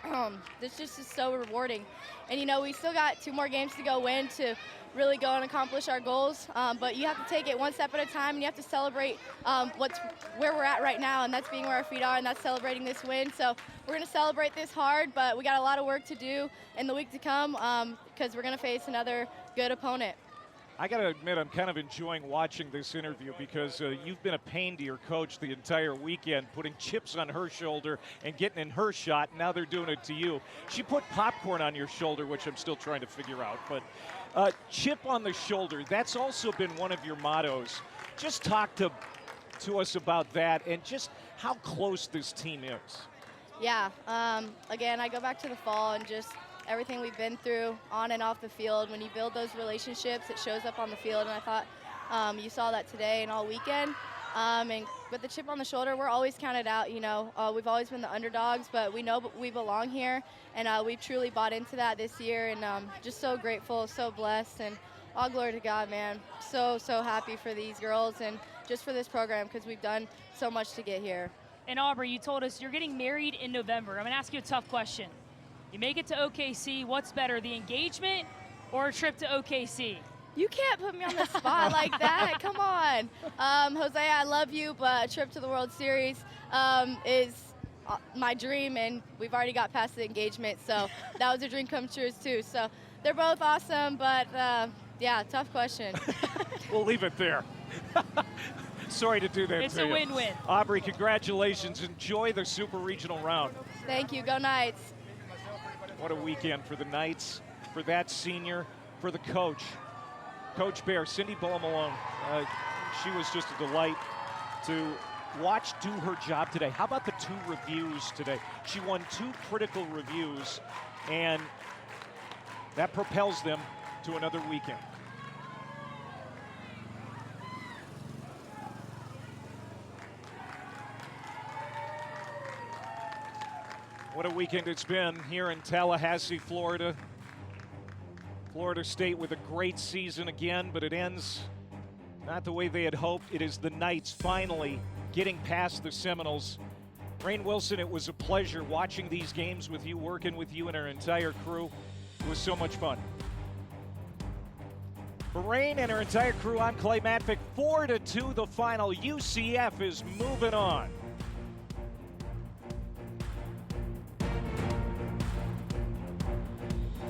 this just is so rewarding. And, you know, we still got 2 more games to go win to really go and accomplish our goals. But you have to take it one step at a time, and you have to celebrate where we're at right now, and that's being where our feet are, and that's celebrating this win. So we're going to celebrate this hard, but we got a lot of work to do in the week to come because we're going to face another good opponent. I got to admit, I'm kind of enjoying watching this interview because you've been a pain to your coach the entire weekend, putting chips on her shoulder and getting in her shot. Now they're doing it to you. She put popcorn on your shoulder, which I'm still trying to figure out. But chip on the shoulder, that's also been one of your mottos. Just talk to us about that and just how close this team is. Yeah, again, I go back to the fall and just everything we've been through on and off the field. When you build those relationships, it shows up on the field, and I thought you saw that today and all weekend. And with the chip on the shoulder, we're always counted out. You know, we've always been the underdogs, but we know we belong here, and we've truly bought into that this year, and just so grateful, so blessed, and all glory to God, man. So happy for these girls and just for this program because we've done so much to get here. And Aubrey, you told us you're getting married in November. I'm going to ask you a tough question. You make it to OKC, what's better, the engagement or a trip to OKC? You can't put me on the spot like that. Come on. Jose, I love you, but a trip to the World Series is my dream, and we've already got past the engagement, so that was a dream come true, too. So they're both awesome, but, yeah, tough question. We'll leave it there. Sorry to do that. It's a win-win. Aubrey, congratulations. Enjoy the Super Regional round. Thank you. Go Knights. What a weekend for the Knights, for that senior, for the coach. Coach Bear, Cindy Bull-Malone, she was just a delight to watch do her job today. How about the 2 reviews today? She won 2 critical reviews, and that propels them to another weekend. What a weekend it's been here in Tallahassee, Florida. Florida State with a great season again, but it ends not the way they had hoped. It is the Knights finally getting past the Seminoles. Rain Wilson, it was a pleasure watching these games with you, working with you and our entire crew. It was so much fun. For Rain and her entire crew, I'm Clay Matvick. 4-2 the final. UCF is moving on.